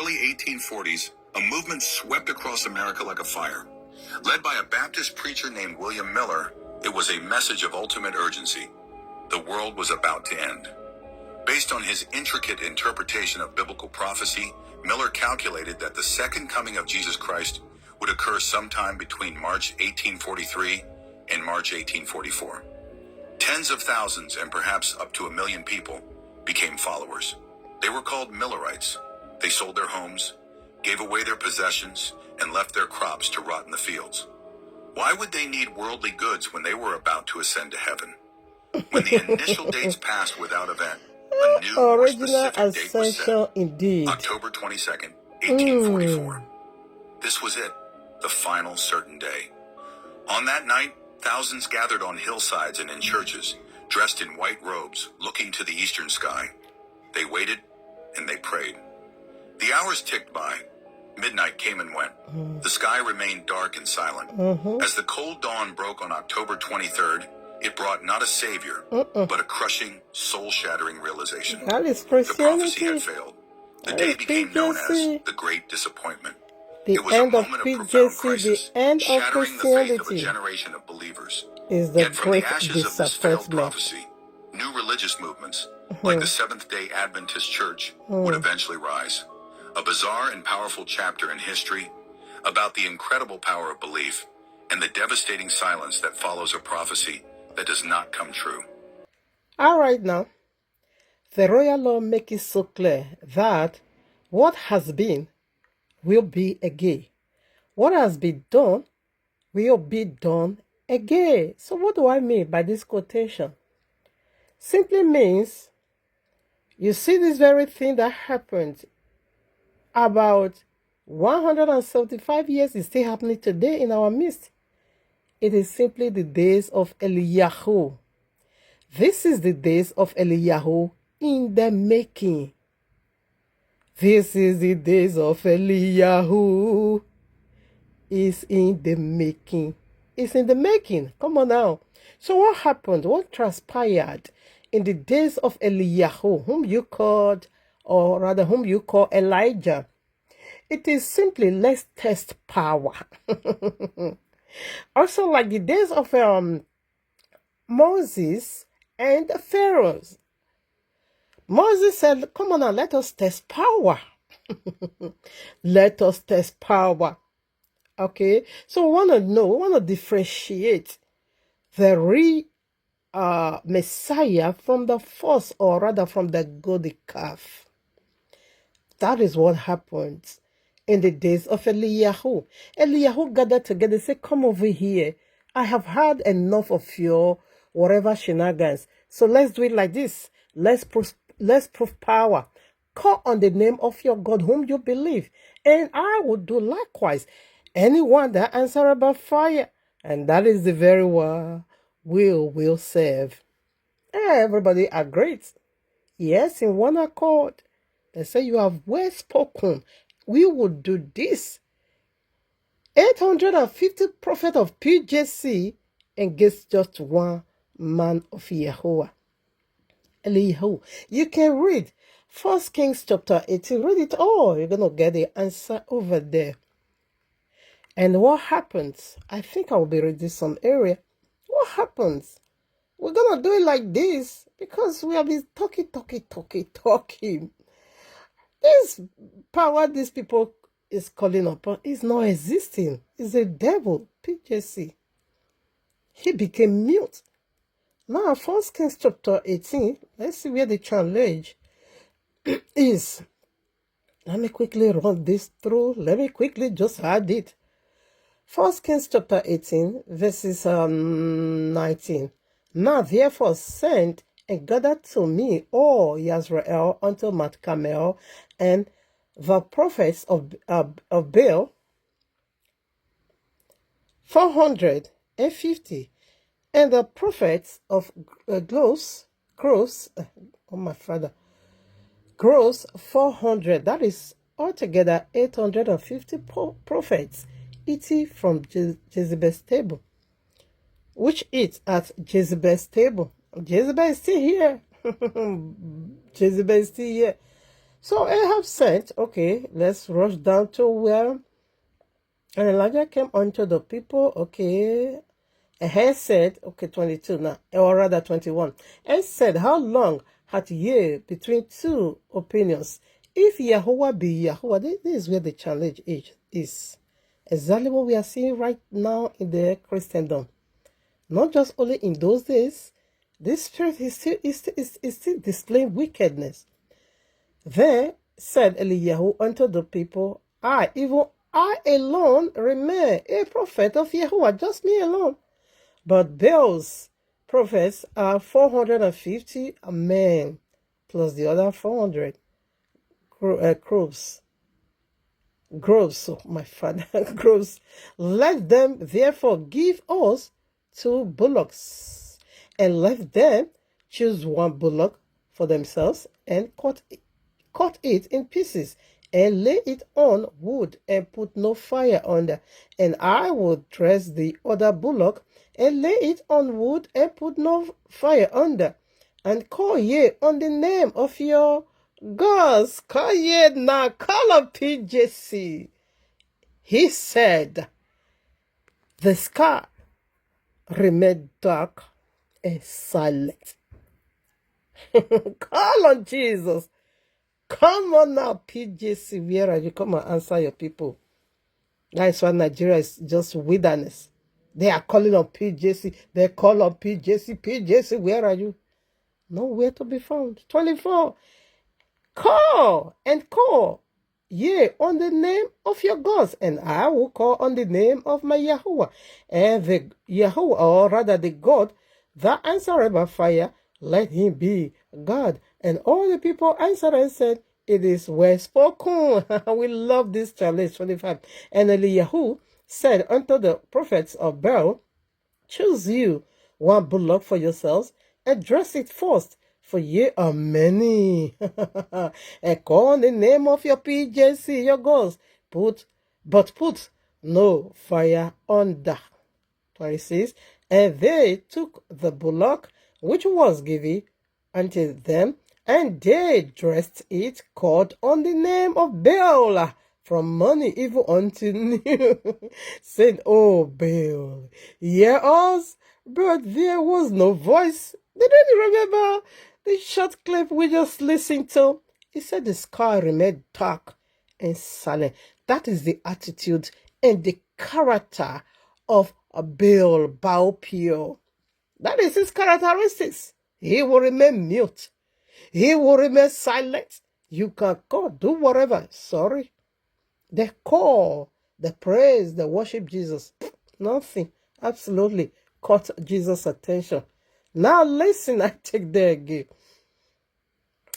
early 1840s, a movement swept across America like a fire. Led by a Baptist preacher named William Miller, it was a message of ultimate urgency. The world was about to end. Based on his intricate interpretation of biblical prophecy, Miller calculated that the second coming of Jesus Christ would occur sometime between March 1843 and March 1844. Tens of thousands and perhaps up to 1 million people became followers. They were called Millerites. They sold their homes, gave away their possessions, and left their crops to rot in the fields. Why would they need worldly goods when they were about to ascend to heaven? When the initial dates passed without event, a new, more specific date was set. Indeed. October 22nd, 1844. This was it, the final certain day. On that night, thousands gathered on hillsides and in churches, dressed in white robes, looking to the eastern sky. They waited and they prayed. The hours ticked by. Midnight came and went. The sky remained dark and silent. As the cold dawn broke on October 23rd, it brought not a savior, but a crushing, soul-shattering realization. That is The Christianity. prophecy had failed. The day became known as the Great Disappointment. The It was a end of moment of profound crisis, the end of shattering the faith of a Christianity generation of believers. is the Yet from the great ashes of this failed disappointment. prophecy, new religious movements, like the Seventh-day Adventist Church, would eventually rise. A bizarre and powerful chapter in history about the incredible power of belief and the devastating silence that follows a prophecy that does not come true. All right now, the royal law makes it so clear that what has been will be again. What has been done will be done again. So what do I mean by this quotation? Simply means you see this very thing that happened about 175 years is still happening today in our midst. It is simply the days of Eliyahu. This is the days of Eliyahu in the making. This is the days of Eliyahu. Is in the making. It's in the making. Come on now. So what happened? What transpired in the days of Eliyahu, whom you called, or rather whom you call Elijah? It is simply, let's test power. Also, like the days of Moses and the Pharaohs. Moses said, come on now, let us test power. Let us test power. Okay, so we want to differentiate the real Messiah from the false, or rather from the golden calf. That is what happened in the days of Eliyahu. Eliyahu gathered together and said, come over here. I have had enough of your whatever shenanigans. So let's do it like this. Let's prove power. Call on the name of your God whom you believe. And I will do likewise. Anyone that answer about fire, and that is the very one will serve. Everybody agreed. Yes, in one accord. They say you have well spoken. We will do this. 850 prophets of PJC against just one man of Yahuwah. Eliyahu. You can read 1 Kings chapter 18. Read it all. You're going to get the answer over there. And what happens? I think I will be reading some area. What happens? We're going to do it like this because we have been talking. This power these people is calling upon is not existing. It's a devil, PJC. He became mute. Now, 1 Kings chapter 18, let's see where the challenge is. Let me quickly run this through. Let me quickly just add it. 1 Kings chapter 18, verses 19. Now therefore send and gather to me all Israel unto Mount Carmel, and the prophets of Baal 450, and the prophets of gross 400. That is altogether 850 prophets eating from Jezebel's table, which eats at Jezebel's table. Jezebel is still here. Jezebel is still here. So Ahab said, okay, let's rush down to where and Elijah came unto the people, okay. Ahab said, okay, 22 now, or rather 21, and said, how long hath ye between two opinions? If Yahuwah be Yahuwah, this is where the challenge is. Exactly what we are seeing right now in the Christendom. Not just only in those days, this spirit is still displaying wickedness. Then said Eliyahu unto the people, even I alone remain a prophet of Yahuwah, just me alone. But Baal's prophets are 450 men, plus the other 400 groves, oh my father, groves. Let them therefore give us 2 bullocks, and let them choose 1 bullock for themselves, and cut it in pieces, and lay it on wood, and put no fire under. And I will dress the other bullock, and lay it on wood, and put no fire under. And call ye on the name of your gods. Call ye now, call up PJC. He said, the sky remained dark and silent. Call on Jesus. Come on now, PJC, where are you? Come and answer your people. That's why Nigeria is just wilderness. They are calling on PJC. They call on PJC. PJC, where are you? Nowhere to be found. 24. Call and call, yea, on the name of your gods, and I will call on the name of my Yahuwah. And the Yahuwah, or rather the God that answered by fire, let him be God. And all the people answered and said, it is well spoken. We love this challenge. 25. And Eliyahu said unto the prophets of Baal, choose you 1 bullock for yourselves, and dress it first, for ye are many. And call on the name of your PJC, your gods, but put no fire under. 26. And they took the bullock which was given unto them, and they dressed it, called on the name of Baal, from morning even until noon, said, oh Baal, hear us. But there was no voice. Didn't you remember the short clip we just listened to? He said the sky remained dark and silent. That is the attitude and the character of a Baal Pio. That is his characteristics. He will remain mute. He will remain silent. You can call, do whatever. Sorry. They call, they praise, they worship Jesus. Nothing. Absolutely caught Jesus' attention. Now listen, I take there again.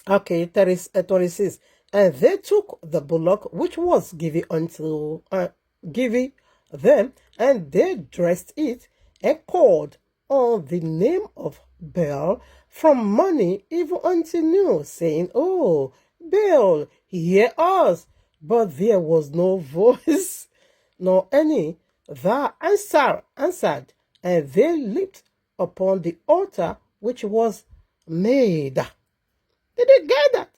Okay, 26. And they took the bullock which was given unto given them, and they dressed it, and called on the name of Baal from morning even until noon, saying, oh, Baal, hear us. But there was no voice, nor any that answered, and they leaped upon the altar which was made. Did you get that?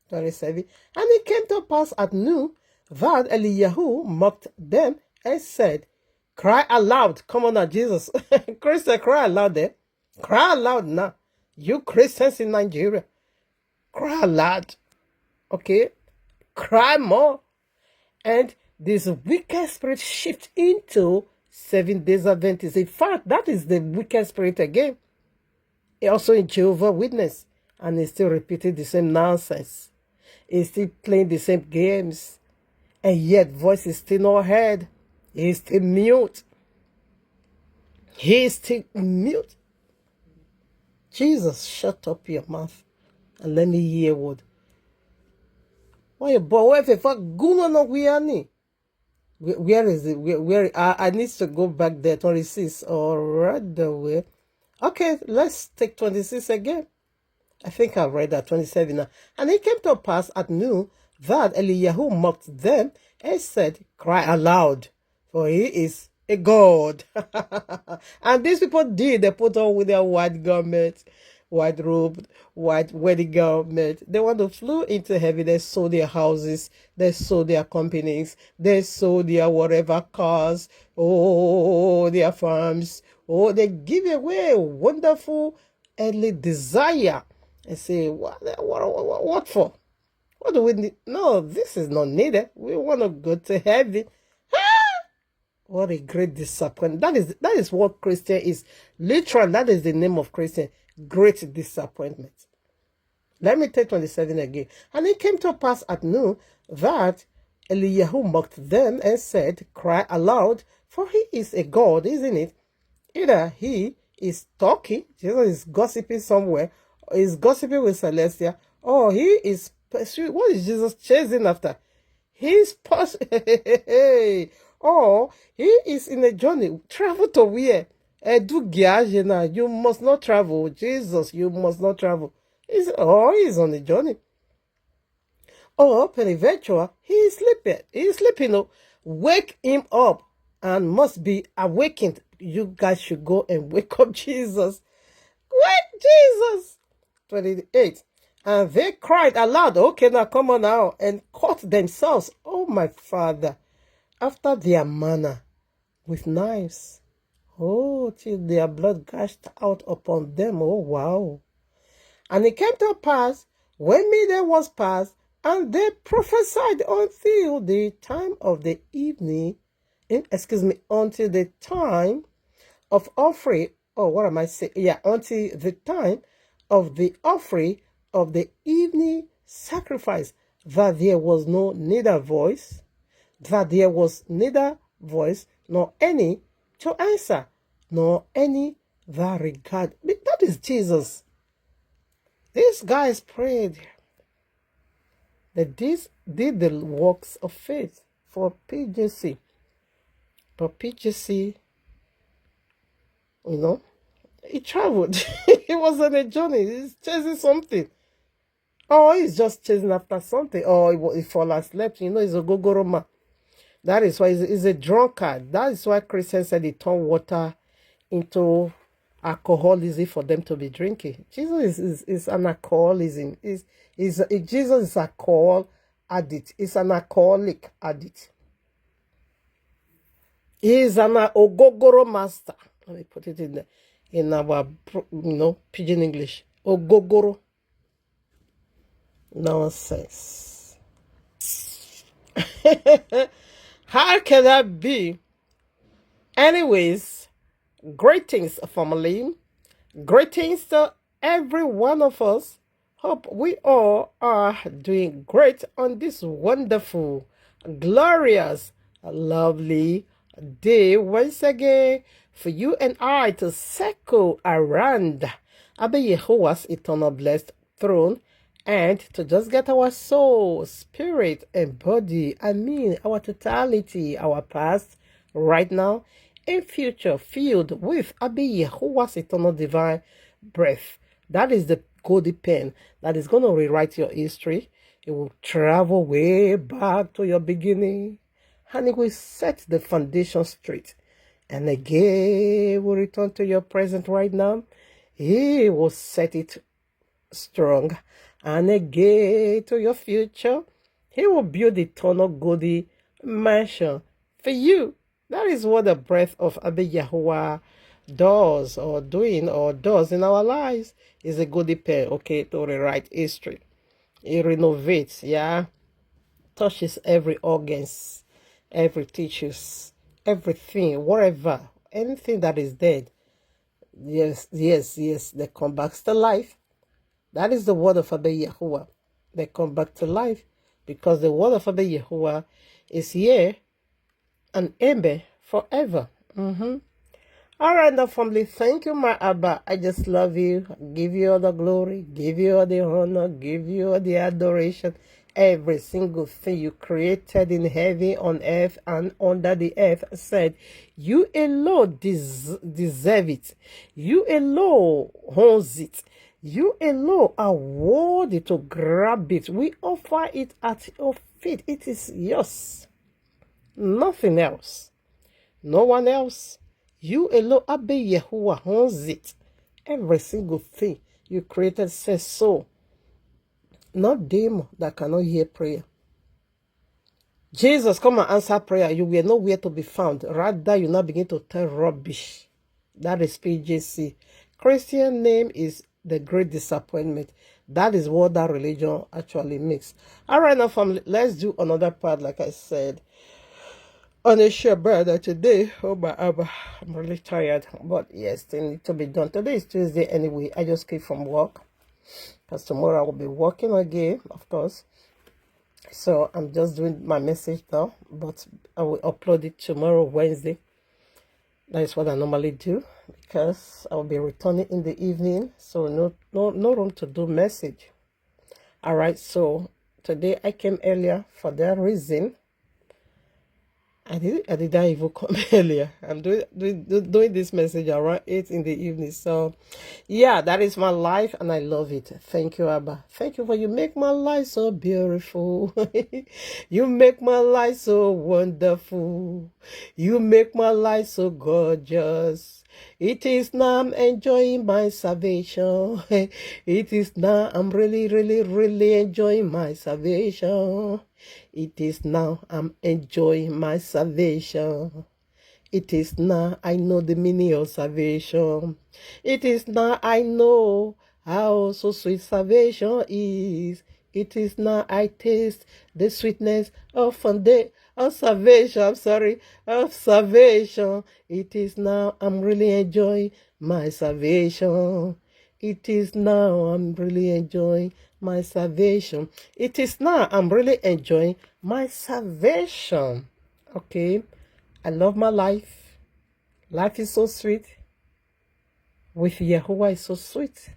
27. And it came to pass at noon that Eliyahu mocked them and said, cry aloud. Come on now, Jesus. Christian, cry aloud there. Cry aloud now. You Christians in Nigeria, cry aloud. Okay? Cry more. And this wicked spirit shift into 7 days Adventist. In fact, that is the wicked spirit again. Also in Jehovah's Witness. And he's still repeating the same nonsense. He's still playing the same games. And yet voice is still not heard. He's still mute. He's still mute. Jesus, shut up your mouth and let me hear what. Why, boy, if I go no where is it? Where I need to go back there. 26 or right the way. Okay, let's take 26 again. I think I've read that 27 now. And it came to pass at noon that Eliyahu mocked them and said, cry aloud, for he is a god. And these people did. They put on with their white garments, white robe, white wedding garment. They want to flew into heaven. They sold their houses, they sold their companies, they sold their whatever cars, oh, their farms. Oh, they give away a wonderful earthly desire. And say, what for? What do we need? No, this is not needed. We want to go to heaven. What a great disappointment. That is what Christian is. Literally, that is the name of Christian. Great disappointment. Let me take 27 again. And it came to pass at noon that Eliyahu mocked them and said, cry aloud, for he is a God, isn't it? Either he is talking, Jesus is gossiping somewhere, or he's gossiping with Celestia, or he is pursuing. What is Jesus chasing after? He's pursuing. Or he is in a journey. Travel to where? You must not travel. Jesus, you must not travel. He's on a journey. Or peradventure, he is sleeping. He is sleeping. Oh, wake him up and must be awakened. You guys should go and wake up Jesus. Wake Jesus. 28. And they cried aloud. Okay, now come on now. And caught themselves. Oh, my Father. After their manner, with knives. Oh, till their blood gushed out upon them. Oh, wow. And it came to pass, when midday was past, and they prophesied until the time of the evening, until the time of offering, oh, what am I saying? Yeah, until the time of the offering of the evening sacrifice, that there was neither voice, nor any to answer, nor any that regard. That is Jesus. These guys prayed. They did the works of faith for PJC. But PJC, he traveled. He was on a journey. He's chasing something. Or he's just chasing after something. Or he fall asleep. He's a gogoro man. That is why he's a drunkard. That is why Christians said he turned water into alcoholism for them to be drinking. Jesus is an alcoholism. Jesus is alcohol addict. He's an alcoholic addict. He is an ogogoro master. Let me put it in our pidgin English. Ogogoro. Nonsense. How can that be? Anyways, greetings, family. Greetings to every one of us. Hope we all are doing great on this wonderful, glorious, lovely day once again for you and I to circle around YAHUAH'S eternal blessed throne and to just get our soul, spirit, and body, our totality, our past, right now, and future filled with YAHUAH'S eternal divine breath. That is the golden pen that is going to rewrite your history. It will travel way back to your beginning, and it will set the foundation straight. And again, will return to your present right now. He will set it strong. And again, to your future, he will build eternal golden mansion for you. That is what the breath of YAHUAH does in our lives. Is a golden pen, okay, to rewrite history. It renovates, touches every organs, every tissues, everything, whatever, anything that is dead. Yes, they come back to life. That is the word of YAHUAH. They come back to life because the word of YAHUAH is here and ever forever. All right, now, family, thank you, my Abba. I just love you. Give you all the glory, give you all the honor, give you all the adoration. Every single thing you created in heaven, on earth, and under the earth said, you alone deserve it. You alone owns it. You alone are worthy to grab it. We offer it at your feet. It is yours. Nothing else. No one else. You alone, YAHUAH owns it. Every single thing you created says so. Not them that cannot hear prayer. Jesus, come and answer prayer. You were nowhere to be found. Rather, you now begin to tell rubbish. That is PJC. Christian name is the great disappointment. That is what that religion actually makes. All right, now, family, let's do another part, like I said. On a share brother today. Oh, my, I'm really tired. But yes, still need to be done. Today is Tuesday anyway. I just came from work. Because tomorrow I will be working again, of course. So I'm just doing my message now, but I will upload it tomorrow, Wednesday. That is what I normally do, because I will be returning in the evening, so no room to do message. All right, so today I came earlier for that reason. I didn't even come earlier. I'm doing this message around 8 in the evening. So, yeah, that is my life, and I love it. Thank you, Abba. Thank you for you make my life so beautiful. You make my life so wonderful. You make my life so gorgeous. It is now I'm enjoying my salvation. It is now I'm really enjoying my salvation. It is now I'm enjoying my salvation. It is now I know the meaning of salvation. It is now I know how so sweet salvation is. It is now I taste the sweetness of salvation. I'm sorry, of salvation. It is now I'm really enjoying my salvation. It is now I'm really enjoying my salvation. It is now I'm really enjoying my salvation. Okay, I love my life. Life is so sweet. With Yahuwah is so sweet.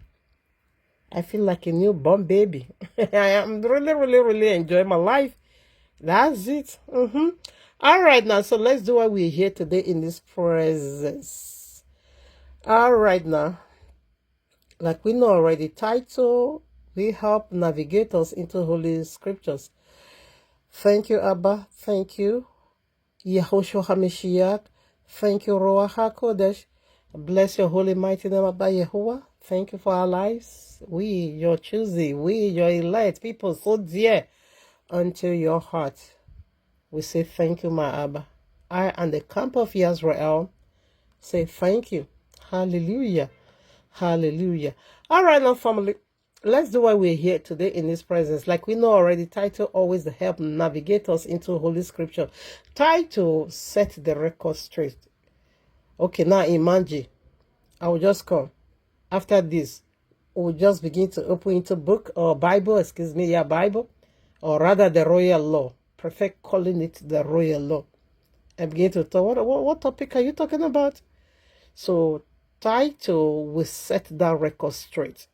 I feel like a newborn baby. I am really enjoying my life. That's it. All right, now, so let's do what we're here today in this presence. All right, now, like we know already, title, we help navigate us into Holy Scriptures. Thank you, Abba. Thank you, Yahushua HaMashiach. Thank you, Ruach HaKodesh. Bless your holy mighty name, Abba Yahuwah. Thank you for our lives. We, your choosing, we, your elect, people so dear unto your heart. We say thank you, my Abba. I and the camp of Israel say thank you. Hallelujah. Hallelujah. All right, now, family, let's do why we're here today in His presence. Like we know already, title always the help navigate us into Holy Scripture. Title set the record straight. Okay, now Imanji, I will just come. After this, we'll just begin to open into book or Bible, Bible, or rather the royal law. Prefer calling it the royal law. And begin to talk. What topic are you talking about? So, title will set that record straight.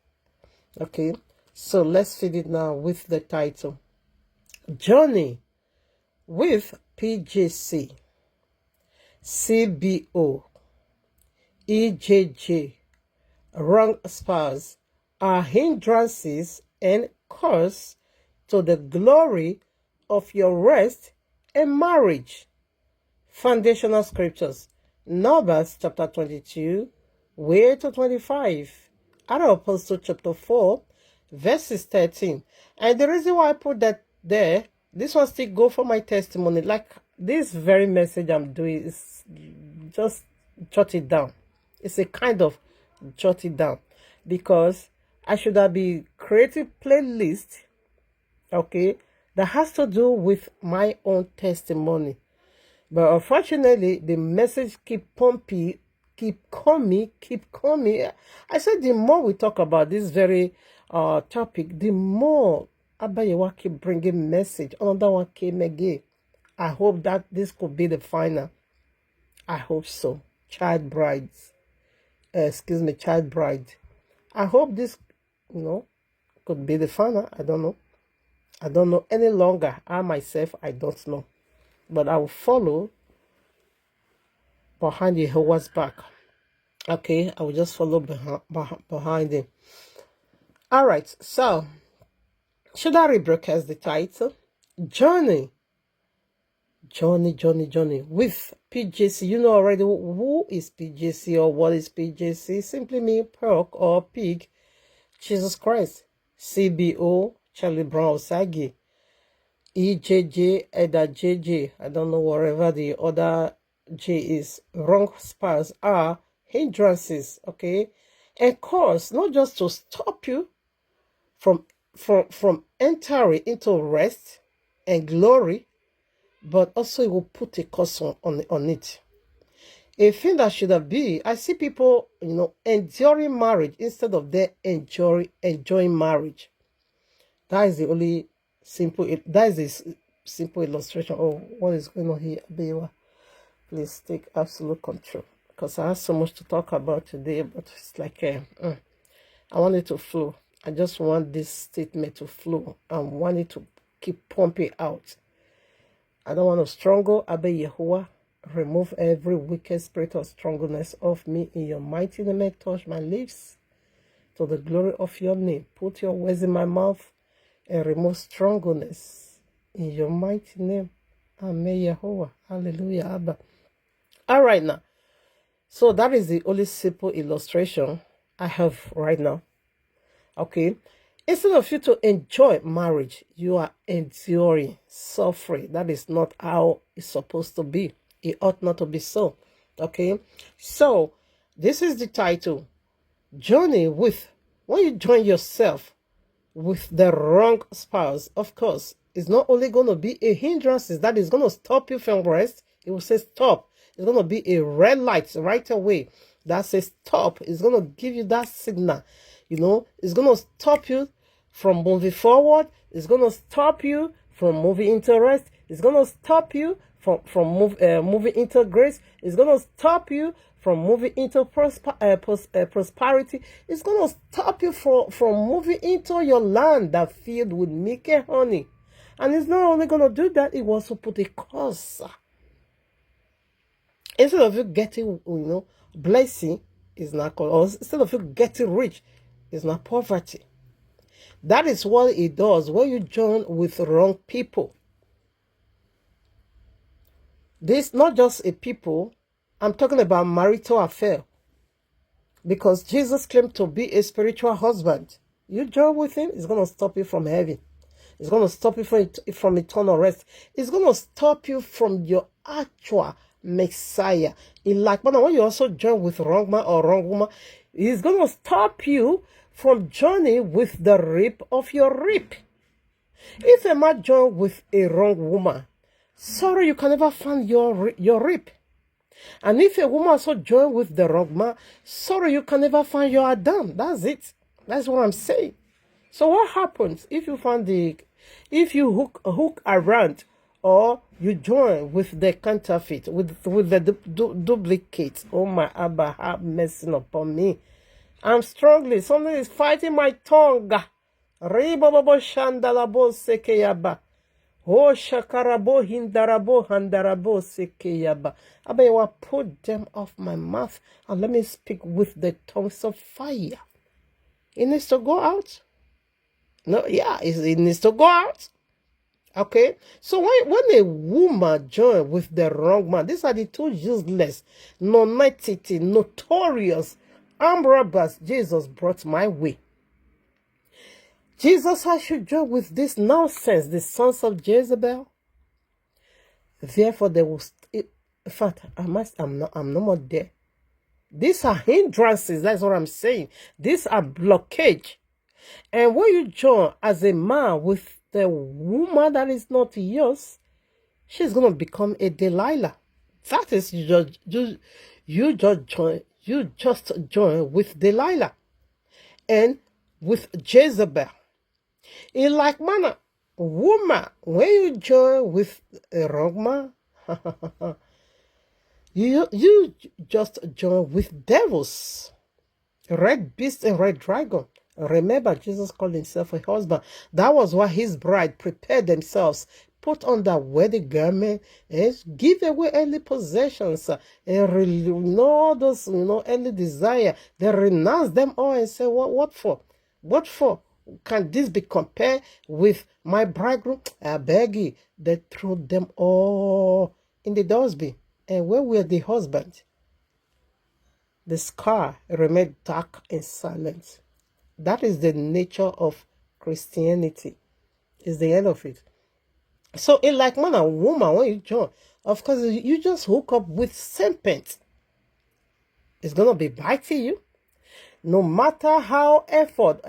Okay, so let's feed it now with the title. Journey with PJC, CBO, EJJ, wrong spouse are hindrances and curse to the glory of your rest and marriage. Foundational scriptures. Numbers chapter 22, way to 25. Other Apostle chapter 4, verses 13. And the reason why I put that there, this one still go for my testimony. Like this very message I'm doing is just jot it down. It's a kind of jot it down. Because I should have been creating playlist, okay, that has to do with my own testimony. But unfortunately, the message keep pumping, keep coming. I said the more we talk about this very topic, the more Abayewa keep bringing message. Another one came again. I hope that this could be the final. I hope so. Child bride. I hope this, could be the final. I don't know. I don't know any longer. I myself, I don't know. But I will follow behind Jehovah's back. Okay, I will just follow behind him. All right, so should I rebroadcast the title? Journey with PJC. You know already who is PJC or what is PJC. Simply mean pork or pig, Jesus Christ. CBO, Charlie Brown Osagi. EJJ, Eda JJ. I don't know whatever the other J is. Wrong spouse are hindrances, okay? And cause, not just to stop you from entering into rest and glory, but also it will put a curse on it. A thing that should have been, I see people, enduring marriage instead of them enjoying marriage. That is the only simple, that is a simple illustration of what is going on here. Abiwa, please take absolute control. Because I have so much to talk about today, but it's like, I want it to flow. I just want this statement to flow. I want it to keep pumping out. I don't want to struggle. Abe Yahuwah, remove every wicked spirit of strongness of me in your mighty name. Touch my lips to the glory of your name. Put your words in my mouth and remove strongness in your mighty name. Amen, Yahuwah. Hallelujah, Abba. All right, now. So that is the only simple illustration I have right now. Okay. Instead of you to enjoy marriage, you are enduring suffering. That is not how it's supposed to be. It ought not to be so. Okay. So this is the title. Journey with, when you join yourself with the wrong spouse, of course, it's not only going to be a hindrance that is going to stop you from rest. It will say stop. It's going to be a red light right away that says stop. It's going to give you that signal. It's going to stop you from moving forward. It's going to stop you from moving into rest. It's going to stop you from moving into grace. It's going to stop you from moving into prosperity. It's going to stop you from moving into your land that filled with milk and honey. And it's not only going to do that, it will also put a curse. Instead of you getting, blessing, is not called, or instead of you getting rich, it's not poverty. That is what it does when you join with wrong people. This not just a people, I'm talking about marital affair. Because Jesus claimed to be a spiritual husband. You join with him, it's going to stop you from heaven. It's going to stop you from eternal rest. It's going to stop you from your actual Messiah. Like when you also join with wrong man or wrong woman, it's going to stop you from joining with the rib of your rib. If a man join with a wrong woman, sorry, you can never find your rib. And if a woman also join with the wrong man, sorry, you can never find your Adam. That's it. That's what I'm saying. So what happens if you if you hook around, or you join with the counterfeit, with the duplicate? Oh my Abba, have mercy upon me. I'm struggling. Something is fighting my tongue. Ribababo shandalabo sekeyaba. Oh shakarabo hindarabo handarabo sekeyaba. Abewa, put them off my mouth and let me speak with the tongues of fire. It needs to go out. No, yeah, it needs to go out. Okay, so when a woman joins with the wrong man, these are the two useless, non-entity, notorious armed robbers Jesus brought my way. Jesus has to join with this nonsense, the sons of Jezebel. Therefore, they will. In fact, I'm no more there. These are hindrances. That's what I'm saying. These are blockage. And when you join as a man with the woman that is not yours, she's going to become a Delilah. That is, you just join with Delilah and with Jezebel. In like manner, woman, when you join with a wrong man, you just join with devils, red beast and red dragon. Remember, Jesus called himself a husband. That was why his bride prepared themselves, put on their wedding garment, and give away earthly possessions, and all those, earthly desire. They renounce them all and say, what for? What for? Can this be compared with my bridegroom? I beg you. They threw them all in the dustbin. And where were the husband? The scar remained dark and silent. That is the nature of Christianity. Is the end of it. So it like man and woman when you join, of course you just hook up with serpent. It's gonna be biting you. No matter how effort,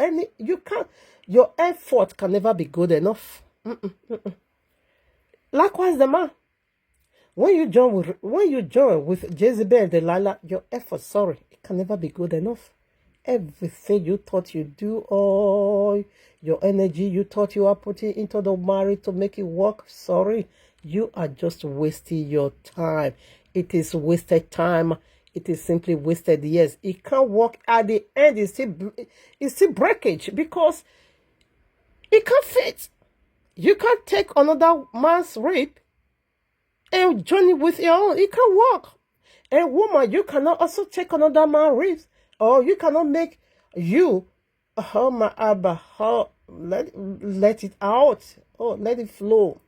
your effort can never be good enough. Likewise, the man. When you join with Jezebel and Delilah, your effort, it can never be good enough. Everything you thought you do, all your energy you thought you are putting into the marriage to make it work, you are just wasting your time. It is wasted time. It is simply wasted years. It can't work at the end. It's still breakage because it can't fit. You can't take another man's rape and join it with your own. It can work. And woman, you cannot also take another man's rape, or you cannot make you, let it out. Oh, let it flow.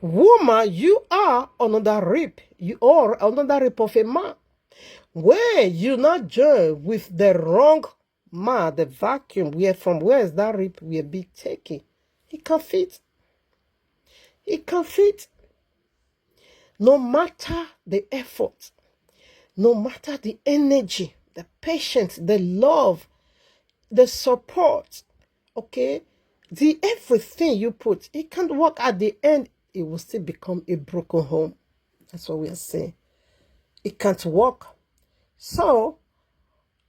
Woman, you are another rape. You are another rape of a man. When you not join with the wrong man, the vacuum, where is that rape will be taken? It can fit. It can fit. No matter the effort, no matter the energy, the patience, the love, the support, okay, the everything you put, it can't work at the end. It will still become a broken home. That's what we are saying. It can't work. So,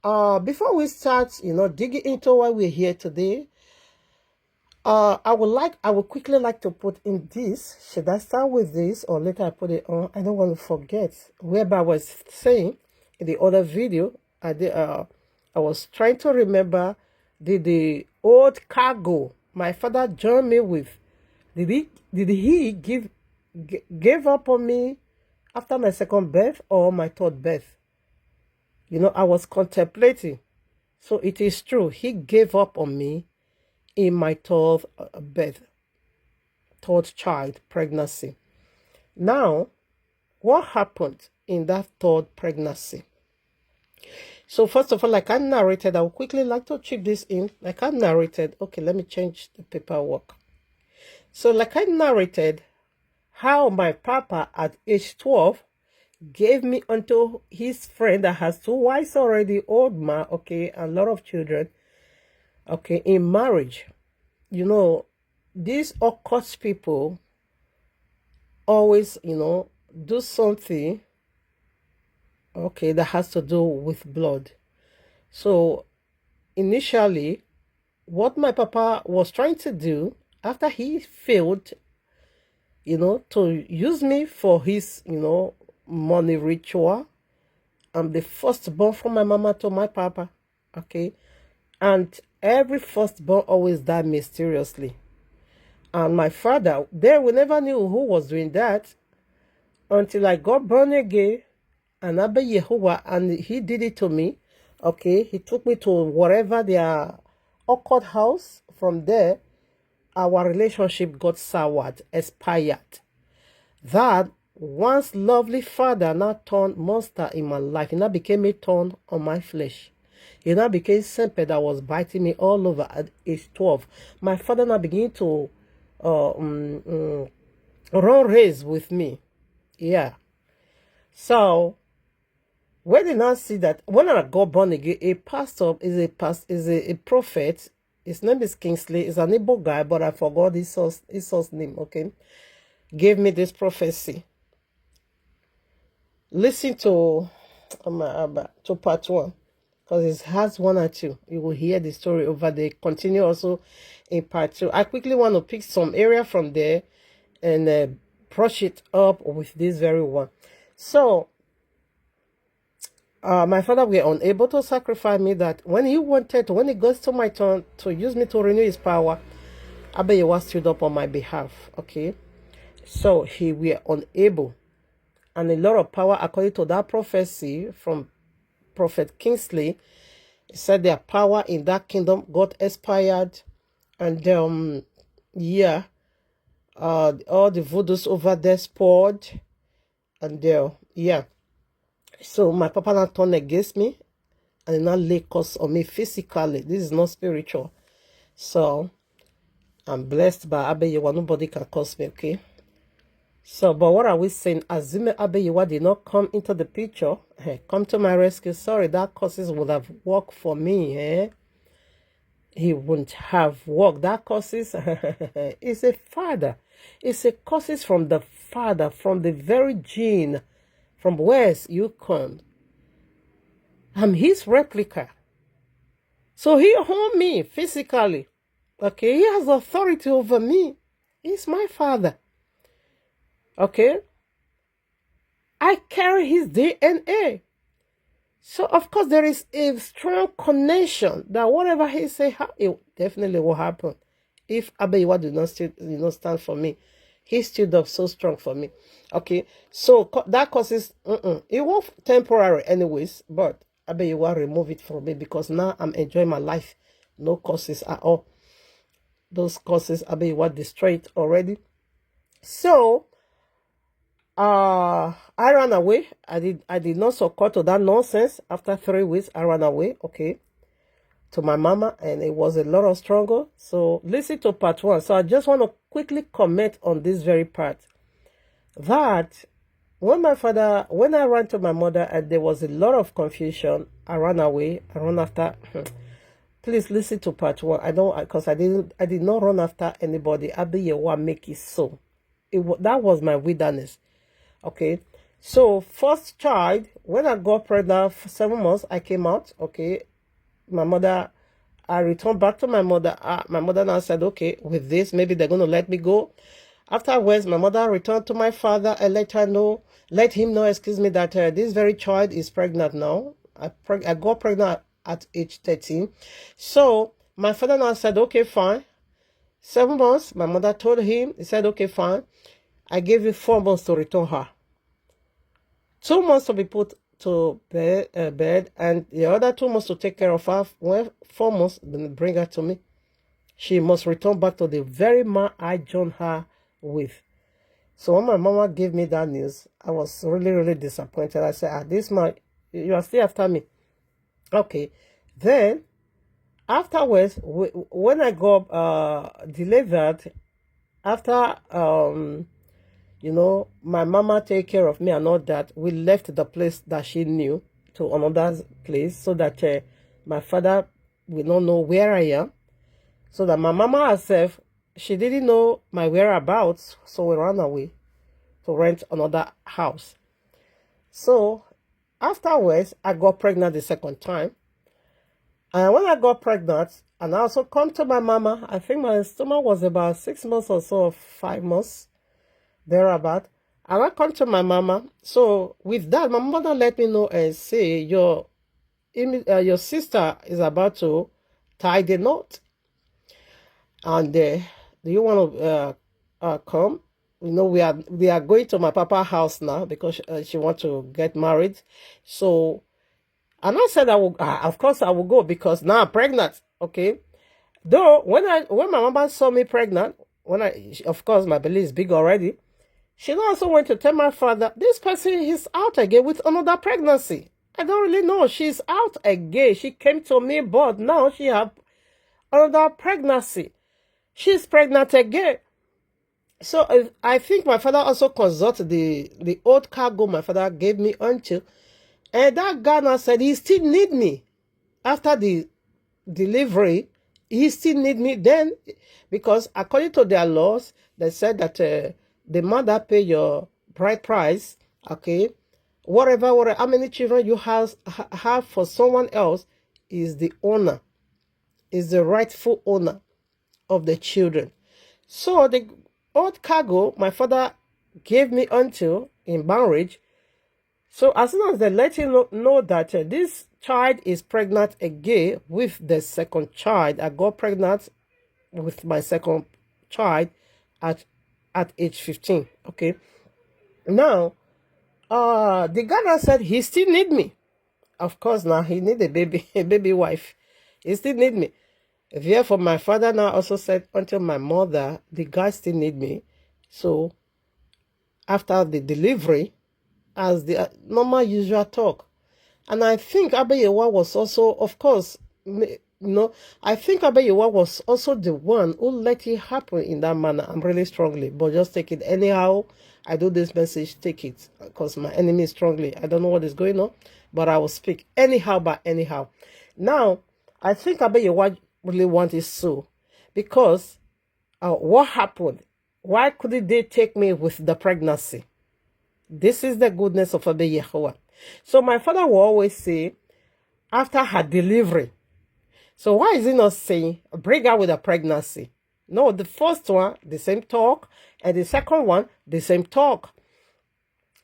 before we start, digging into why we're here today, I would quickly like to put in this. Should I start with this or later I put it on? I don't want to forget. Whereby I was saying in the other video, I was trying to remember the old cargo my father joined me with. Did he give up on me after my second birth or my third birth? I was contemplating. So it is true. He gave up on me in my third child pregnancy. Now, what happened in that third pregnancy? So first of all, like I narrated, I would quickly like to chip this in. Like I narrated, okay, let me change the paperwork. So like I narrated how my papa at age 12 gave me unto his friend that has 2 wives already, old man, okay, a lot of children, okay, in marriage. These occult people always, do something, okay, that has to do with blood. So initially, what my papa was trying to do after he failed, to use me for his, money ritual. I'm the firstborn from my mama to my papa, okay? And every firstborn always died mysteriously. And my father, we never knew who was doing that until I got born again. And Abba Yahuwah, and he did it to me, okay? He took me to whatever their occult house. From there, our relationship got soured, expired. That once lovely father now turned monster in my life. He now became a thorn on my flesh. He now became something that was biting me all over at age 12. My father now began to run race with me. Yeah. So when they now see that, when I got born again, a pastor is a prophet. His name is Kingsley. He's an Igbo guy, but I forgot his source name, okay? Gave me this prophecy. Listen to part 1, because it has 1 or 2. You will hear the story over there. Continue also in part 2. I quickly want to pick some area from there and brush it up with this very one. So, my father were unable to sacrifice me. That when it goes to my turn to use me to renew his power, Abba Yahuwah stood up on my behalf, okay? So he were unable, and a lot of power, according to that prophecy from Prophet Kingsley, said their power in that kingdom got expired, and all the voodoos over there spoiled, and so my papa now turned against me, and did not lay curse on me physically. This is not spiritual. So I'm blessed by Abeyewa. Nobody can curse me, okay? So, but what are we saying? Assuming Abeyewa did not come into the picture, come to my rescue. Sorry, that curses would have worked for me, He wouldn't have worked. That curses is a father. It's a curses from the father, from the very gene, from where you come. I'm his replica. So he owns me physically. Okay, he has authority over me. He's my father. Okay? I carry his DNA. So, of course, there is a strong connection that whatever he say, it definitely will happen. If Abeyewa did not still, stand for me, he stood up so strong for me. Okay, so that causes, it was temporary anyways, but Abeyewa remove it from me because now I'm enjoying my life. No causes at all. Those causes Abeyewa destroyed already. So, I ran away. I did not succumb to that nonsense. After 3 weeks, I ran away, okay, to my mama, and it was a lot of struggle. So listen to part 1. So I just want to quickly comment on this very part. That when I ran to my mother and there was a lot of confusion, I ran away. I ran after. Please listen to part 1. Because I did not run after anybody. Abeyewa make it so. That was my wilderness. Okay, so first child, when I got pregnant for 7 months, I came out. Okay, I returned back to my mother. My mother now said, okay, with this, maybe they're going to let me go. Afterwards, my mother returned to my father and let him know, that this very child is pregnant now. I got pregnant at age 13. So my father now said, okay, fine. 7 months, my mother told him, he said, okay, fine. I gave you 4 months to return her. 2 months to be put to bed, and the other 2 months to take care of her. Well, 4 months, then bring her to me. She must return back to the very man I joined her with. So when my mama gave me that news, I was really, really disappointed. I said, this man, you are still after me. Okay. Then, afterwards, when I got delivered, after my mama take care of me and all that, we left the place that she knew to another place so that my father will not know where I am. So that my mama herself, she didn't know my whereabouts, so we ran away to rent another house. So afterwards, I got pregnant the second time. And when I got pregnant, and I also come to my mama, I think my stomach was about 6 months or so, 5 months, thereabout. And I come to my mama. So with that, my mother let me know and say, your sister is about to tie the knot. And do you want to come? We are going to my papa's house now because she wants to get married. So, and I said I will. Of course, I will go because now I'm pregnant. Okay. Though when my mama saw me pregnant, of course my belly is big already. She also went to tell my father, this person is out again with another pregnancy. I don't really know. She's out again. She came to me, but now she have another pregnancy. She's pregnant again. So I think my father also consulted the old cargo my father gave me until. And that guy now said he still need me. After the delivery, he still need me then. Because according to their laws, they said that the mother pay your bride price, okay? Whatever, how many children you have for someone else is the owner, is the rightful owner of the children. So the old cargo my father gave me until in marriage. So as soon as they let you know that this child is pregnant again with the second child, I got pregnant with my second child at age 15. Okay. Now, the guy said he still need me. Of course, now he need a baby wife. He still need me. Therefore, my father now also said until my mother, the guy still need me. So, after the delivery, as the normal usual talk, And I think Abayewa was also, of course, I think Abayewa was also the one who let it happen in that manner. I'm really strongly, but just take it anyhow. I do this message, take it, because my enemy is strongly. I don't know what is going on, but I will speak anyhow, but anyhow. Now, I think Abayewa really wanted so, because what happened? Why couldn't they take me with the pregnancy? This is the goodness of Yahuwah. So my father will always say, after her delivery. So why is he not saying, bring her with a pregnancy? No, the first one, the same talk, and the second one, the same talk.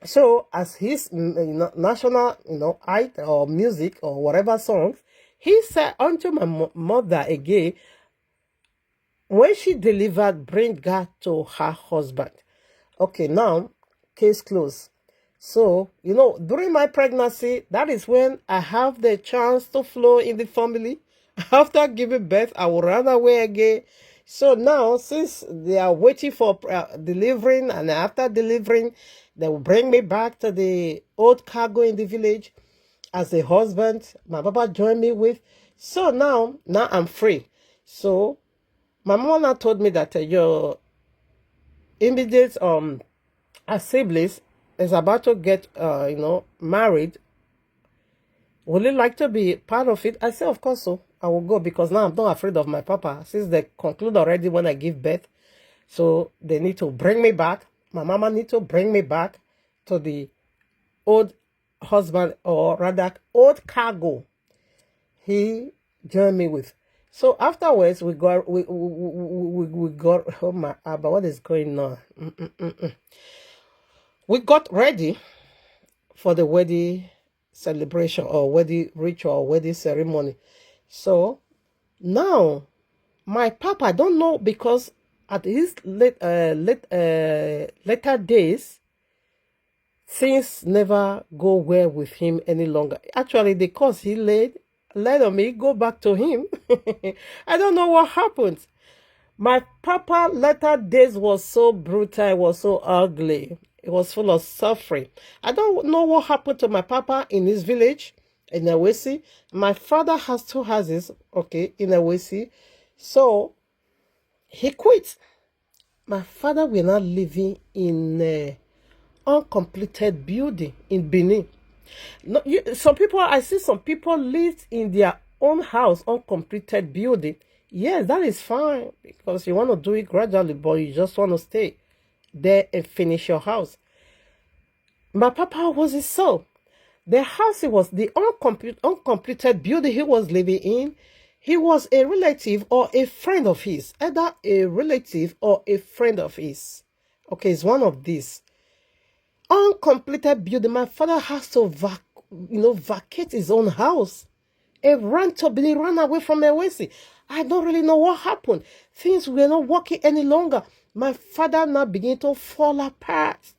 So as his national, art or music or whatever songs, he said unto my mother again, when she delivered, bring her to her husband. Okay, now, case closed. So, during my pregnancy, that is when I have the chance to flow in the family. After giving birth, I will run away again. So now, since they are waiting for delivering, and after delivering, they will bring me back to the old cargo in the village as a husband. My papa joined me with. So now I'm free. So my mama told me that your immediate siblings is about to get married. Would you like to be part of it? I said, of course so. I will go, because now I'm not afraid of my papa, since they conclude already when I give birth. So they need to bring me back. My mama need to bring me back to the old husband, or rather old cargo he joined me with. So afterwards we got oh my Abba, what is going on? We got ready for the wedding celebration, or wedding ritual, or wedding ceremony. So now my papa, I don't know, because at his later days, things never go well with him any longer. Actually, the course he led on me go back to him. I don't know what happened. My papa later days was so brutal, it was so ugly. It was full of suffering. I don't know what happened to my papa in his village, in Awesi. My father has 2 houses, okay, in Awesi. So he quit. My father will not living in a uncompleted building in Benin. No, I see some people live in their own house, uncompleted building. Yes, that is fine, because you want to do it gradually, but you just want to stay there and finish your house. My papa wasn't so. The house, it was the uncompleted building he was living in. He was a relative or a friend of his, either a relative or a friend of his. Okay, it's one of these. Uncompleted building. My father has to vacate his own house. He ran away from Ewesi. I don't really know what happened. Things were not working any longer. My father now began to fall apart.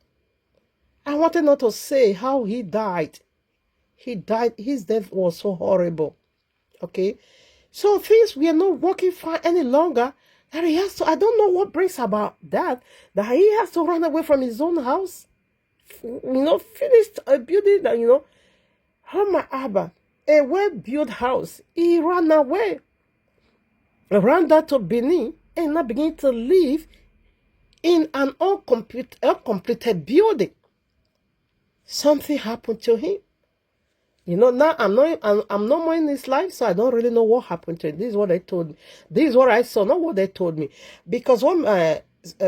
I wanted not to say how he died. He died. His death was so horrible. Okay. So things were not working fine any longer. That he has to, I don't know what brings about that he has to run away from his own house. Finished a building that, oh my Abba, a well-built house. He ran away. Ran that to Benin and now began to live in an uncompleted building. Something happened to him. Now I'm not more in his life, so I don't really know what happened to him. This is what they told me. This is what I saw, not what they told me. Because when my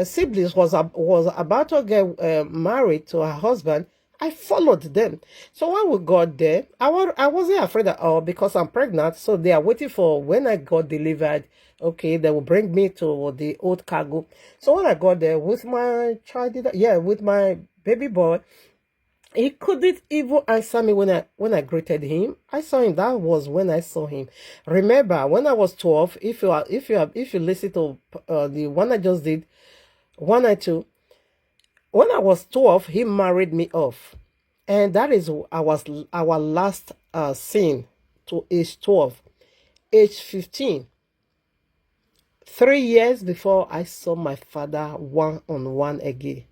siblings was about to get married to her husband, I followed them. So when we got there, I wasn't afraid at all, because I'm pregnant. So they are waiting for when I got delivered. Okay, they will bring me to the old cargo. So when I got there with my child, with my baby boy, he couldn't even answer me when I greeted him. I saw him. That was when I saw him. Remember, when I was 12, if you listen to the one I just did, 192, when I was 12, he married me off, and that is our last scene to age 12, age 15. 3 years before I saw my father one-on-one again.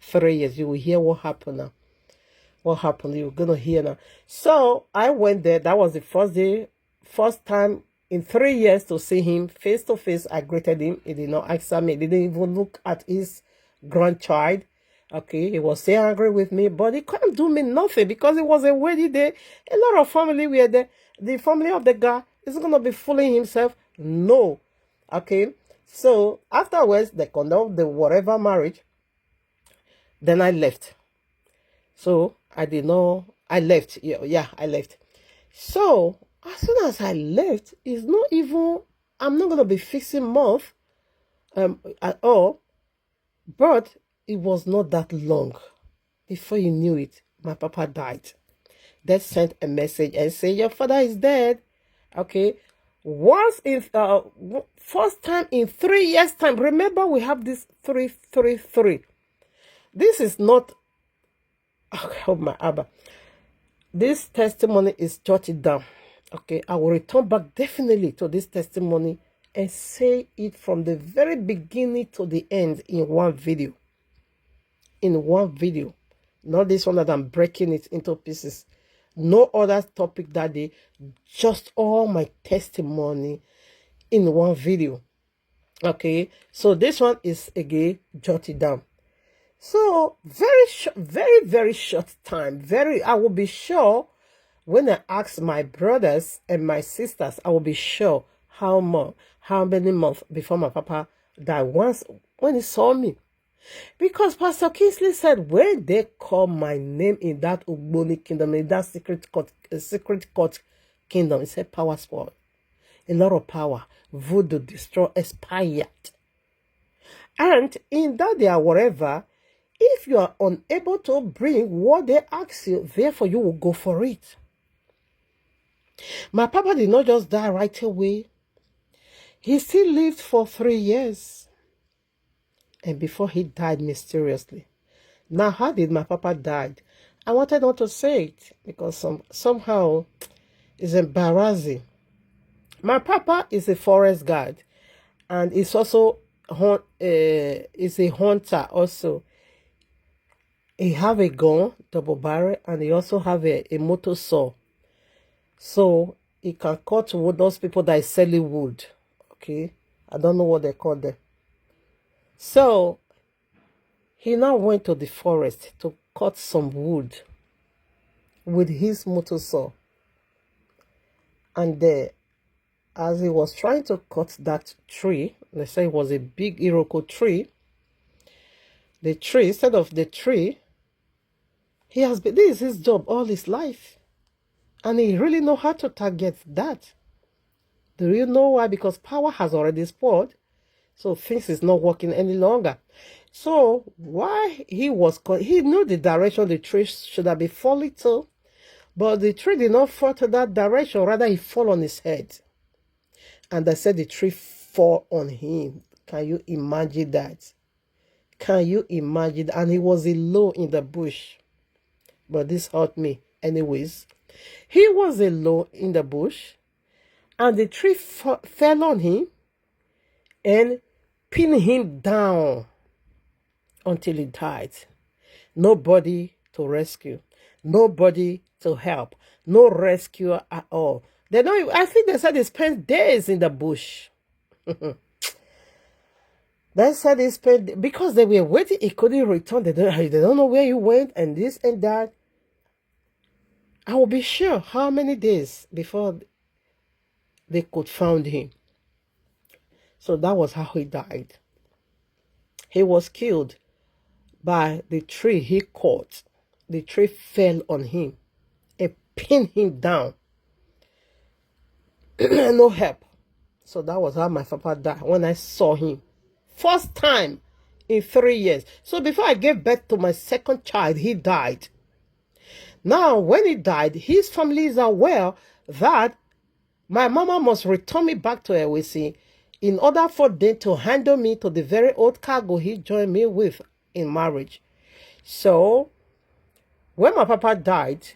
3 years. You will hear what happened now. What happened? You're going to hear now. So I went there. That was the first time in 3 years to see him face to face. I greeted him. He did not answer me. He didn't even look at his grandchild. Okay, he was so angry with me, but he couldn't do me nothing because it was a wedding day. A lot of family were there. The family of the guy is going to be fooling himself. No. Okay, so afterwards, they conduct the whatever marriage. Then I left. So I did not, I left. Yeah, I left. So as soon as I left, it's not even, I'm not going to be fixing mouth at all. But it was not that long. Before you knew it, my papa died. They sent a message and say, your father is dead. Okay. Once in, first time in 3 years time. Remember we have this 333. This is not, oh my Abba. This testimony is jotted down. Okay. I will return back definitely to this testimony and say it from the very beginning to the end in one video. In one video. Not this one that I'm breaking it into pieces. No other topic that day. Just all my testimony in one video. Okay. So this one is again jotted down. So very short time. I will be sure when I ask my brothers and my sisters, I will be sure how many months before my papa died once when he saw me. Because Pastor Kingsley said when they call my name in that Ugboni kingdom, in that secret court kingdom, he said power spoil. A lot of power. Voodoo, destroy, expired. And in that day or whatever, if you are unable to bring what they ask you, therefore you will go for it. My papa did not just die right away. He still lived for 3 years. And before he died mysteriously. Now, how did my papa die? I wanted not to say it because somehow it's embarrassing. My papa is a forest guard and is also is a hunter also. He have a gun, double barrel, and he also have a motor saw. So he can cut wood, those people that is selling wood. Okay, I don't know what they call them. So he now went to the forest to cut some wood with his motor saw. And as he was trying to cut that tree, let's say it was a big Iroko tree, the tree, instead of the tree, he has been, this is his job all his life. And he really know how to target that. Do you know why? Because power has already spoiled. So things is not working any longer. So why he knew the direction the tree should have been falling to. But the tree did not fall to that direction. Rather, he fell on his head. And they said the tree fall on him. Can you imagine that? Can you imagine? And he was alone in the bush. But this hurt me. Anyways, he was alone in the bush. And the tree fell on him and pinned him down until he died. Nobody to rescue. Nobody to help. No rescue at all. They don't. I think they said they spent days in the bush. They said they spent, because they were waiting. He couldn't return. They don't know where he went and this and that. I will be sure how many days before they could find him. So that was how he died. He was killed by the tree he caught. The tree fell on him and pinned him down. No help. So that was how my papa died when I saw him. First time in 3 years. So before I gave birth to my second child, he died. Now, when he died, his family is aware that my mama must return me back to Ewisi in order for them to handle me to the very old cargo he joined me with in marriage. So, when my papa died,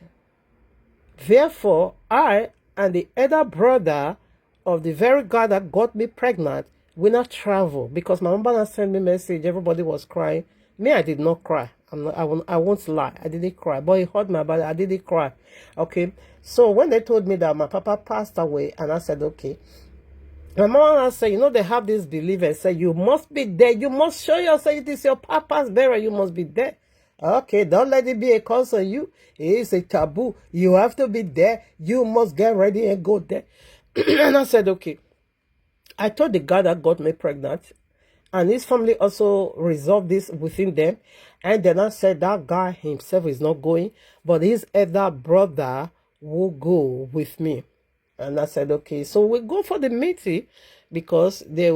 therefore, I and the other brother of the very guy that got me pregnant will not travel because my mama sent me a message. Everybody was crying. Me, I did not cry. I won't lie. I didn't cry. But it hurt my body. I didn't cry. Okay. So when they told me that my papa passed away, and I said, okay. My mama said, they have this belief and say, you must be there. You must show yourself. It is your papa's burial. You must be there. Okay, don't let it be a curse on you. It is a taboo. You have to be there. You must get ready and go there. And I said, okay. I told the guy that got me pregnant, and his family also resolved this within them. And then I said that guy himself is not going, but his elder brother will go with me. And I said, okay, so we go for the meeting, because they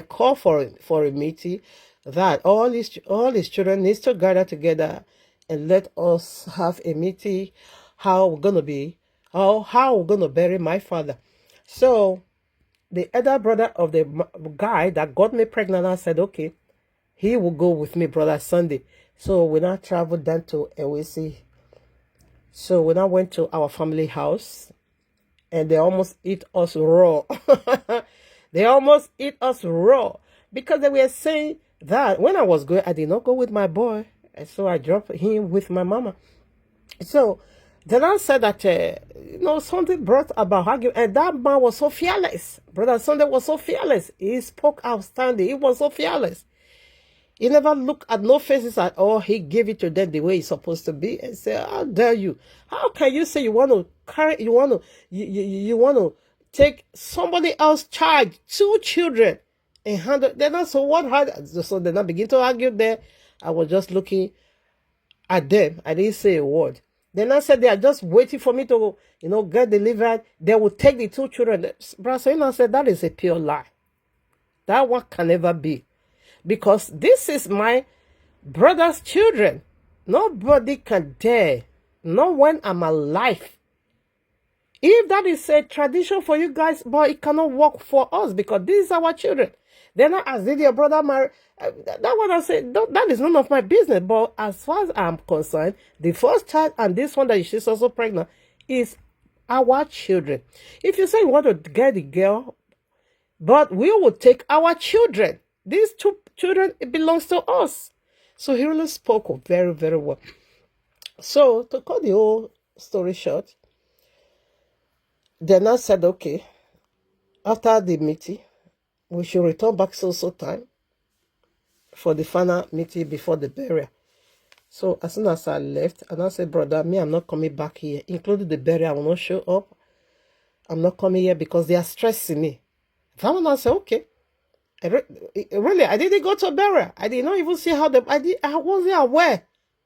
call for a meeting that all his children needs to gather together and let us have a meeting how we're gonna be, how we're gonna bury my father. So the elder brother of the guy that got me pregnant, I said, okay, he will go with me, brother Sunday. So we now traveled down to Ewesi. So we now went to our family house, and they almost eat us raw. They almost eat us raw, because they were saying that when I was going, I did not go with my boy, and so I dropped him with my mama. So then I said that, something brought about argument, and that man was so fearless. Brother Sunday was so fearless. He spoke outstanding. He was so fearless. He never looked at no faces at all. He gave it to them the way it's supposed to be, and said, how dare you? How can you say you want to carry, you want to take somebody else's charge, 2 children, and handle? Then so what had, so then I begin to argue there. I was just looking at them. I didn't say a word. Then I said they are just waiting for me to, get delivered. They will take the 2 children. Brother, I said that is a pure lie. That one can never be. Because this is my brother's children. Nobody can dare. Not when I'm alive. If that is a tradition for you guys, but it cannot work for us, because this is our children. Then I asked, did your brother marry? That one I said, that is none of my business. But as far as I'm concerned, the first child and this one that she's also pregnant is our children. If you say you want to get the girl, but we will take our children. These 2 children, it belongs to us. So he really spoke very, very well. So to cut the whole story short, then I said, okay, after the meeting, we should return back so time for the final meeting before the burial. So as soon as I left, and I said, brother, I'm not coming back here, including the burial. I will not show up. I'm not coming here because they are stressing me. That one I said, okay. Really, I didn't go to burial. I did not even see how I wasn't aware.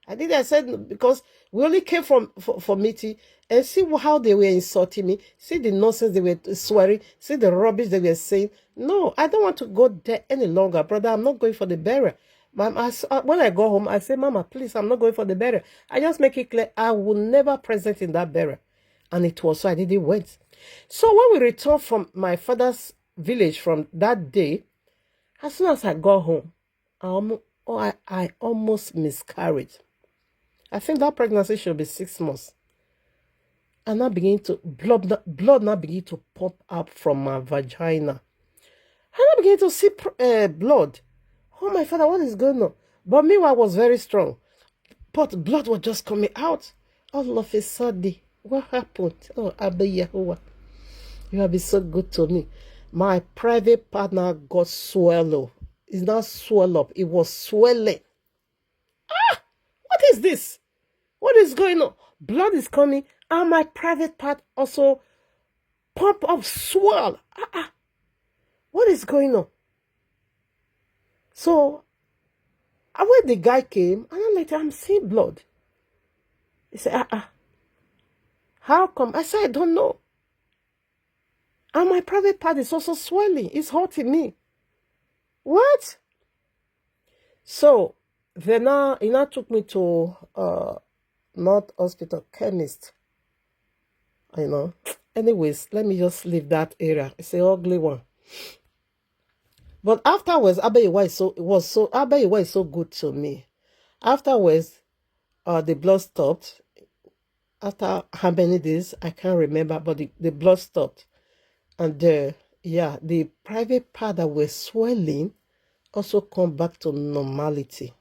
I said, because we only came for meeting, and see how they were insulting me. See the nonsense they were swearing. See the rubbish they were saying. No, I don't want to go there any longer, brother. I'm not going for the burial. When I go home, I say, Mama, please, I'm not going for the burial. I just make it clear, I will never present in that burial. And it was so I didn't went. So when we returned from my father's village from that day, as soon as I got home, I almost miscarried. I think that pregnancy should be 6 months. And I begin to, blood now begin to pop up from my vagina. And I begin to see blood. Oh, my father, what is going on? But meanwhile, I was very strong. But blood was just coming out. All of a sudden, what happened? Oh, Abba Yahuwah, you have been so good to me. My private partner got swallowed. It's not swelled up. It was swelling. What is this? What is going on? Blood is coming, and my private part also pop up, swell. What is going on? So, when the guy came, and I'm like, I'm seeing blood. He said, how come? I said, I don't know. And my private part is also swelling. It's hurting me. What? So, then he now took me to North Hospital chemist. Anyways, let me just leave that area. It's an ugly one. But afterwards, Abba Iwa is so good to me. Afterwards, the blood stopped. After how many days, I can't remember, but the blood stopped. And the private part that was swelling also come back to normality.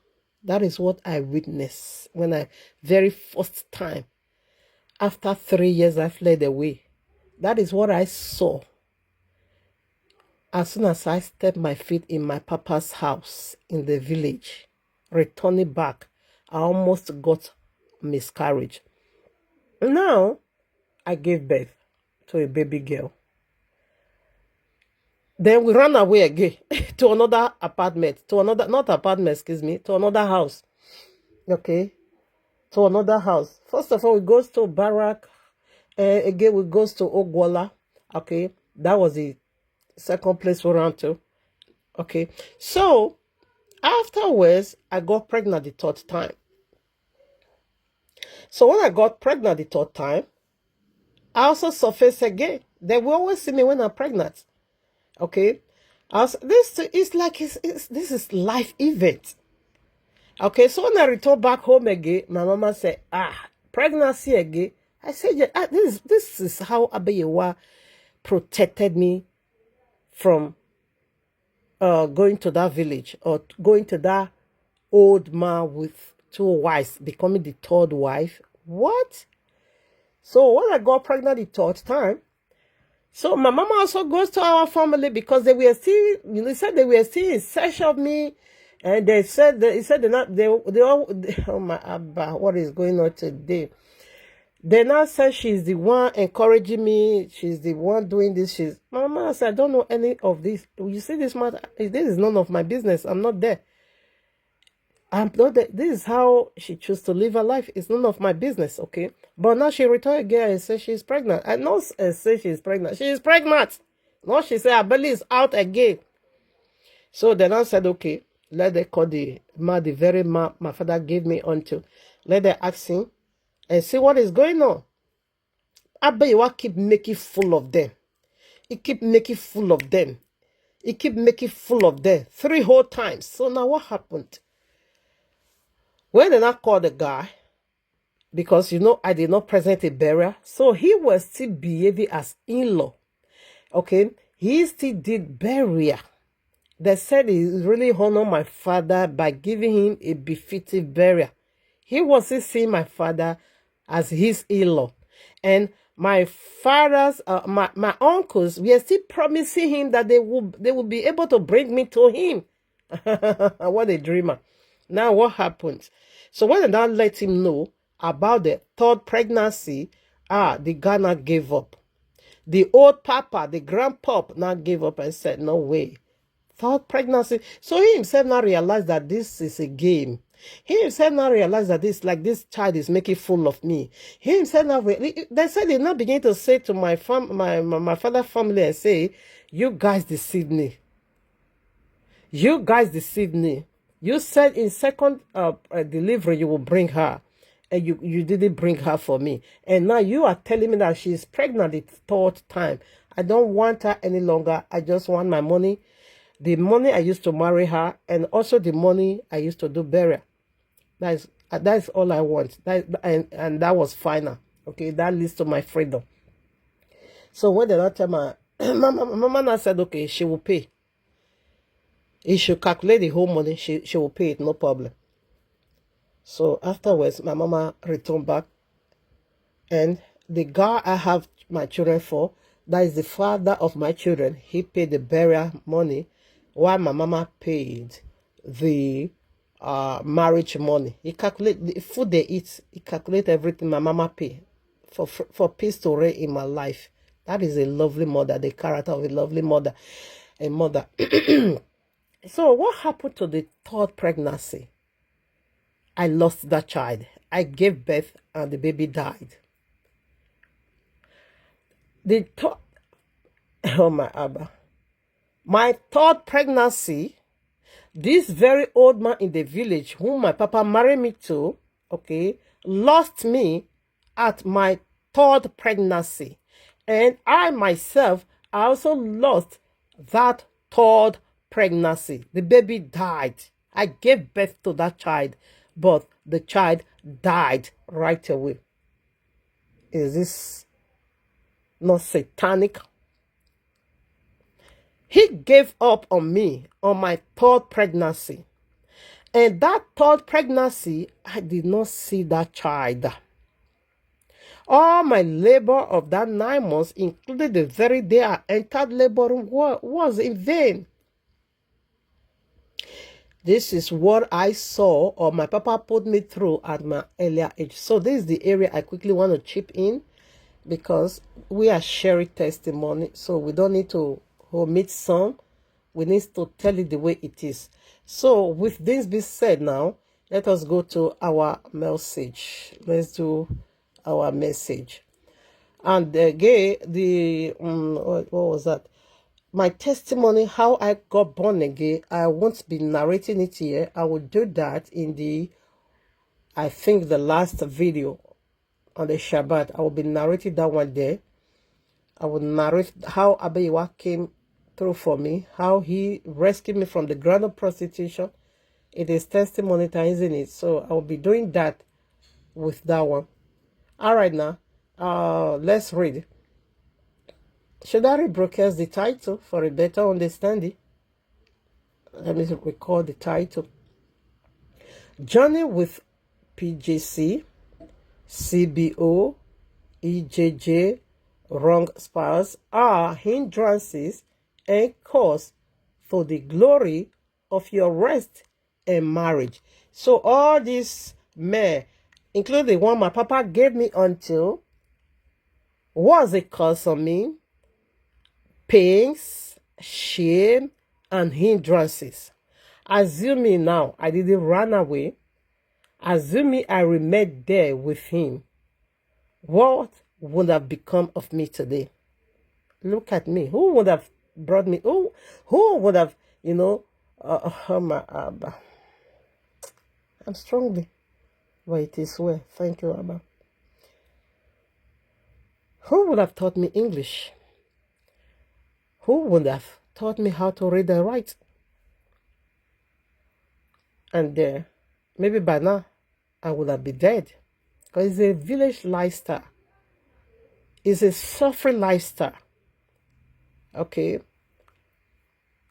That is what I witnessed when I, very first time, after 3 years I fled away. That is what I saw. As soon as I stepped my feet in my papa's house in the village, returning back, I almost got miscarriage. Now, I gave birth to a baby girl. Then we ran away again to another apartment, to another house. Okay, to another house. First of all, we goes to Barak. Again, we goes to Ogwala. Okay, that was the second place we ran to. Okay, so afterwards, I got pregnant the third time. So when I got pregnant the third time, I also surfaced again. They will always see me when I'm pregnant. Okay, this is like this is life event. Okay, so when I return back home again, my mama said, pregnancy again. I said, yeah, this is how Abayewa protected me from going to that village or going to that old man with 2 wives, becoming the 3rd wife. What? So when I got pregnant the 3rd time, so my mama also goes to our family because they were still, said they were still in search of me. And they said, oh my Abba, what is going on today? They now said she's the one encouraging me. She's the one doing this. My mama said, I don't know any of this. You see this matter? This is none of my business. I'm not there. I'm not there. This is how she chose to live her life. It's none of my business, okay? But now she returned again and said she's pregnant. I not say she's pregnant. She is pregnant. Now she said her belly is out again. So then I said, okay, let them call the very man my father gave me unto. Let them ask him and see what is going on. Abayewa keep making full of them. He keep making full of them. He keep making full of them 3 whole times. So now what happened? When they not call the guy, because I did not present a burial, so he was still behaving as in-law. Okay, he still did burial. They said he really honored my father by giving him a befitting burial. He was still seeing my father as his in-law. And my father's, my uncles, we are still promising him that they will be able to bring me to him. What a dreamer. Now what happened? So when I now let him know about the 3rd pregnancy, the guy now gave up. The old papa, the grandpop now gave up and said, no way. 3rd pregnancy. So he himself now realized that this is a game. He himself now realized that this child is making fool of me. He himself now, they said they now begin to say to my father's family and say, you guys deceived me. You guys deceived me. You said in 2nd delivery you will bring her. And you didn't bring her for me. And now you are telling me that she is pregnant the 3rd time. I don't want her any longer. I just want my money. The money I used to marry her, and also the money I used to do burial. That's all I want. And that was final. Okay, that leads to my freedom. So when the last time mama now said, okay, she will pay. If she calculate the whole money, she will pay it, no problem. So afterwards, my mama returned back, and the guy I have my children for, that is the father of my children, he paid the burial money, while my mama paid the marriage money. He calculate the food they eat. He calculate everything my mama pay for peace to reign in my life. That is a lovely mother, the character of a lovely mother, a mother. So what happened to the 3rd pregnancy? I lost that child. I gave birth and the baby died. Oh my Abba. My 3rd pregnancy, this very old man in the village whom my papa married me to, okay, lost me at my 3rd pregnancy. And I myself, I also lost that 3rd pregnancy. The baby died. I gave birth to that child, but the child died right away. Is this not satanic? He gave up on me on my third pregnancy. And that third pregnancy, I did not see that child. All my labor of that 9 months, including the very day I entered labor room, was in vain. This is what I saw, or my papa put me through at my earlier age. So this is the area I quickly want to chip in, because we are sharing testimony, so we don't need to omit some. We need to tell it the way it is. So with this being said now, let us go to our message. Let's do our message. And again, what was that? My testimony, how I got born again. I won't be narrating it here. I will do that in the, I think, the last video on the Shabbat. I will be narrating that one there. I will narrate how YAHUAH came through for me, how he rescued me from the ground of prostitution. It is testimony time, isn't it? So I will be doing that with that one. All right, now, let's read. Should I rebroadcast the title for a better understanding? Let me record the title. Journey with PJC, CBO, EJJ, wrong spouse are hindrances and cause for the glory of your rest and marriage. So all these men, including the one my papa gave me until, was a cause on me, pains, shame, and hindrances. Assuming now I didn't run away, assuming I remained there with him, what would have become of me today? Look at me. Who would have brought me? Who would have, I'm strongly. But it is well. Thank you, Abba. Who would have taught me English? Who would have taught me how to read and write? And maybe by now, I would have been dead. Because it's a village lifestyle. It's a suffering lifestyle. Okay.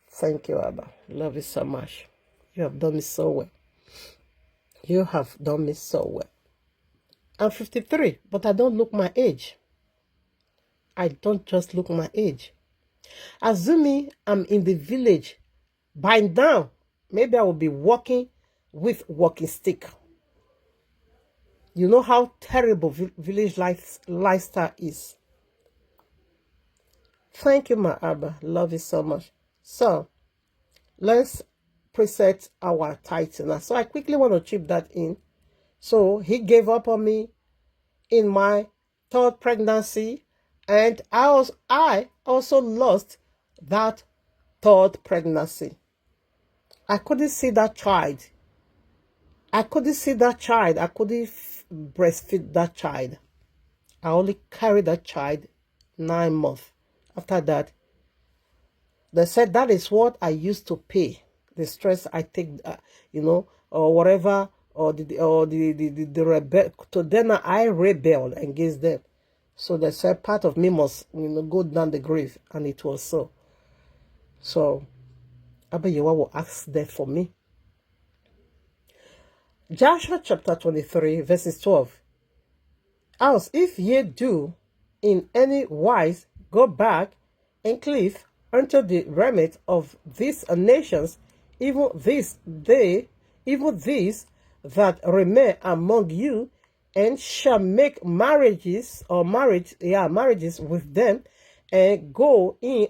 Thank you, Abba. Love you so much. You have done me so well. You have done me so well. I'm 53, but I don't look my age. I don't just look my age. Assuming I'm in the village, by now, maybe I will be walking with walking stick. You know how terrible village lifestyle is. Thank you, my Abba. Love you so much. So, let's preset our title now. So, I quickly want to chip that in. So, he gave up on me in my third pregnancy, and I also lost that third pregnancy. I couldn't see that child. I couldn't see that child. I couldn't breastfeed that child. I only carried that child 9 months. After that, they said that is what I used to pay. The stress I take, or whatever, or the rebel. So then I rebelled against them. So they said part of me must, go down the grave, and it was so. So, YAHUAH will ask that for me. Joshua chapter 23, verses 12. Else, if ye do in any wise go back and cleave unto the remnant of these nations, even these that remain among you, and shall make marriages with them, and go in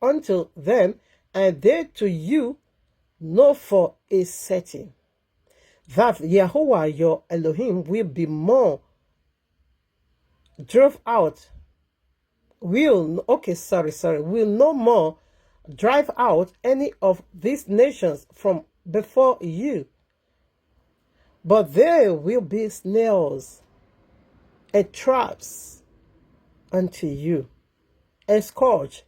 unto them, and they to you know for a certain that YAHUAH your Elohim will be more drove out, will no more drive out any of these nations from before you, but there will be snails and traps unto you, and scourge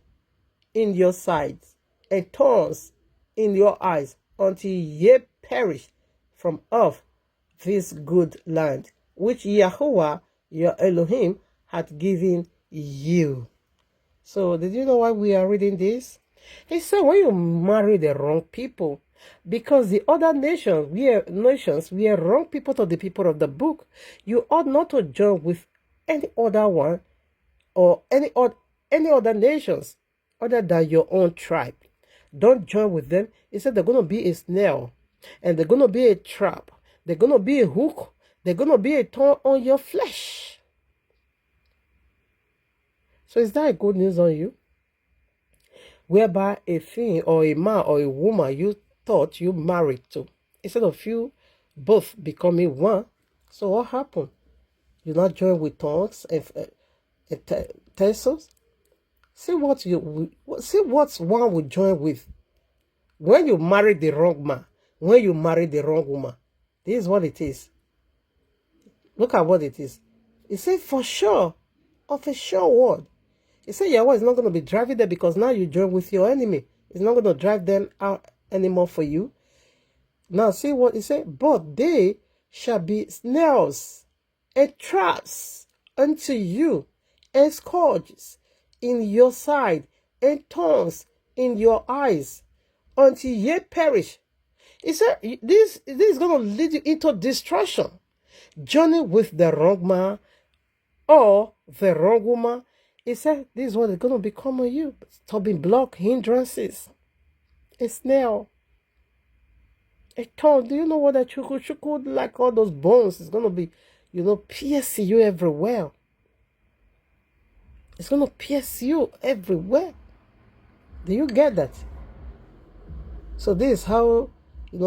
in your sides, and thorns in your eyes, until ye perish from off this good land, which YAHUAH your Elohim hath given you. So, did you know why we are reading this? He said when you marry the wrong people, because the other nations we are wrong people to the people of the book, you ought not to join with any other one or any other nations other than your own tribe. Don't join with them. He said they're going to be a snare, and they're going to be a trap. They're going to be a hook. They're going to be a thorn on your flesh. So is that a good news on you? Whereby a thing or a man or a woman you thought you married to, instead of you both becoming one, so what happened? You not join with tongues and tassels? See what one would join with. When you marry the wrong man, when you marry the wrong woman, this is what it is. Look at what it is. It said for sure, of a sure word. It said Yahweh is not going to be driving them because now you join with your enemy. It's not going to drive them out anymore for you. Now see what it said. But they shall be snares and traps unto you, and scourges in your side, and thorns in your eyes, until ye perish. He said this is going to lead you into destruction. Journey with the wrong man or the wrong woman. He said this is what is going to become of you. Stumbling block, hindrances, a snail, a thorn. Do you know what that chuku, like all those bones is going to be, pierce you everywhere. It's going to pierce you everywhere. Do you get that? So this is how,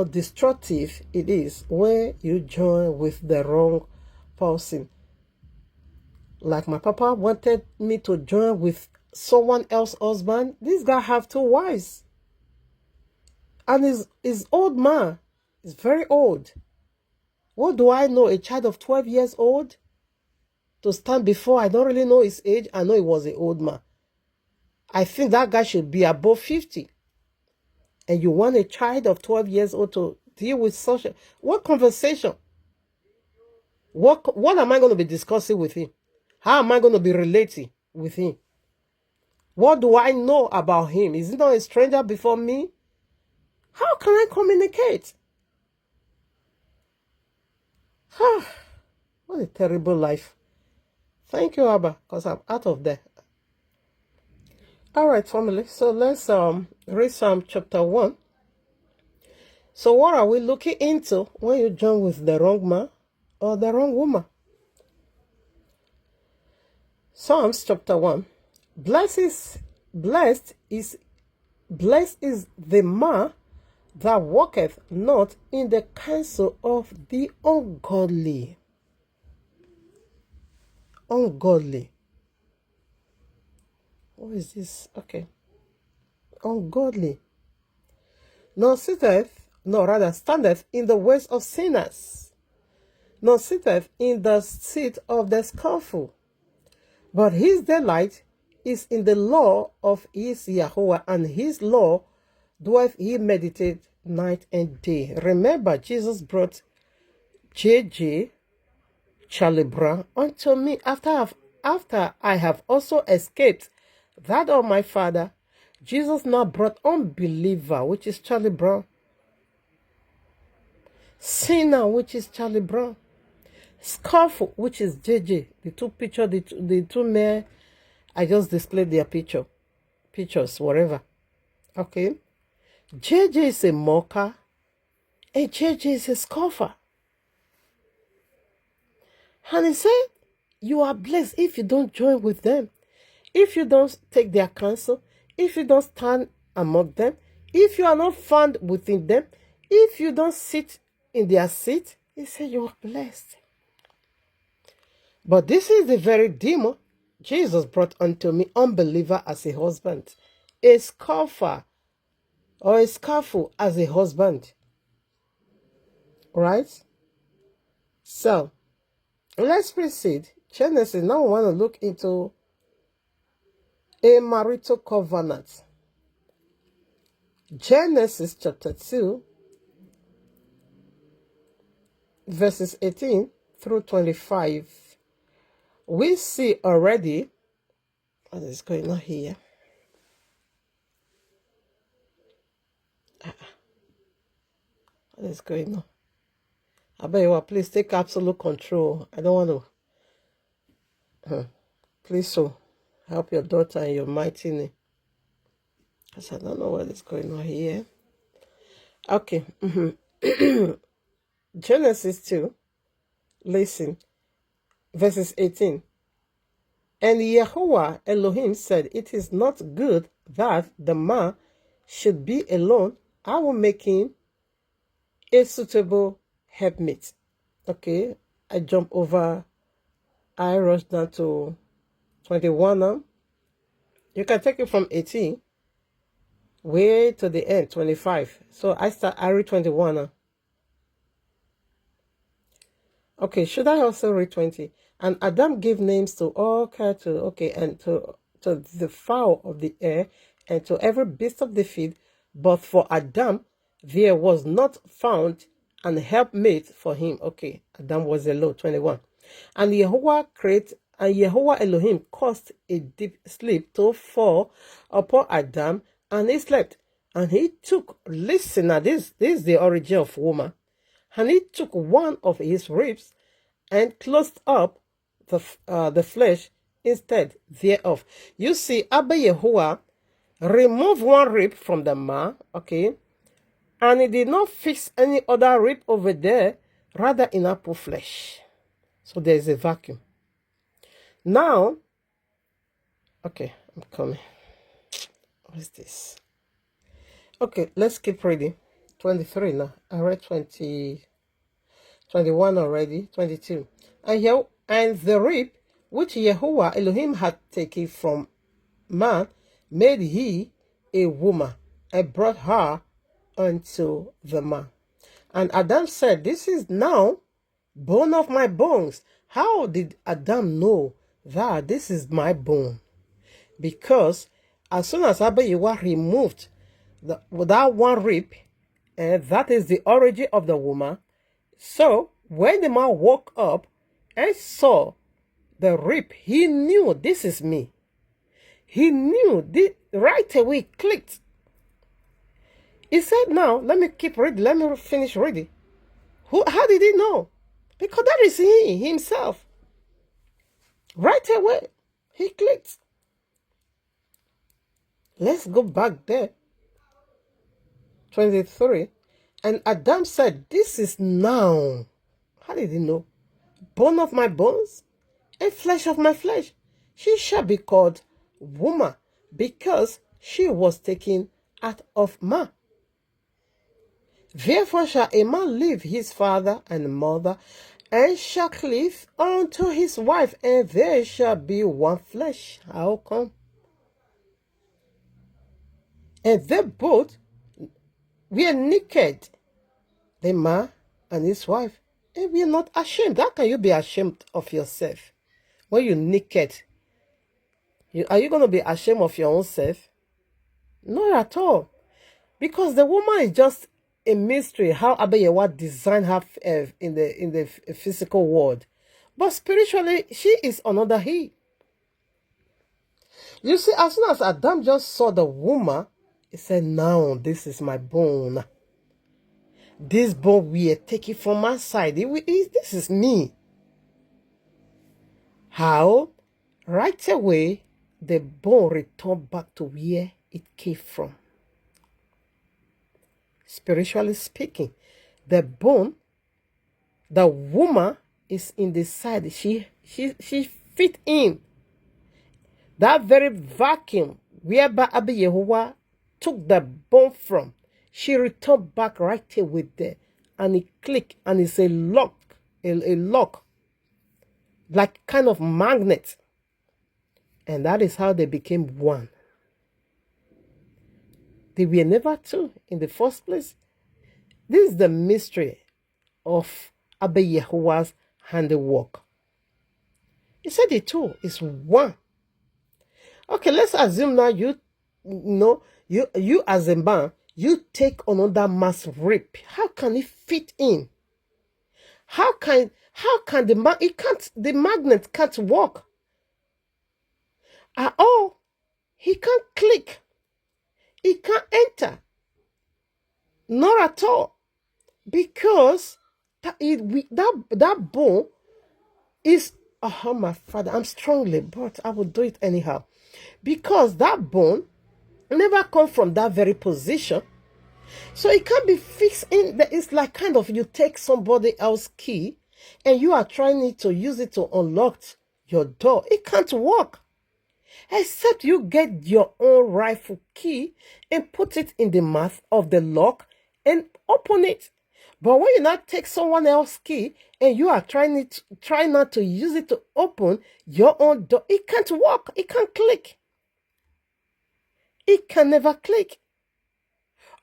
destructive it is when you join with the wrong person. Like my papa wanted me to join with someone else's husband. This guy have 2 wives. And his old man is very old. What do I know? A child of 12 years old? To stand before, I don't really know his age. I know he was an old man. I think that guy should be above 50. And you want a child of 12 years old to deal with such a... What conversation? What am I going to be discussing with him? How am I going to be relating with him? What do I know about him? Is he not a stranger before me? How can I communicate? What a terrible life. Thank you, Abba, because I'm out of there. All right, family. So let's read Psalm chapter 1. So what are we looking into when you join with the wrong man or the wrong woman? Psalms chapter 1. Blessed is the man that walketh not in the counsel of the ungodly. Ungodly. What is this? Okay. Ungodly. Nor standeth in the ways of sinners, nor sitteth in the seat of the scornful. But his delight is in the law of his Yahuwah, and his law doeth he meditate night and day. Remember, Jesus brought J.J. Charlie Brown unto me after I have also escaped that of my father. Jesus now brought unbeliever, which is Charlie Brown. Sinner, which is Charlie Brown. Scornful, which is JJ. The two pictures, the two men, I just displayed their pictures, whatever. Okay. JJ is a mocker, and JJ is a scoffer. And he said, you are blessed if you don't join with them, if you don't take their counsel, if you don't stand among them, if you are not found within them, if you don't sit in their seat. He said, you are blessed. But this is the very demon Jesus brought unto me, unbeliever as a husband, a scoffer or a scoffle as a husband. Right? So, let's proceed. Genesis, now we want to look into a marital covenant. Genesis chapter 2, verses 18 through 25. We see already what is going on here. What is going on? Abayewa, please take absolute control. I don't want to. Please, so help your daughter and your mighty name. Because I don't know what is going on here. Okay. Genesis 2, listen, verses 18. And Yahuwah Elohim said, it is not good that the man should be alone. I will make him a suitable helpmate. Okay, I jump over, I rush down to 21 now. You can take it from 18 way to the end, 25. So I read 21 now. Okay, should I also read 20? And Adam gave names to all cattle, okay, and to the fowl of the air, and to every beast of the field. But for Adam, there was not found an helpmate for him. Okay, Adam was alone, 21. And Yahuwah Elohim caused a deep sleep to fall upon Adam, and he slept. And he took, listen, now this is the origin of woman. And he took one of his ribs and closed up the flesh instead thereof. You see, Abba Yahuwah removed one rib from the man, okay, and he did not fix any other rib over there, rather in apple flesh. So there is a vacuum. Now, okay, I'm coming. What is this? Okay, let's keep reading. 23 now. I read 20, 21 already, 22. And the rib which Yahuwah Elohim had taken from man made he a woman and brought her unto the man. And Adam said, this is now bone of my bones. How did Adam know that this is my bone? Because as soon as Abba Yahuwah removed that one rib, and that is the origin of the woman, so when the man woke up and saw the rib, he knew this is me. He knew right away, clicked. He said, now, let me keep reading. Let me finish reading. How did he know? Because that is he himself. Right away, he clicked. Let's go back there. 23. And Adam said, this is now. How did he know? Bone of my bones and flesh of my flesh. She shall be called woman, because she was taken out of man. Therefore shall a man leave his father and mother, and shall cleave unto his wife, and there shall be one flesh. How come? And they both were naked, the man and his wife, and we are not ashamed. How can you be ashamed of yourself when you're naked? Are you going to be ashamed of your own self? Not at all. Because the woman is just a mystery, how Abba Yahuwah designed her in the physical world. But spiritually, she is another he. You see, as soon as Adam just saw the woman, he said, now this is my bone. This bone we are taking from my side. This is me. How? Right away, the bone returned back to where it came from. Spiritually speaking, the bone, the woman is in the side. She fit in. That very vacuum whereby Abba Yahuwah took the bone from, she returned back right away there. And it clicked, and it's a lock, a lock, like kind of magnet. And that is how they became one. They were never two in the first place. This is the mystery of Abba Yahuwah's handiwork. He said the two is one. Okay, let's assume now you as a man, you take another man's rib. How can it fit in? How can the magnet can't work at all. He can't click. He can't enter. Not at all. Because that bone is, oh my father, I'm strongly, but I will do it anyhow. Because that bone never come from that very position. So it can't be fixed in. It's like kind of you take somebody else's key and you are trying to use it to unlock your door. It can't work. Except you get your own rightful key and put it in the mouth of the lock and open it. But when you not take someone else's key and you are trying not to use it to open your own door, it can't work. It can't click. It can never click.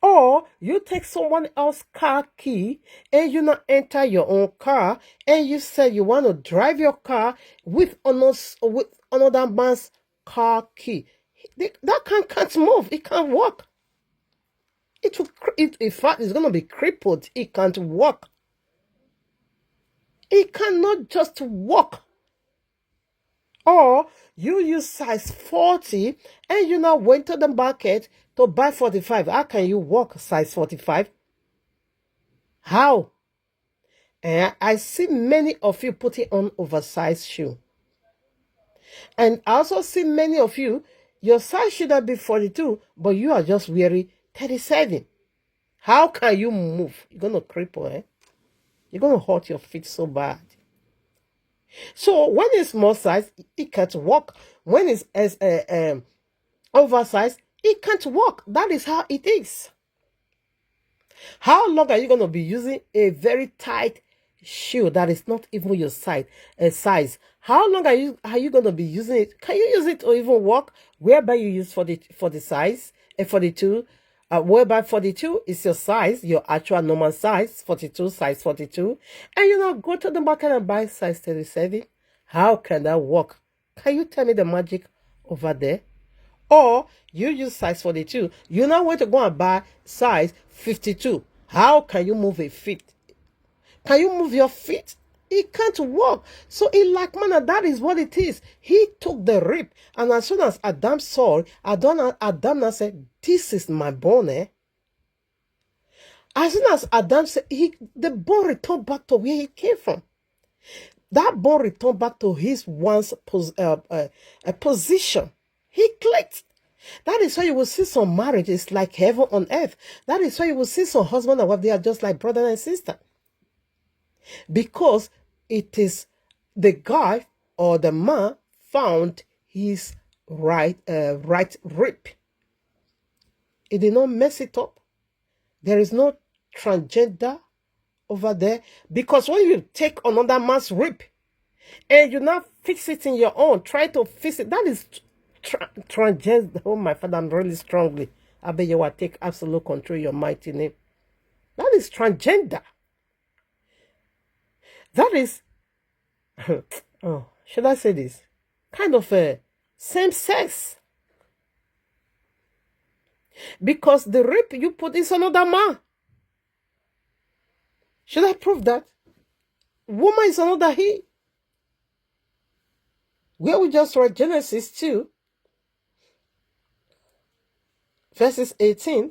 Or you take someone else's car key and you not enter your own car and you say you want to drive your car with another man's car key. That can't move. It can't work. In fact, it's going to be crippled. It can't work. It cannot just work. Or you use size 40 and you now went to the market to buy 45. How can you walk size 45? How? And I see many of you putting on oversized shoe. And I also see many of you, your size should have been 42, but you are just wearing 37. How can you move? You're going to cripple, eh? You're going to hurt your feet so bad. So when it's small size, it can't walk. When it's oversized, it can't work. That is how it is. How long are you going to be using a very tight shoe that is not even your size? How long are you going to be using it? Can you use it to even walk? Whereby you use for the size, 42, whereby 42 is your size, your actual normal size, 42, size 42, and you now go to the market and buy size 37. How can that work? Can you tell me the magic over there? Or you use size 42, you now want to go and buy size 52. How can you move a feet? Can you move your feet? It can't work. So in like manner, that is what it is. He took the rib, and as soon as Adam saw it, Adam now said, this is my bone, eh? As soon as Adam said, the bone returned back to where he came from. That bone returned back to his once position. He clicked. That is why you will see some marriages like heaven on earth. That is why you will see some husband and wife, they are just like brother and sister. Because it is the guy or the man found his right rib. It did not mess it up. There is no transgender over there. Because when you take another man's rib and you now fix it in your own, try to fix it, that is transgender. Oh my father, I'm really strongly. I bet you will take absolute control of your mighty name. That is transgender. That is, oh, should I say this? Kind of a same sex. Because the rib you put is another man. Should I prove that? Woman is another he. Where we just read Genesis 2, verses 18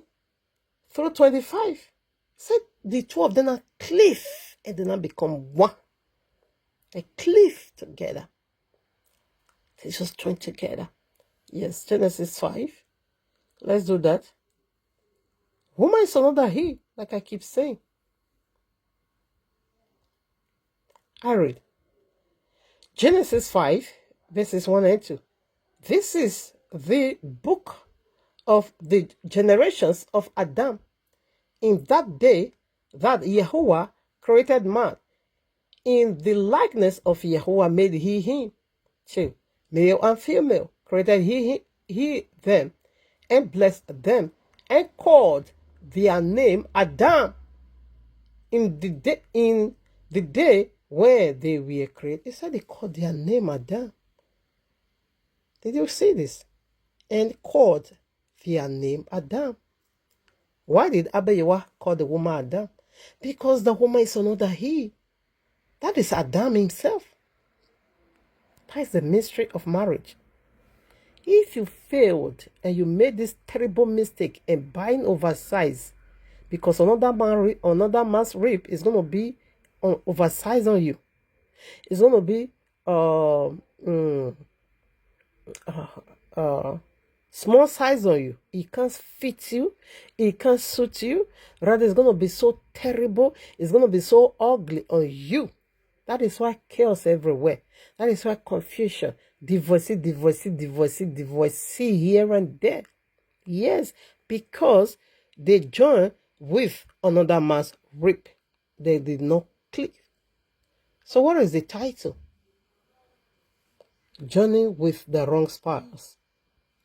through 25. Said the two of them are cliff. And then become one. They cleave together. They just join together. Yes, Genesis 5. Let's do that. Woman is another he, like I keep saying. I read. Genesis 5, verses 1 and 2. This is the book of the generations of Adam. In that day, that Yahuwah created man. In the likeness of Yahuwah made he him. 2. Male and female created he them, and blessed them, and called their name Adam. In the day when they were created, it said they called their name Adam. Did you see this? And called their name Adam. Why did Abba Yahweh call the woman Adam? Because the woman is another he. That is Adam himself. That is the mystery of marriage. If you failed and you made this terrible mistake in buying oversized Because another man's rape is going to be oversized on you. It's going to be small size on you. It can't fit you. It can't suit you. Rather, it's going to be so terrible. It's going to be so ugly on you. That is why chaos everywhere. That is why confusion, divorce here and there. Yes, because they join with another man's rape. They did not click. So what is the title? Journey with the wrong spouse.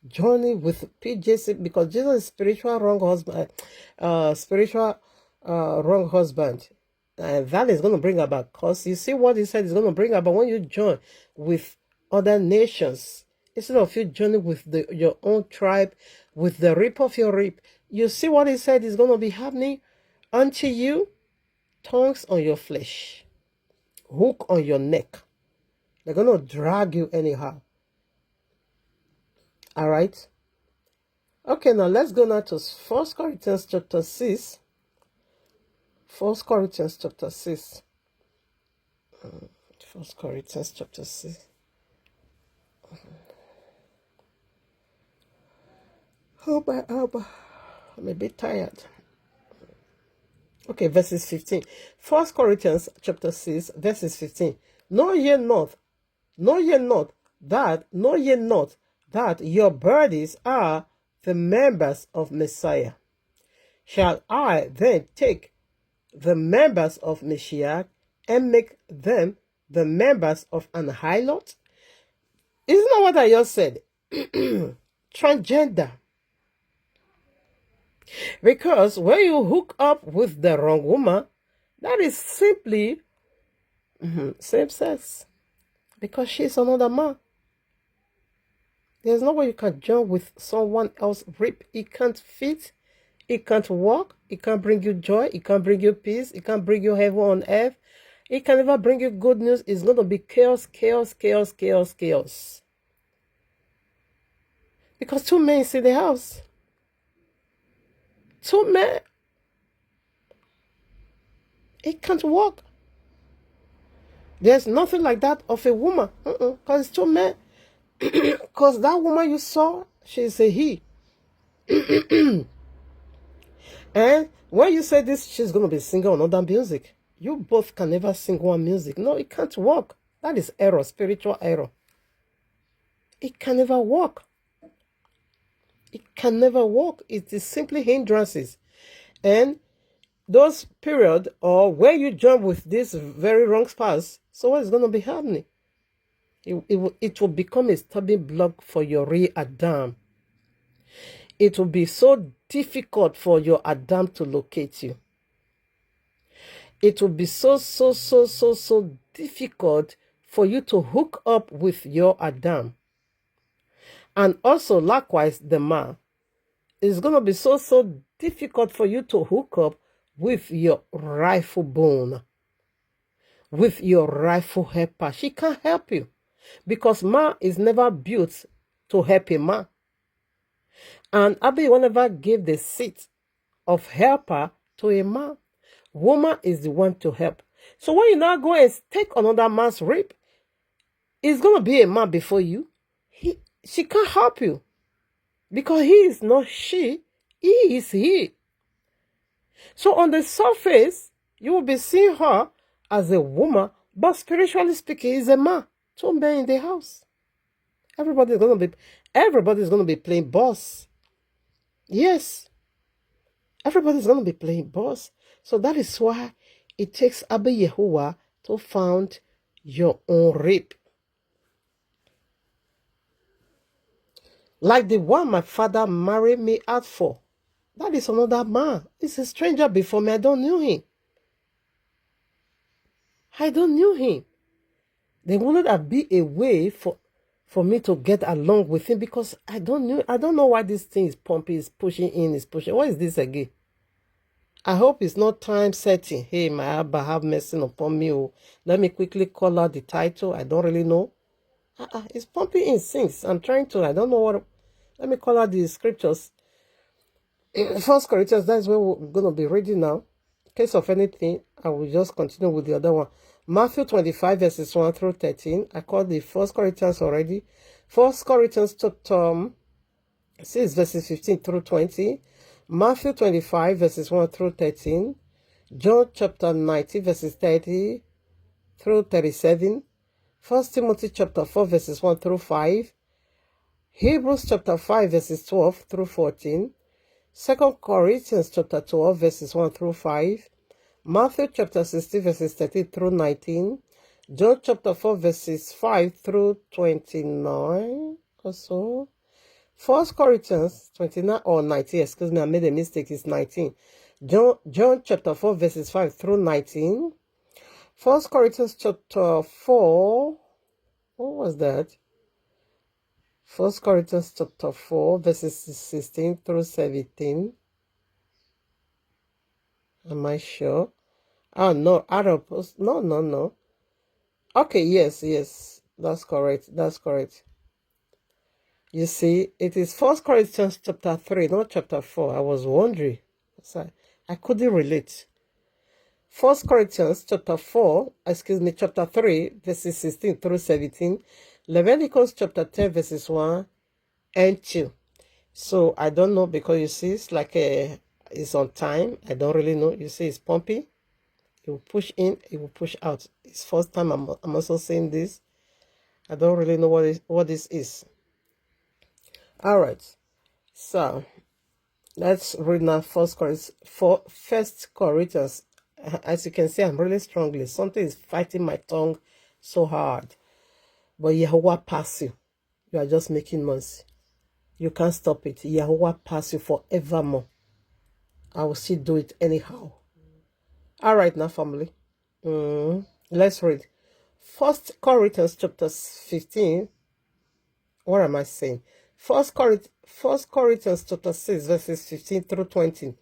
Journey with PJC, because Jesus is spiritual wrong husband, wrong husband. And that is going to bring about, because you see what he said is going to bring about when you join with other nations. Instead of you joining with your own tribe, with the rape of your rape. You see what he said is going to be happening unto you? Tongues on your flesh. Hook on your neck. They're going to drag you anyhow. All right? Okay, now let's go now to 1 Corinthians chapter 6. 1 Corinthians chapter 6. 1 Corinthians chapter 6. Oh, I'm a bit tired. Okay, verses 15. 1 Corinthians chapter 6, verses 15. Know ye not that your bodies are the members of Messiah? Shall I then take the members of Messiah and make them the members of an harlot? Isn't that what I just said? Transgender. Because when you hook up with the wrong woman, that is simply same sex. Because she's another man. There's no way you can join with someone else rape. It can't fit. It can't work. It can't bring you joy. It can't bring you peace. It can't bring you heaven on earth. It can never bring you good news. It's going to be chaos. Because two men is in the house. Two men. It can't work. There's nothing like that of a woman. Because it's two men. Because that woman you saw, she's a he. And when you say this, she's going to be singing another music. You both can never sing one music. No, it can't work. That is error, spiritual error. It can never work. It can never work. It is simply hindrances. And those period or where you join with this very wrong spouse, so what is going to be happening? It will become a stumbling block for your real Adam. It will be so difficult for your Adam to locate you. It will be so difficult for you to hook up with your Adam. And also, likewise, the man. It's going to be so difficult for you to hook up with your rightful bone, with your rightful helper. She can't help you because man is never built to help a man. And Abby will never give the seat of helper to a man. Woman is the one to help. So when you now go and take another man's rape, it's going to be a man before you. She can't help you because he is not she, he is he. So on the surface, you will be seeing her as a woman, but spiritually speaking, is a man. Two men in the house. Everybody's going to be playing boss. Yes. Everybody's going to be playing boss. So that is why it takes Abba Yahuwah to found your own rape. Like the one my father married me out for. That is another man. It's a stranger before me. I don't know him. I don't know him. There wouldn't have been a way for me to get along with him because I don't know why this thing is pumping, is pushing in, is pushing. What is this again? I hope it's not time setting. Hey, my Abba, have mercy upon me. Oh. Let me quickly call out the title. I don't really know. It's pumping in things. I'm trying to, I don't know what. Let me call out the scriptures. In 1 Corinthians, that's where we're going to be reading now. In case of anything, I will just continue with the other one. Matthew 25, verses 1 through 13. I called the 1 Corinthians already. 1 Corinthians chapter 6, verses 15 through 20. Matthew 25, verses 1 through 13. John chapter 19, verses 30 through 37. 1 Timothy chapter 4, verses 1 through 5. Hebrews chapter 5, verses 12 through 14. 2 Corinthians chapter 12, verses 1 through 5. Matthew chapter 16, verses 13 through 19. John chapter 4, verses 5 through 29 or so. 1 Corinthians 29 or 19, excuse me, I made a mistake, it's 19. John chapter 4, verses 5 through 19. 1 Corinthians chapter 4, what was that? 1 Corinthians chapter 4, verses 16 through 17. Am I sure? Oh, no, no. Okay, yes, that's correct, You see, it is 1 Corinthians chapter 3, not chapter 4. I was wondering. I couldn't relate. 1 Corinthians chapter 3, verses 16 through 17. Leviticus chapter 10, verses 1 and 2. So I don't know, because you see, it's like it's on time. I don't really know. You see, it's pumping. It will push in, it will push out. It's first time I'm also saying this. I don't really know what this is. All right. So let's read now 1 Corinthians. As you can see, I'm really strongly. Something is fighting my tongue so hard. But Yahuwah pass you. You are just making noise. You can't stop it. Yahuwah pass you forevermore. I will still do it anyhow. All right, now, family. Let's read. 1 Corinthians chapter 15. What am I saying? 1 Corinthians chapter 6, verses 15 through 20.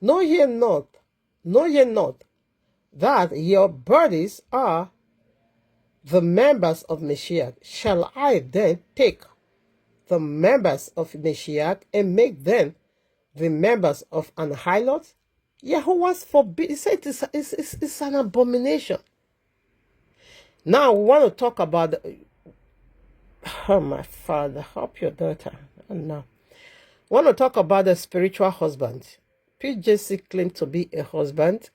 Know ye not, that your bodies are the members of Mashiach. Shall I then take the members of Mashiach and make them the members of an harlot? Yahuwah's forbid. He said it's an abomination. Now we want to talk about my father, help your daughter. Now we want to talk about the spiritual husband. PJC claimed to be a husband.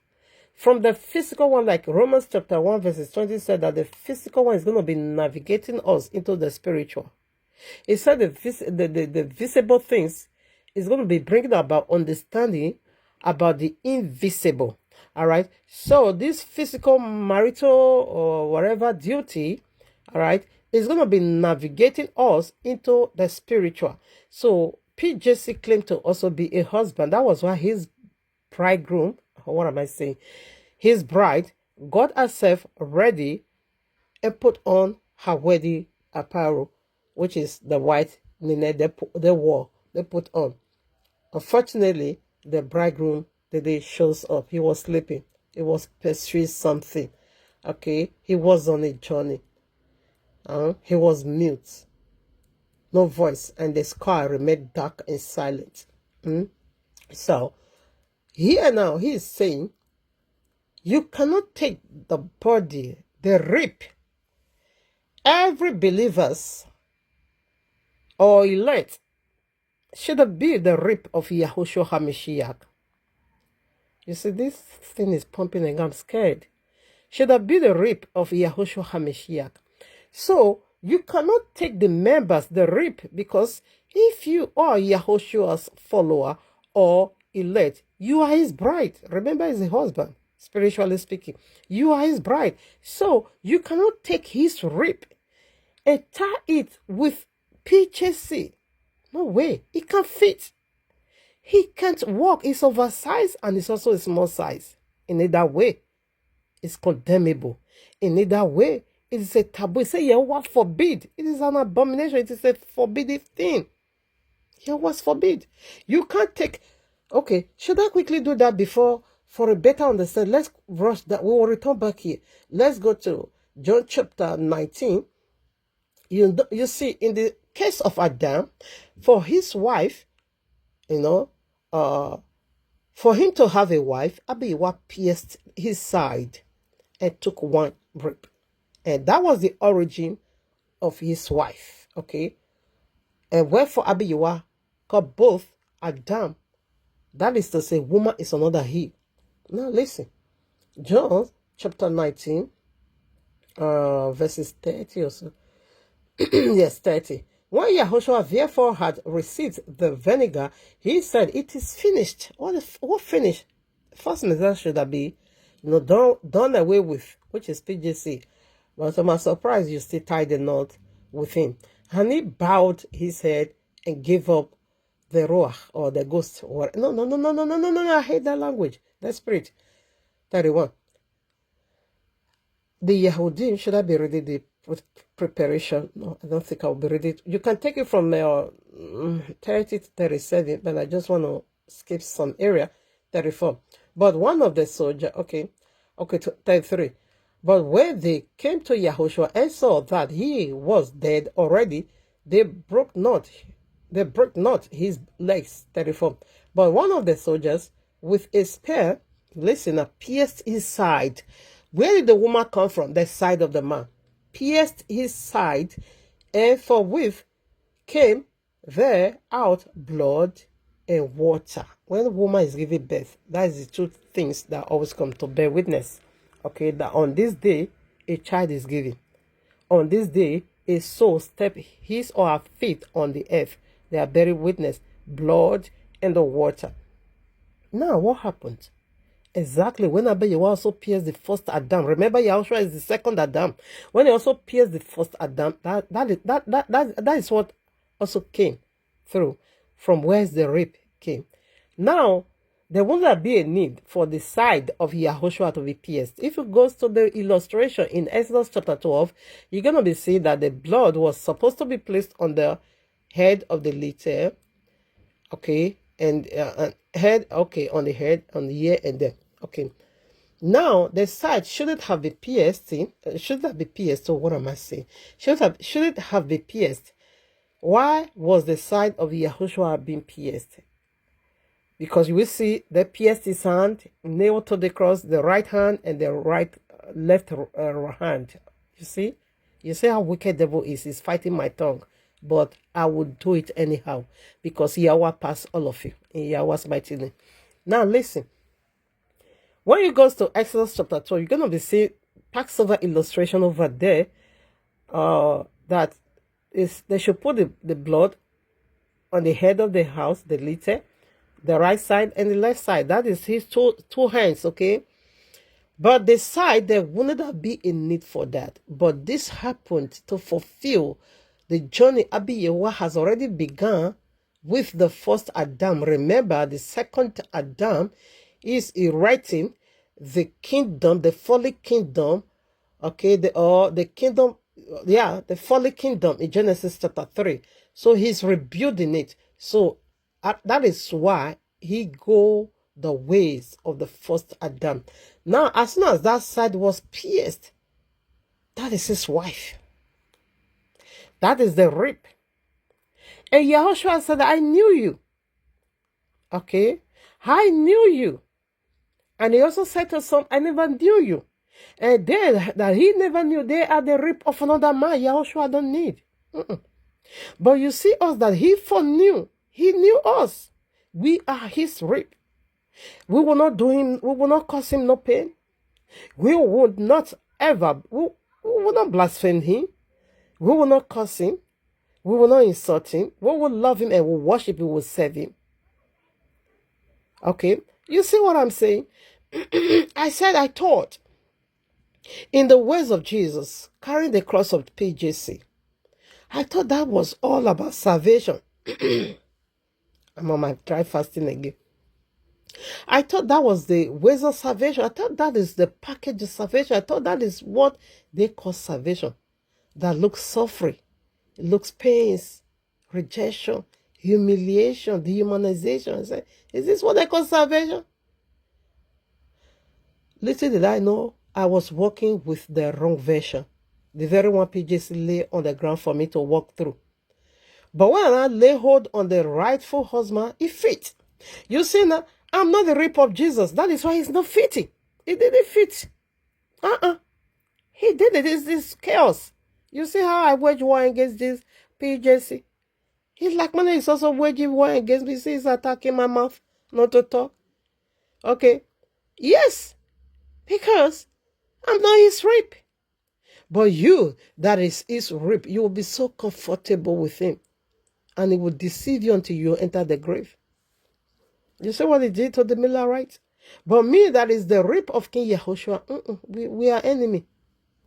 From the physical one, like Romans chapter 1 verses 20 said that the physical one is going to be navigating us into the spiritual. It said the visible things is going to be bringing about understanding about the invisible. All right. So this physical, marital, or whatever duty, all right, is going to be navigating us into the spiritual. So PJC claimed to also be a husband. That was why his bridegroom, what am I saying? His bride got herself ready and put on her wedding apparel, which is the white linen they put on. Unfortunately, the bridegroom the day shows up. He was sleeping. He was pursuing something. Okay, he was on a journey. He was mute. No voice, and the sky remained dark and silent. So, here now, he is saying, you cannot take the body, the rib. Every believer's or elect should be the rib of Yahushua HaMashiach. You see, this thing is pumping and I'm scared. Should be the rib of Yahushua HaMashiach. So, you cannot take the members, the rib, because if you are Yahushua's follower or elect, you are his bride. Remember, he's a husband, spiritually speaking. You are his bride. So, you cannot take his rib and tie it with PJC. No way. It can't fit. He can't walk. It's oversized and it's also a small size. In either way, it's condemnable. In either way, it is a taboo. It says Yahuwah forbid. It is an abomination. It is a forbidden thing. Yahuwah's forbid. You can't take... Okay, should I quickly do that before, for a better understanding? Let's rush that. We will return back here. Let's go to John chapter 19. You see, in the case of Adam, for his wife, for him to have a wife, Abiyawa pierced his side and took one rib. And that was the origin of his wife, okay? And wherefore Abiyawa called both Adam. That is to say, woman is another he. Now listen, John chapter 19, verses 30 or so. Yes, 30. When Yahushua therefore had received the vinegar, he said, "It is finished." What finished? First message should that be, done away with, which is PJC. But to my surprise, you still tied the knot with him. And he bowed his head and gave up the Ruach or the ghost. Or no, I hate that language. The spirit. 31. The Yahudim, should I be ready the preparation? No, I don't think I'll be ready. You can take it from 30 to 37, but I just want to skip some area. 34. But one of the soldiers, okay, to 33. But when they came to Yahushua and saw that he was dead already, they broke not his legs. 34. But one of the soldiers with a spear, listen, pierced his side. Where did the woman come from? The side of the man. Pierced his side, and forthwith came there out blood and water. When a woman is giving birth, that is the two things that always come to bear witness. Okay, that on this day, a child is given. On this day, a soul steps his or her feet on the earth. They are bearing witness, blood and the water. Now, what happened? Exactly. When Abiyawa also pierced the first Adam. Remember, Yahushua is the second Adam. When he also pierced the first Adam, that is what also came through from where the rib came. Now, there will not be a need for the side of Yahushua to be pierced. If it goes to the illustration in Exodus chapter 12, you're going to be seeing that the blood was supposed to be placed on the head of the litter, okay, and head, okay, on the head, on the ear, and then, okay. Now, the side shouldn't have been pierced. Should that be pierced? So what am I saying? Should it have been pierced? Why was the side of Yahushua being pierced? Because you will see they pierced his hand, nailed to the cross, the right hand and the left hand. You see? You see how wicked devil is. He's fighting my tongue. But I would do it anyhow. Because Yahweh passed all of you. In Yahweh's mighty name. Now listen. When you go to Exodus chapter 12, you're going to be seeing Passover illustration over there. That is, they should put the blood on the head of the house, the litter, the right side and the left side. That is his two hands, okay? But the side, there would not be a need for that. But this happened to fulfill the journey Abiyawa has already begun with the first Adam. Remember, the second Adam is erecting the kingdom, the fallen kingdom, okay? The kingdom, the fallen kingdom in Genesis chapter 3. So he's rebuilding it. So that is why he go the ways of the first Adam. Now, as soon as that side was pierced, that is his wife. That is the rib. And Yahushua said, I knew you. Okay? I knew you. And he also said to some, I never knew you. And they that he never knew, they are the rib of another man. Yahushua don't need. But you see us that he foreknew. He knew us. We are his rib. We will not do him, we will not cause him no pain. We would not ever, we will not blaspheme him. We will not curse him. We will not insult him. We will love him and will worship him, will serve him. Okay? You see what I'm saying? I said, I thought in the ways of Jesus, carrying the cross of PJC, I thought that was all about salvation. I'm on my dry fasting again. I thought that was the ways of salvation. I thought that is the package of salvation. I thought that is what they call salvation. That looks suffering, it looks pains, rejection, humiliation, dehumanization. I say, is this what they call salvation? Little did I know I was walking with the wrong version. The very one PJC lay on the ground for me to walk through. But when I lay hold on the rightful husband, it fit. You see now, I'm not the rib of Jesus. That is why he's not fitting. It didn't fit. He did it. It's this chaos. You see how I wage war against this PJC? He's like, man, he's also waging war against me. See, he's attacking my mouth not to talk. Okay. Yes, because I'm not his rib. But you, that is his rib, you will be so comfortable with him. And he will deceive you until you enter the grave. You see what he did to the Millerites? But me, that is the rib of King Yahushua, we are enemy.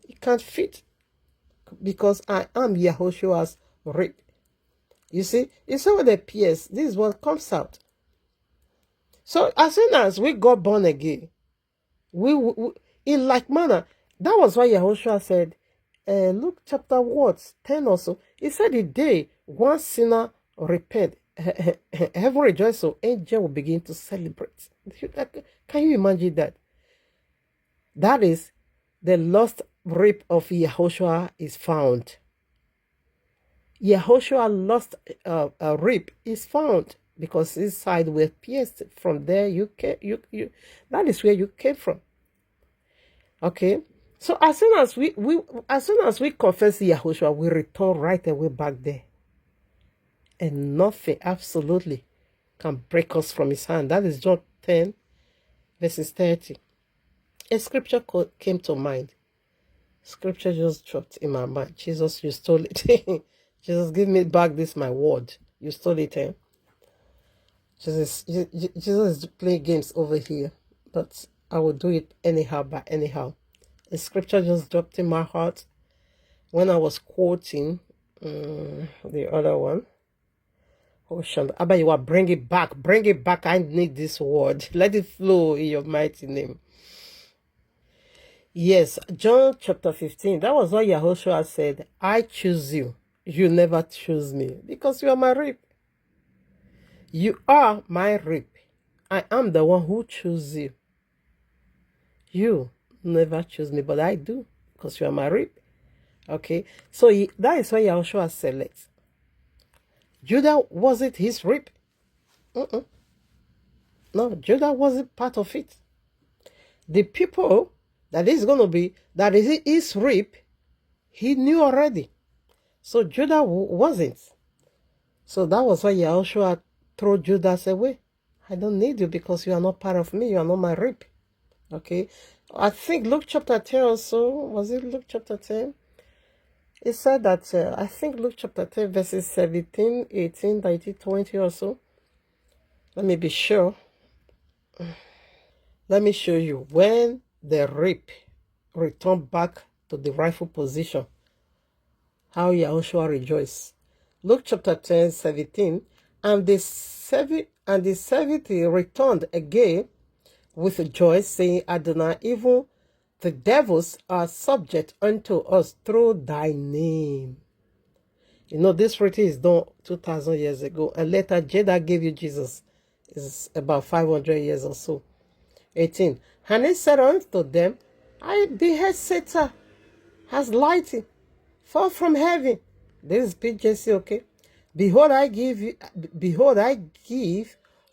It can't fit. Because I am Yahushua's rib. You see what the PS, this is what comes out. So as soon as we got born again, we in like manner, that was why Yahushua said, Luke chapter 10 or so, he said the day one sinner repent, heaven rejoice, so angel will begin to celebrate. Can you imagine that? That is the lost rib of Yahushua is found. Yahushua lost a rib is found because his side were pierced. From there you that is where you came from. Okay, so as soon as we confess Yahushua, we return right away back there, and nothing absolutely can break us from his hand. That is John 10 verses 30. A scripture came to mind. Scripture just dropped in my mind. Jesus, you stole it. Jesus, give me back this my word. You stole it, eh? Jesus is playing games over here, but I will do it anyhow. The scripture just dropped in my heart when I was quoting the other one. Oh, Abba, you are bring it back. Bring it back. I need this word. Let it flow in your mighty name. Yes, John chapter 15. That was what Yahushua said. I choose you. You never choose me because you are my rib. You are my rib. I am the one who chose you. You never choose me, but I do because you are my rib. Okay, so that is why Yahushua selects. Judah wasn't his rib. No, Judah wasn't part of it. The people that is going to be, that is his rib, he knew already. So Judah wasn't. So that was why Yahushua threw Judas away. I don't need you because you are not part of me. You are not my rib. Okay. I think Luke chapter 10 also. Was it Luke chapter 10? It said that, I think Luke chapter 10 verses 17, 18, 19, 20 or so. Let me be sure. Let me show you. When the rib returned back to the rightful position, how Yahushua rejoiced. Luke chapter 10, 17. And the 70 returned again with joy, saying, Adonai, even the devils are subject unto us through thy name. You know, this treaty is done 2,000 years ago. And later, Judah gave you Jesus. It's about 500 years or so. 18. And he said unto them, I beheld Satan as lightning fall from heaven. This is PJC, okay? Behold, I give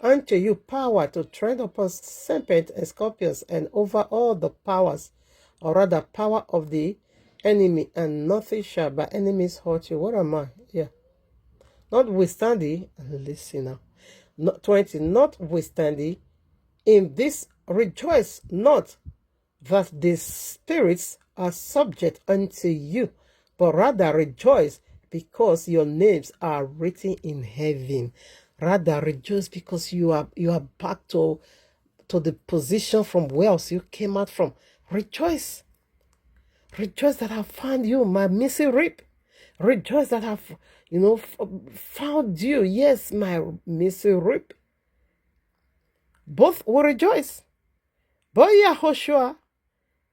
unto you power to tread upon serpents and scorpions and over all the powers, or rather power of the enemy, and nothing shall by enemies hurt you. What am I? Yeah. Notwithstanding, listen now. 20. Notwithstanding, in this rejoice not that the spirits are subject unto you, but rather rejoice because your names are written in heaven. Rather rejoice because you are back to the position from whence you came out from. Rejoice. Rejoice that I found you, my missing rib. Rejoice that I've, found you. Yes, my missing rib. Both will rejoice. But Yahushua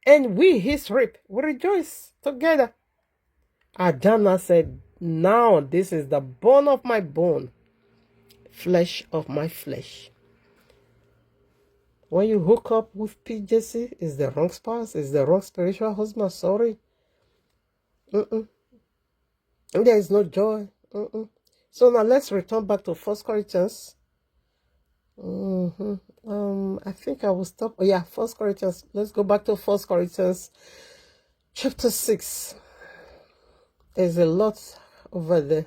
and we, his rib, will rejoice together. Adana said, now this is the bone of my bone, flesh of my flesh. When you hook up with PJC, it's the wrong spouse, it's the wrong spiritual husband, sorry. There is no joy. So now let's return back to 1 Corinthians I think I will stop. Oh yeah, First Corinthians. Let's go back to First Corinthians chapter 6. There's a lot over there.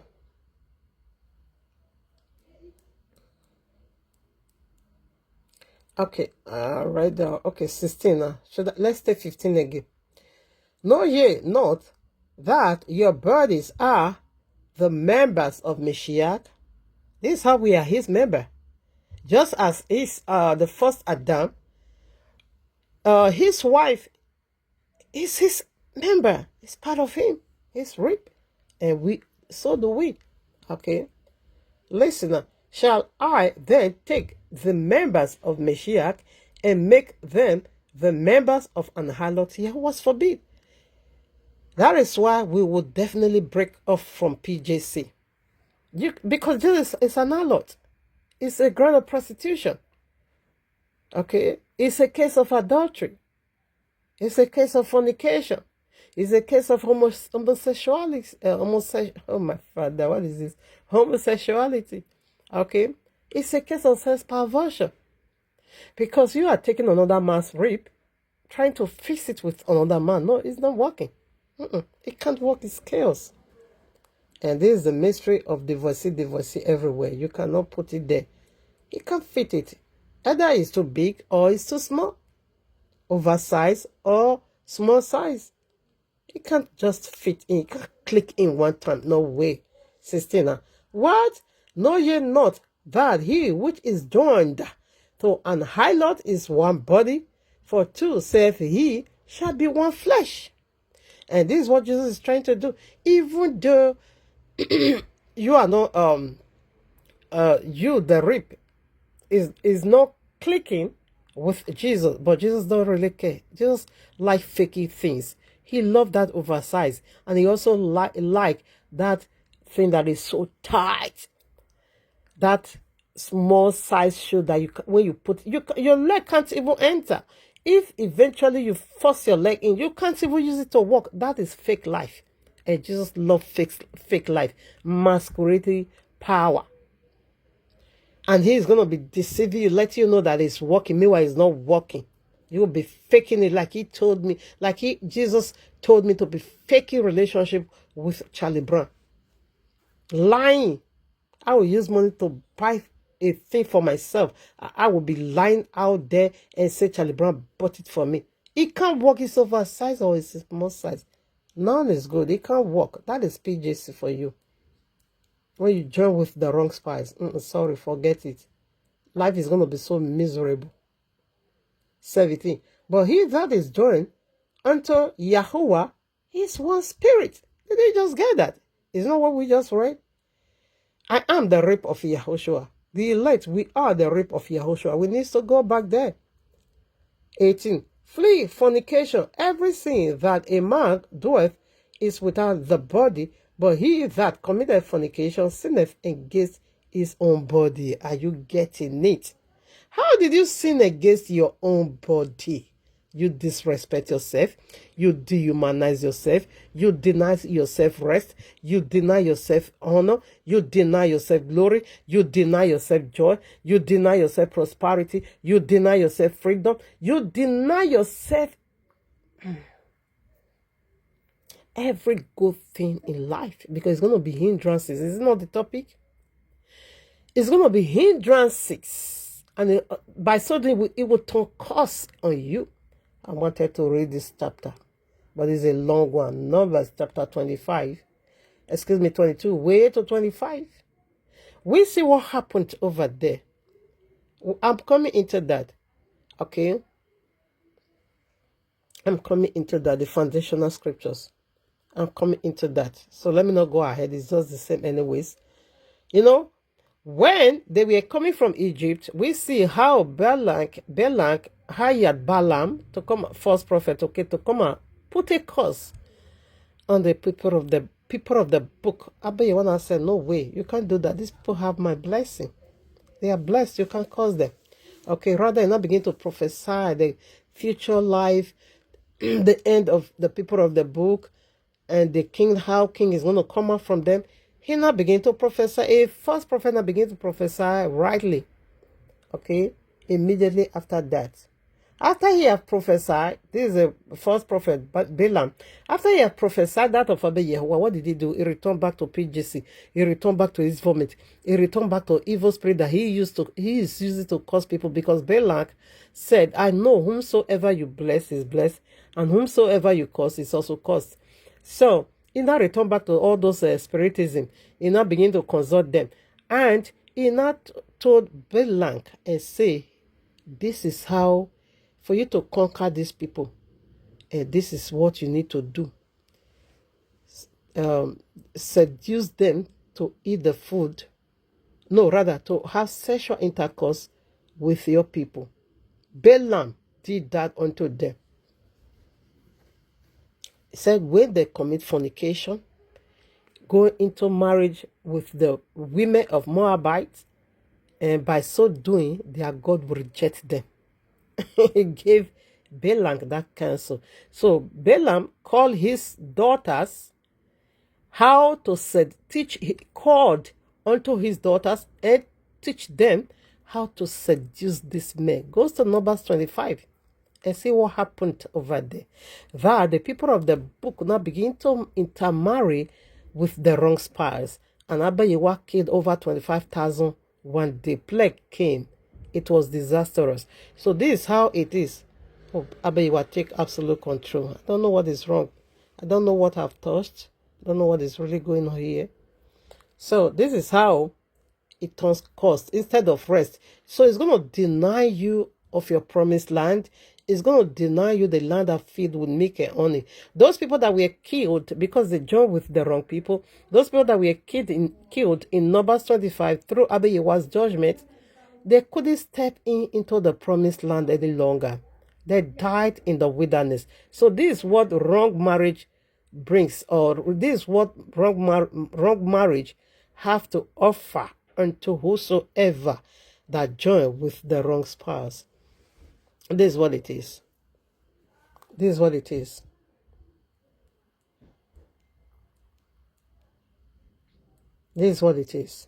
Okay, right there. Okay, 16 now. Let's take 15 again. Know ye not that your bodies are the members of Mashiach? This is how we are his member. Just as is the first Adam, his wife is his member. It's part of him. His rib. And so do we. Okay. Listener, shall I then take the members of Mashiach and make them the members of an harlot? Yahuwah's forbid. That is why we would definitely break off from PJC. Because this is an harlot. It's a ground of prostitution. Okay? It's a case of adultery. It's a case of fornication. It's a case of homosexuality. Oh my father, what is this? Homosexuality. Okay? It's a case of sex perversion. Because you are taking another man's rib, trying to fix it with another man. No, it's not working. It can't work. It's chaos. And this is the mystery of divorcee everywhere. You cannot put it there. You can't fit it. Either it's too big or it's too small. Oversized or small size. It can't just fit in. You can't click in one time. No way. 16. What? Know ye not that he which is joined to an harlot is one body? For two, saith he, shall be one flesh. And this is what Jesus is trying to do. Even though you are not the rib is not clicking with Jesus, but Jesus don't really care. Jesus like fakey things. He loved that oversized, and he also like that thing that is so tight. That small size shoe that when you put your leg can't even enter. If eventually you force your leg in, you can't even use it to walk. That is fake life. And Jesus loved fake life, masculinity, power. And he's going to be deceiving you, letting you know that it's working. Meanwhile, it's not working. You will be faking it like he told me, Jesus told me to be faking relationship with Charlie Brown. Lying. I will use money to buy a thing for myself. I will be lying out there and say Charlie Brown bought it for me. It can't work. It's oversized or it's small size. None is good. It can't work. That is PJC for you. When you join with the wrong spies, sorry, forget it. Life is going to be so miserable. 17. But he that is joined unto Yahuwah is one spirit. Did you just get that? Isn't that what we just read? I am the rib of Yahushua. The elect, we are the rib of Yahushua. We need to go back there. 18. Flee fornication. Everything that a man doeth is without the body, but he that committed fornication sinneth against his own body. Are you getting it? How did you sin against your own body? You disrespect yourself. You dehumanize yourself. You deny yourself rest. You deny yourself honor. You deny yourself glory. You deny yourself joy. You deny yourself prosperity. You deny yourself freedom. You deny yourself every good thing in life, because it's going to be hindrances. Is it not the topic? It's going to be hindrances. And by so doing, it will turn curse on you. I wanted to read this chapter, but it's a long one. Numbers chapter 25. 22. Way to 25. We see what happened over there. I'm coming into that. Okay? I'm coming into that. The foundational scriptures. I'm coming into that. So let me not go ahead. It's just the same anyways. You know, when they were coming from Egypt, we see how Balak hired Balaam to come, false prophet, okay, to come and put a curse on the people of the book. Abba, you wanna say, no way, you can't do that. These people have my blessing. They are blessed. You can't curse them. Okay, rather than not begin to prophesy the future life, the end of the people of the book, and the king, how king is going to come out from them. He now begin to prophesy. A false prophet now begin to prophesy rightly. Okay, immediately after that. After he had prophesied, this is the first prophet, but Balaam. After he had prophesied that of Abba Yahuwah, what did he do? He returned back to PJC. He returned back to his vomit. He returned back to evil spirit that he is using to curse people, because Balak said, I know whomsoever you bless is blessed, and whomsoever you curse is also cursed. So he now returned back to all those spiritism. He now began to consult them. And he now told Balak and say, this is how, for you to conquer these people, this is what you need to do. Seduce them to eat the food. No, rather, to have sexual intercourse with your people. Balaam did that unto them. He said, when they commit fornication, go into marriage with the women of Moabites, and by so doing, their God will reject them. He gave Balaam that counsel. So Balaam called his daughters how to teach. He called unto his daughters and teach them how to seduce this man. Goes to Numbers 25 and see what happened over there. That the people of the book now begin to intermarry with the wrong spies. And Abba Yehuwah killed over 25,000 when the plague came. It was disastrous. So this is how it is. Oh, Abba Yehuwah take absolute control. I don't know what is wrong. I don't know what I've touched. I don't know what is really going on here. So this is how it turns cost instead of rest. So it's going to deny you of your promised land. It's going to deny you the land that filled with milk and honey. Those people that were killed because they joined with the wrong people, those people that were killed in Numbers 25 through Abba Yehuwah's judgment, they couldn't step into the promised land any longer. They died in the wilderness. So this is what wrong marriage brings, or this is what wrong marriage have to offer unto whosoever that join with the wrong spouse. This is what it is. This is what it is. This is what it is.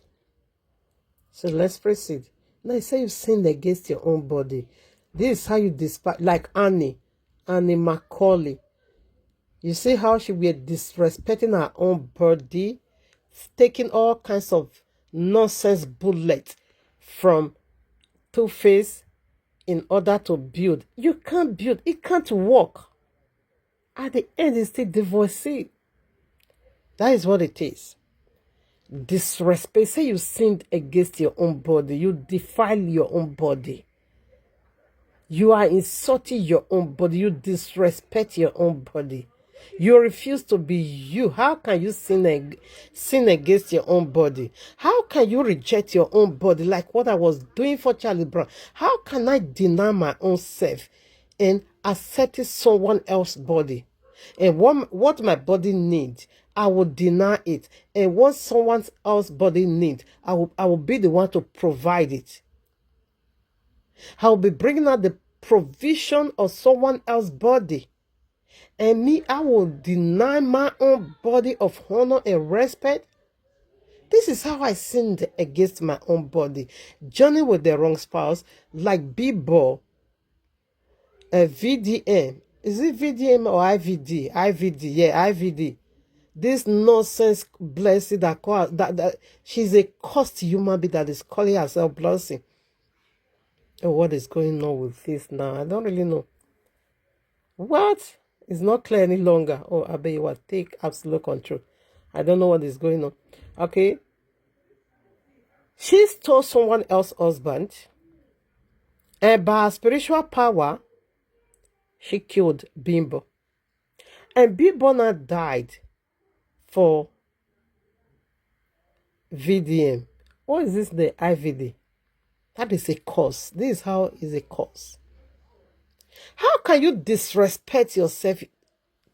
So let's proceed. Now you say you sinned against your own body. This is how you despise, like Annie Macaulay. You see how she was disrespecting her own body, taking all kinds of nonsense bullets from Two-Face in order to build. You can't build. It can't work. At the end, it's still divorcee. That is what it is. Disrespect. Say you sinned against your own body. You defile your own body. You are insulting your own body. You disrespect your own body. You refuse to be you. How can you sin against your own body? How can you reject your own body like what I was doing for Charlie Brown? How can I deny my own self and accept someone else's body? And what my body needs, I will deny it. And what someone else's body needs, I will be the one to provide it. I will be bringing out the provision of someone else's body. And me, I will deny my own body of honor and respect. This is how I sinned against my own body. Journey with the wrong spouse, like Bibo, VDM. Is it VDM or IVD? IVD, yeah, IVD. This nonsense blessing that she's a cursed human being that is calling herself blessing. Oh, what is going on with this now? I don't really know. What? It's not clear any longer. Oh, Abba Yehuwah, take absolute control. I don't know what is going on. Okay. She stole someone else's husband. And by her spiritual power, she killed Bimbo. And Bimbo now died for VDM. What is this, the IVD? That is a curse. This is how is a curse. How can you disrespect yourself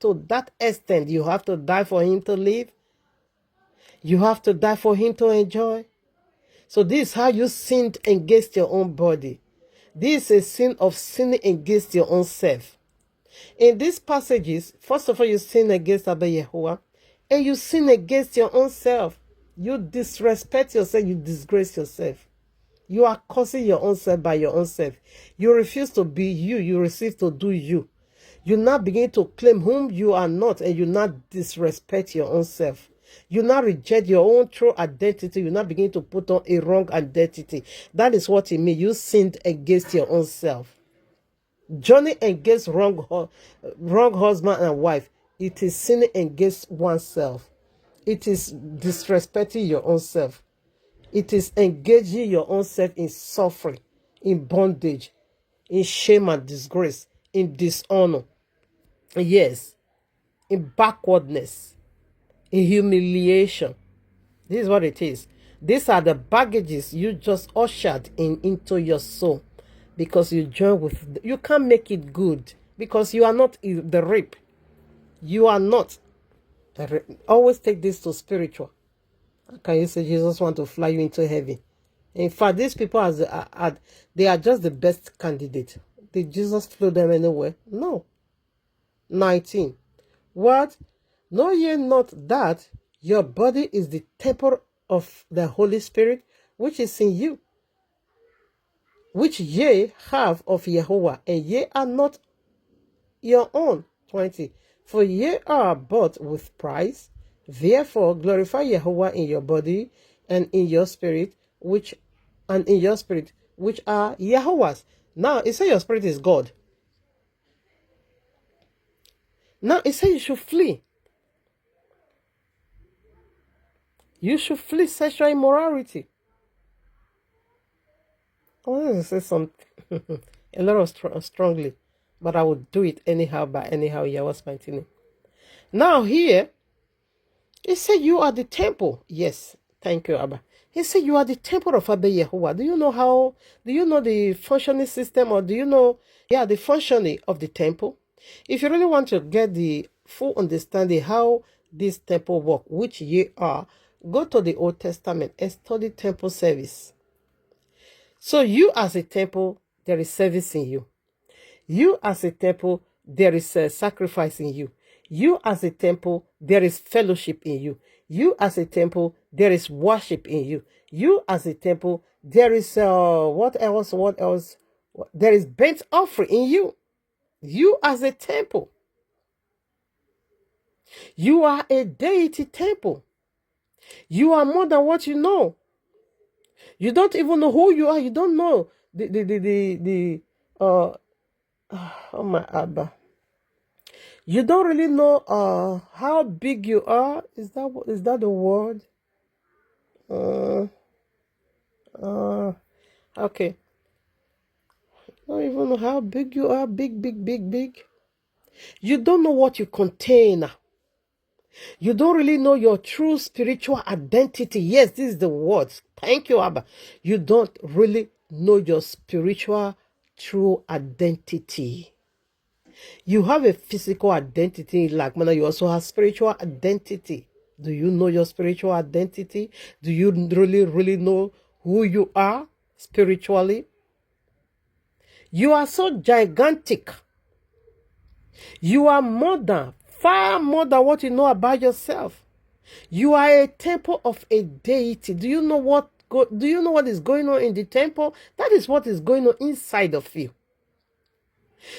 to that extent? You have to die for him to live. You have to die for him to enjoy. So this is how you sinned against your own body. This is a sin of sinning against your own self. In these passages, first of all, you sin against Abba Yahuwah, and you sin against your own self. You disrespect yourself, you disgrace yourself. You are causing your own self by your own self. You refuse to be you. You refuse to do you. You now begin to claim whom you are not, and you now disrespect your own self. You now reject your own true identity. You now begin to put on a wrong identity. That is what it means. You sinned against your own self. Journey against wrong husband and wife. It is sinning against oneself. It is disrespecting your own self. It is engaging your own self in suffering, in bondage, in shame and disgrace, in dishonor. Yes, in backwardness, in humiliation. This is what it is. These are the baggages you just ushered into your soul because you join with. You can't make it good because you are not the rib. You are not. Always take this to spiritual. Can you say Jesus want to fly you into heaven? In fact, these people they are just the best candidate. Did Jesus flew them anywhere? No. 19. What? Know ye not that your body is the temple of the Holy Spirit, which is in you, which ye have of Yahuwah, and ye are not your own. 20. For ye are bought with price. Therefore glorify Yahuwah in your body and in your spirit, which are Yahuwah's. Now it says your spirit is God. Now it says you should flee. You should flee sexual immorality. I wanted to say something a lot of strongly, but I would do it anyhow by anyhow Yahweh's mighty name. Now here, it said you are the temple. Yes, thank you, Abba. He said you are the temple of Abba Yahuwah. Do you know the functioning system, or do you know, the functioning of the temple? If you really want to get the full understanding how this temple work, which ye are, go to the Old Testament and study temple service. So you as a temple, there is service in you. You as a temple, there is a sacrifice in you. You as a temple, there is fellowship in you. You as a temple, there is worship in you. You as a temple, there is what else? There is burnt offering in you. You as a temple. You are a deity temple. You are more than what you know. You don't even know who you are. You don't know oh my Abba. You don't really know how big you are. Is that the word? Okay. You don't even know how big you are. Big. You don't know what you contain. You don't really know your true spiritual identity. Yes, this is the word. Thank you, Abba. You don't really know your spiritual true identity. You have a physical identity, like man, you also have spiritual identity. Do you know your spiritual identity? Do you really know who you are spiritually? You are so gigantic. You are far more than what you know about yourself. You are a temple of a deity. Do you know what is going on in the temple? That is what is going on inside of you.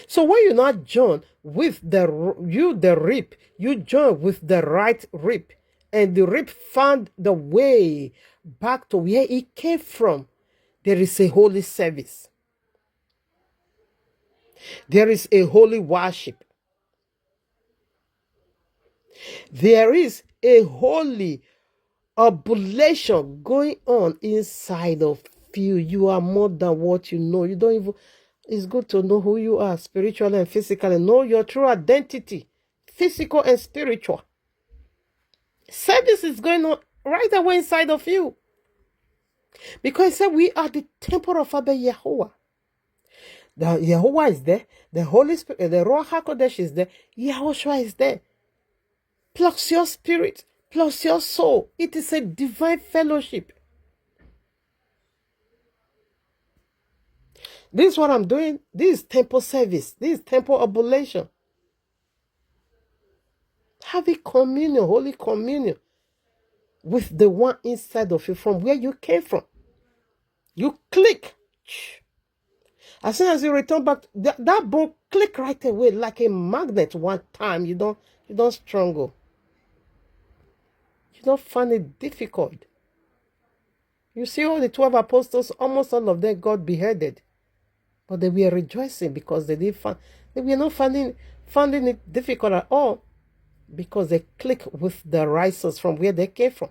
So when you not join with the rib, you join with the right rib, and the rib found the way back to where it came from. There is a holy service. There is a holy worship. There is a holy oblation going on inside of you. You are more than what you know. You don't even. It's good to know who you are spiritually and physically. Know your true identity, physical and spiritual. Service is going on right away inside of you. Because it said we are the temple of Abba Yahuwah. The Yahuwah is there. The Holy Spirit, the Ruach HaKodesh is there. Yahushua is there. Plus your spirit, plus your soul. It is a divine fellowship. This is what I'm doing. This is temple service. This is temple oblation. Have a communion, holy communion with the one inside of you from where you came from. You click. As soon as you return back, that bone click right away like a magnet one time. You don't struggle. You don't find it difficult. You see all the 12 apostles, almost all of them got beheaded. But they were rejoicing because they were not finding it difficult at all, because they click with the righteous from where they came from.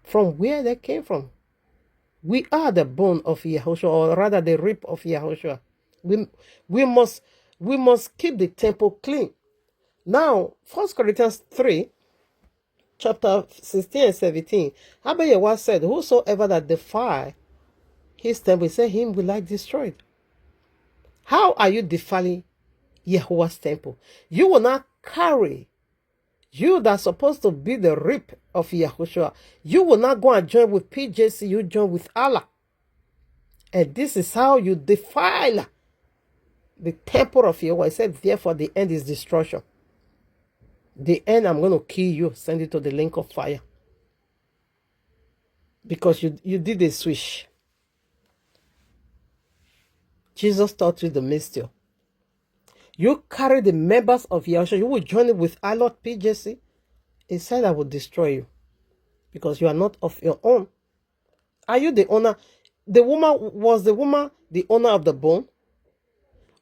From where they came from. We are the bone of Yahushua, or rather the rib of Yahushua. We must keep the temple clean. Now, 1 Corinthians 3, chapter 16 and 17, YAHUAH said, whosoever that defile his temple, say him will I destroy. How are you defiling YAHUAH's temple? You will not carry, you that's supposed to be the rib of Yahushua, you will not go and join with PJC, you join with Allah. And this is how you defile the temple of Yahuwah. He said, therefore the end is destruction. The end, I'm going to kill you, send it to the lake of fire. Because you did a switch. Jesus taught you the mystery. You carry the members of Yahushua, you will join it with our Lord PJC. He said, I will destroy you. Because you are not of your own. Are you the owner? Was the woman the owner of the bone?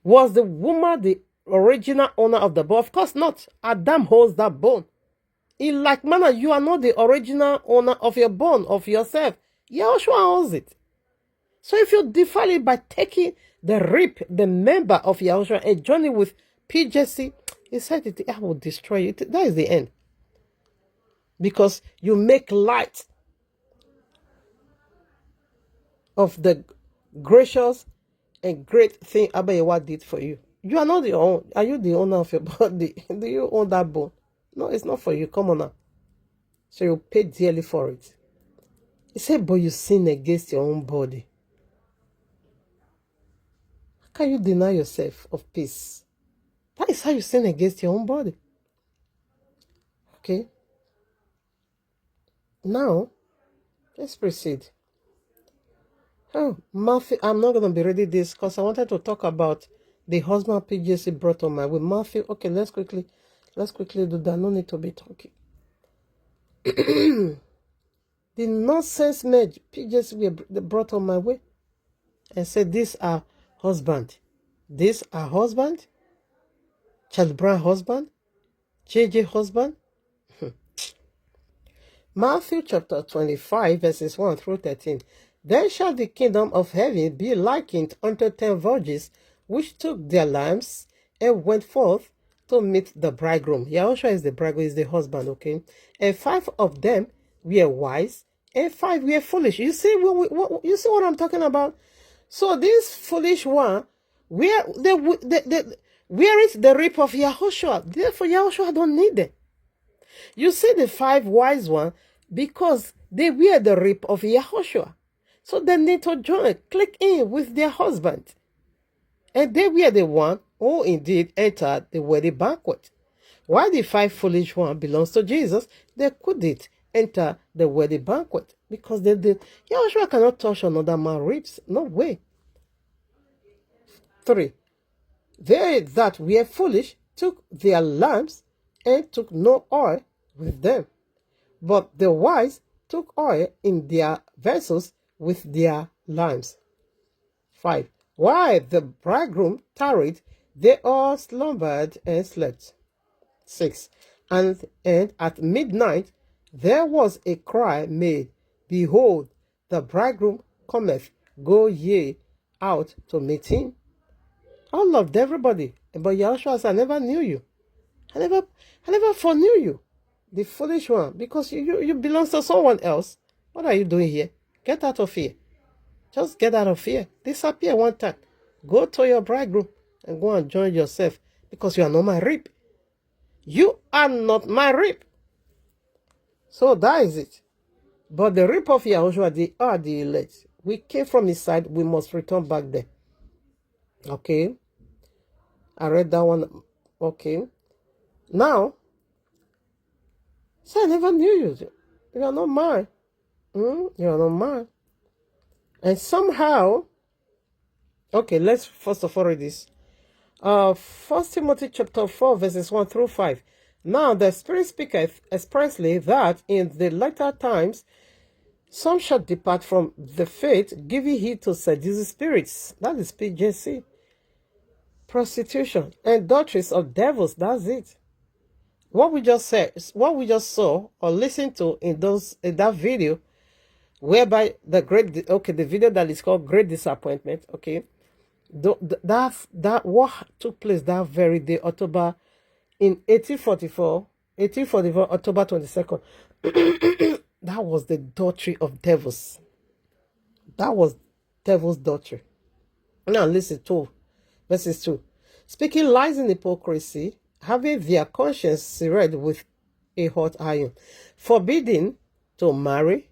Was the woman the original owner of the bone? Of course not. Adam holds that bone. In like manner, you are not the original owner of your bone, of yourself. Yahushua owns it. So if you defile it by taking the rib, the member of Yahushua, and joining with PJC, he said, I will destroy you. That is the end. Because you make light of the gracious and great thing YAHUAH did for you. You are not the owner. Are you the owner of your body? Do you own that bone? No, it's not for you. Come on now. So you pay dearly for it. He said, but you sin against your own body. How can you deny yourself of peace? That is how you sin against your own body. Okay. Now, let's proceed. Oh, Matthew, I'm not going to be reading this because I wanted to talk about the husband PJC brought on my way. Matthew, okay, let's quickly do that. No need to be talking. The nonsense man PJC brought on my way and said, these are husband. These are husband. Charles Brown husband. JJ husband. Matthew chapter 25, verses 1 through 13. Then shall the kingdom of heaven be likened unto 10 virgins, which took their lamps and went forth to meet the bridegroom. Yahushua is the bridegroom, is the husband, okay? And 5 of them were wise, and 5 were foolish. You see what I'm talking about? So this foolish one, where is the rib of Yahushua? Therefore, Yahushua don't need them. You see the 5 wise ones, because they were the rib of Yahushua. So they need to join, click in with their husband. And they were the one who indeed entered the wedding banquet. While the 5 foolish ones belongs to Jesus, they couldn't enter the wedding banquet. Because they did. Yahushua cannot touch another man's ribs. No way. 3. They that were foolish took their lamps and took no oil with them. But the wise took oil in their vessels with their lamps. 5. While the bridegroom tarried, they all slumbered and slept. 6. And at midnight there was a cry made, Behold, the bridegroom cometh, go ye out to meet him. I loved everybody, but Yahushua said, I never knew you. I never foreknew you. The foolish one, because you belong to someone else. What are you doing here? Get out of here. Just get out of here. Disappear one time. Go to your bridegroom and go and join yourself, because you are not my rib. You are not my rib. So that is it. But the rib of Yahushua, they are the elect. We came from his side. We must return back there. Okay. I read that one. Okay. Now, so I never knew you. You are not mine. You are not mine. And somehow, okay, let's first of all read this. 1 Timothy chapter 4, verses 1 through 5. Now the Spirit speaketh expressly that in the latter times some shall depart from the faith, giving heed to seducing spirits. That is PJC. Prostitution and doctrines of devils. That's it. What we just said, what we just saw or listened to in that video, whereby the video that is called Great Disappointment. Okay, that what took place that very day, October in 1844, October 22nd. That was the doctrine of devils. That was devil's doctrine. Now listen to verses 2. Speaking lies in hypocrisy, having their conscience seared with a hot iron, forbidding to marry,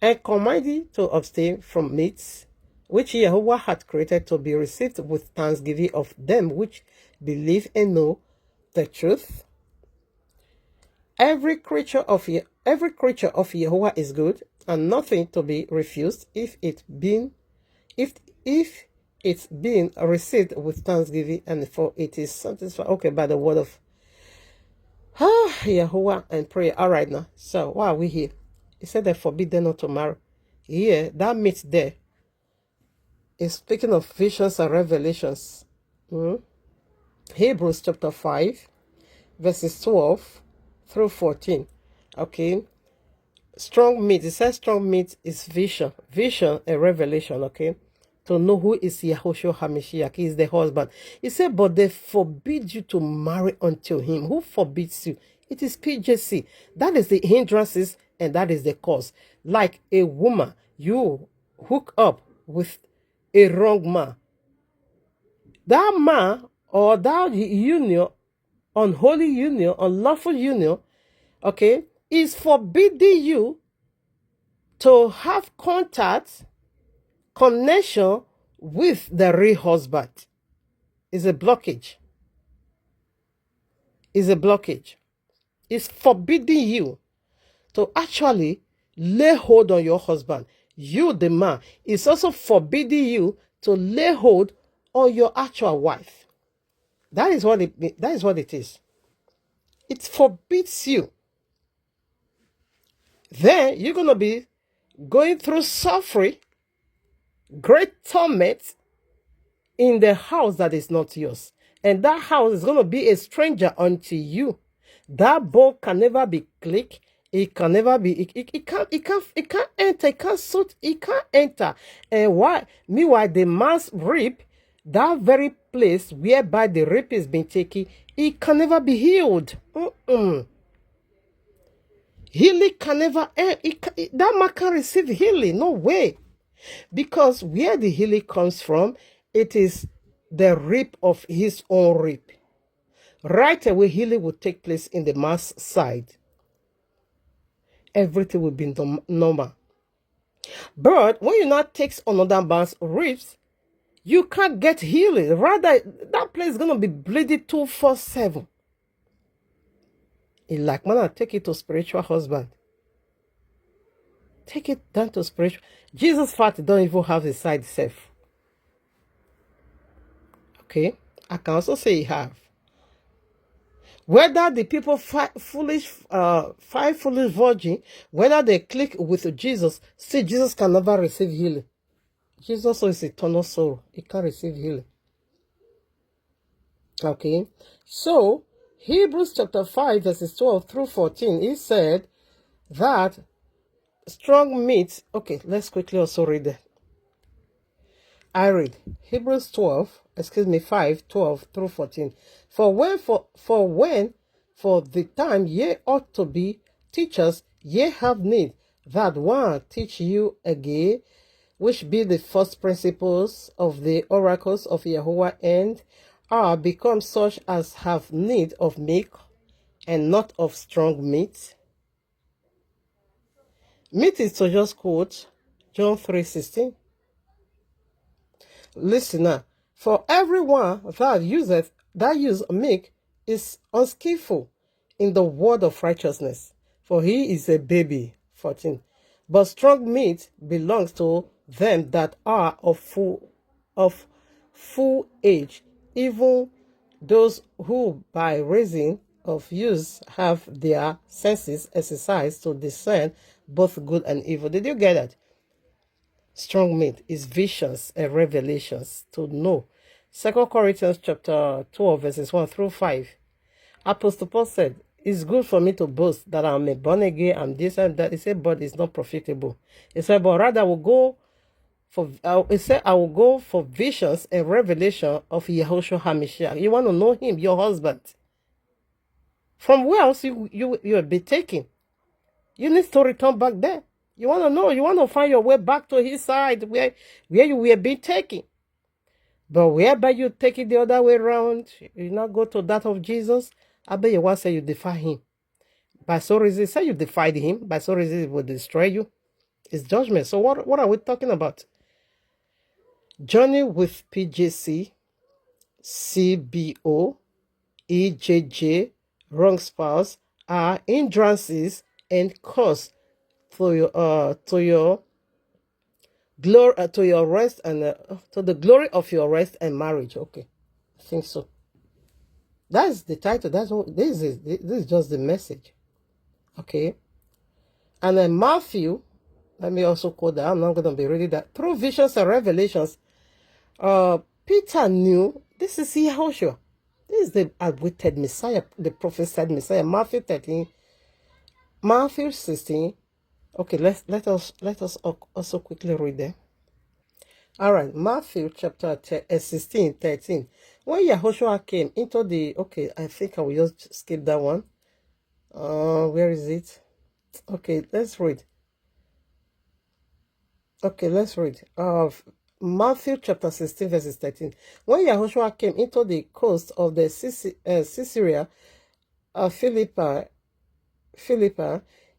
and commanding to abstain from meats, which Yahuwah had created to be received with thanksgiving of them which believe and know the truth. Every creature of Yahuwah is good, and nothing to be refused if it's been received with thanksgiving, and for it is satisfied. Okay, by the word of Yahuwah and prayer. All right now. So why are we here? He said they forbid them not to marry. Here, that meat there is speaking of visions and revelations. Hebrews chapter 5, verses 12 through 14. Okay. Strong meat. It says strong meat is vision and revelation. Okay. To know who is Yahushua HaMashiach. He is the husband. He said, but they forbid you to marry unto him. Who forbids you? It is PJC. That is the hindrances and that is the cause. Like a woman, you hook up with a wrong man. That man or that union, unholy union, unlawful union, okay, is forbidding you to have contact, connection with the real husband. Is a blockage. Is a blockage. It's forbidding you to actually lay hold on your husband. You, the man, is also forbidding you to lay hold on your actual wife. That is what it is. It forbids you. Then you're gonna be going through suffering, great torment in the house that is not yours. And that house is going to be a stranger unto you. That bone can never be clicked. It can never be, it can't enter, it can't enter. And why? Meanwhile, the man's rib, that very place whereby the rib is being taken, it can never be healed. Healing can never, that man can't receive healing, no way. Because where the healing comes from, it is the rib of his own rib. Right away, healing will take place in the man's side. Everything will be normal. But when you now take another man's ribs, you can't get healing. Rather, that place is going to be bleeding 24/7. It's like, man, take it to spiritual husband. Take it down to spiritual. Jesus' fat don't even have a side self. Okay, I can also say he have. Whether the people five foolish virgin, whether they click with Jesus, see Jesus can never receive healing. Jesus is eternal soul. He can't receive healing. Okay, so Hebrews chapter 5 verses 12 through 14, he said that strong meat. Okay, let's quickly also read it. I read Hebrews 5, 12 through 14. For the time ye ought to be teachers, ye have need that one teach you again, which be the first principles of the oracles of Yahuwah, and are become such as have need of milk and not of strong meat. Meat is to just quote John 3:16. Listener, for everyone that use milk is unskillful in the word of righteousness, for he is a baby. 14. But strong meat belongs to them that are of full age, even those who by reason of use have their senses exercised to discern both good and evil. Did you get that? Strong meat is visions and revelations to know. 2 Corinthians chapter 12 verses 1 through 5. Apostle Paul said, it's good for me to boast that I'm a born again, I'm this and that. He said, but it's not profitable. He said, but rather I will go for visions and revelation of Yahushua HaMashiach. You want to know him, your husband. From where else you will be taken? You need to return back there. You want to know, you want to find your way back to his side where you were being taken. But whereby you take it the other way around, you not go to that of Jesus, I bet you want to say you defy him. By so reason, say you defied him, by so reason it will destroy you. It's judgment. So what are we talking about? Journey with PJC, CBO, EJJ, wrong spouse are hindrances and cause to your glory, to your rest and to the glory of your rest and marriage. Okay, I think so. That's the title. That's what this is. This is just the message. Okay, and then Matthew. Let me also quote that. I'm not going to be reading that. Through visions and revelations, Peter knew this is Yahushua. This is the awaited Messiah, the prophesied Messiah. Matthew 13, Matthew 16. Okay, let us also quickly read there. All right, Matthew chapter 16, 13. When Yahushua came into the, okay, I think I will just skip that one. Where is it? Okay, let's read. Okay, let's read. Matthew chapter 16, verses 13. When Yahushua came into the coast of the Caesarea Philippi,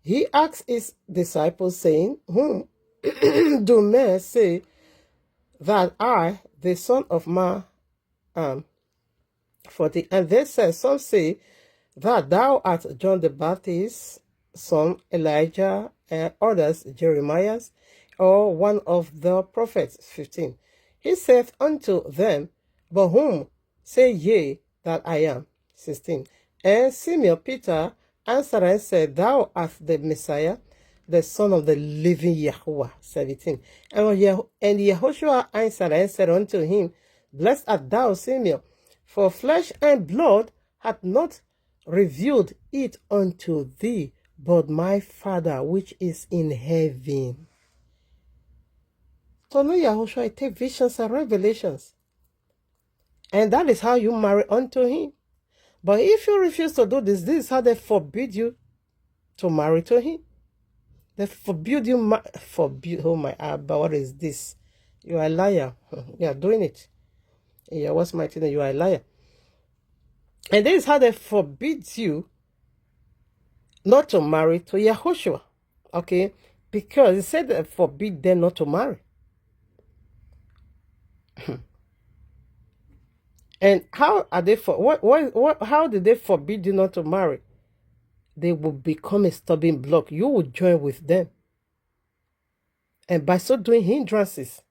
he asked his disciples, saying, whom do men say that I, the Son of Man, am? 40. And they said, some say that thou art John the Baptist, some Elijah, and others Jeremiah, or one of the prophets. 15. He saith unto them, but whom say ye that I am? 16. And Simon Peter answered and said, thou art the Messiah, the Son of the living Yahuwah. 17. And Yahushua answered and said unto him, blessed art thou, Simon, for flesh and blood hath not revealed it unto thee, but my Father which is in heaven. So know Yahushua, it takes visions and revelations. And that is how you marry unto him. But if you refuse to do this, this is how they forbid you to marry to him. They forbid you, oh my, but what is this? You are a liar. You are doing it. Yeah, what's my thing? You are a liar. And this is how they forbid you not to marry to Yahushua. Okay? Because it said they forbid them not to marry. And how are they how did they forbid you not to marry? They will become a stubborn block. You will join with them. And by so doing, hindrances.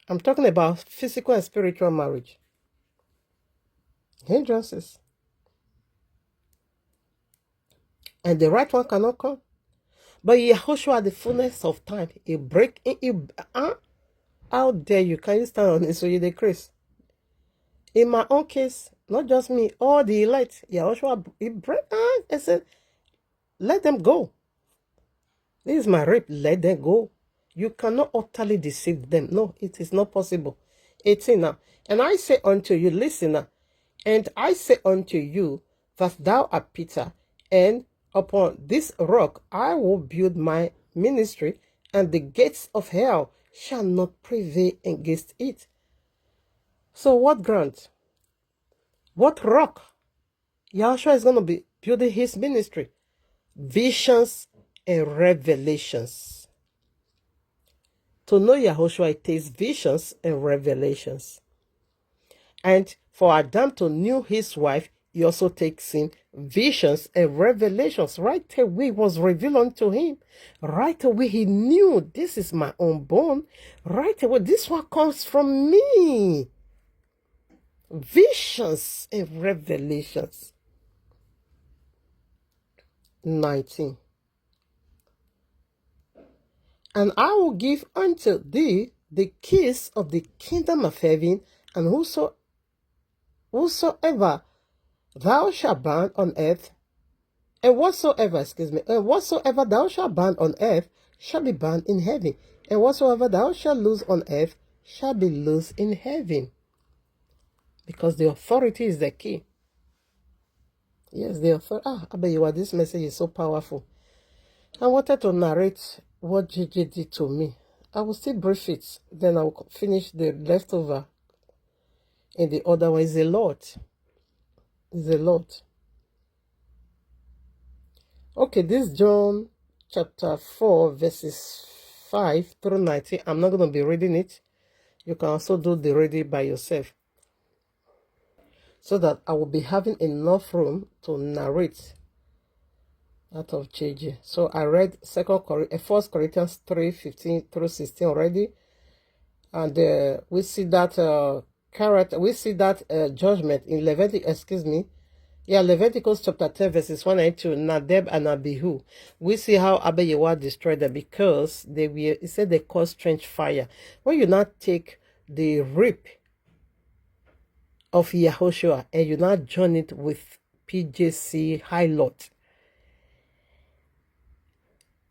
I'm talking about physical and spiritual marriage. Hindrances. And the right one cannot come. But Yahushua, the fullness of time, he break in. How dare you? Can you stand on this so you decrease? In my own case, not just me, all the elect, Yahushua, he break. I said, let them go. This is my rape. Let them go. You cannot utterly deceive them. No, it is not possible. 18 now. And I say unto you, listen now. And I say unto you that thou art Peter, and upon this rock I will build my ministry, and the gates of hell shall not prevail against it. So what ground? What rock? Yahushua is going to be building his ministry. Visions and revelations. To know Yahushua, it takes visions and revelations. And for Adam to know his wife, he also takes in visions and revelations. Right away was revealed unto him. Right away he knew, this is my own bone. Right away, this one comes from me. Visions and revelations. 19. And I will give unto thee the keys of the kingdom of heaven, and whosoever thou shalt bind on earth, and whatsoever thou shalt bind on earth shall be bound in heaven, and whatsoever thou shalt loose on earth shall be loosed in heaven. Because the authority is the key. Yes, the authority. Abayiwa, this message is so powerful. I wanted to narrate what JJ did to me. I will still brief it, then I will finish the leftover. And the other one is a lot. It's a lot. Okay, this John chapter 4, verses 5 through 19. I'm not going to be reading it. You can also do the reading by yourself, so that I will be having enough room to narrate out of JJ. So I read 1 Corinthians 3, 15 through 16 already. And we see that judgment in Leviticus chapter 10, verses 1 and 2, Nadab and Abihu. We see how Abayewa destroyed them because it said they caused strange fire. When you not take the rib of Yahushua and you not join it with PJC High Lot,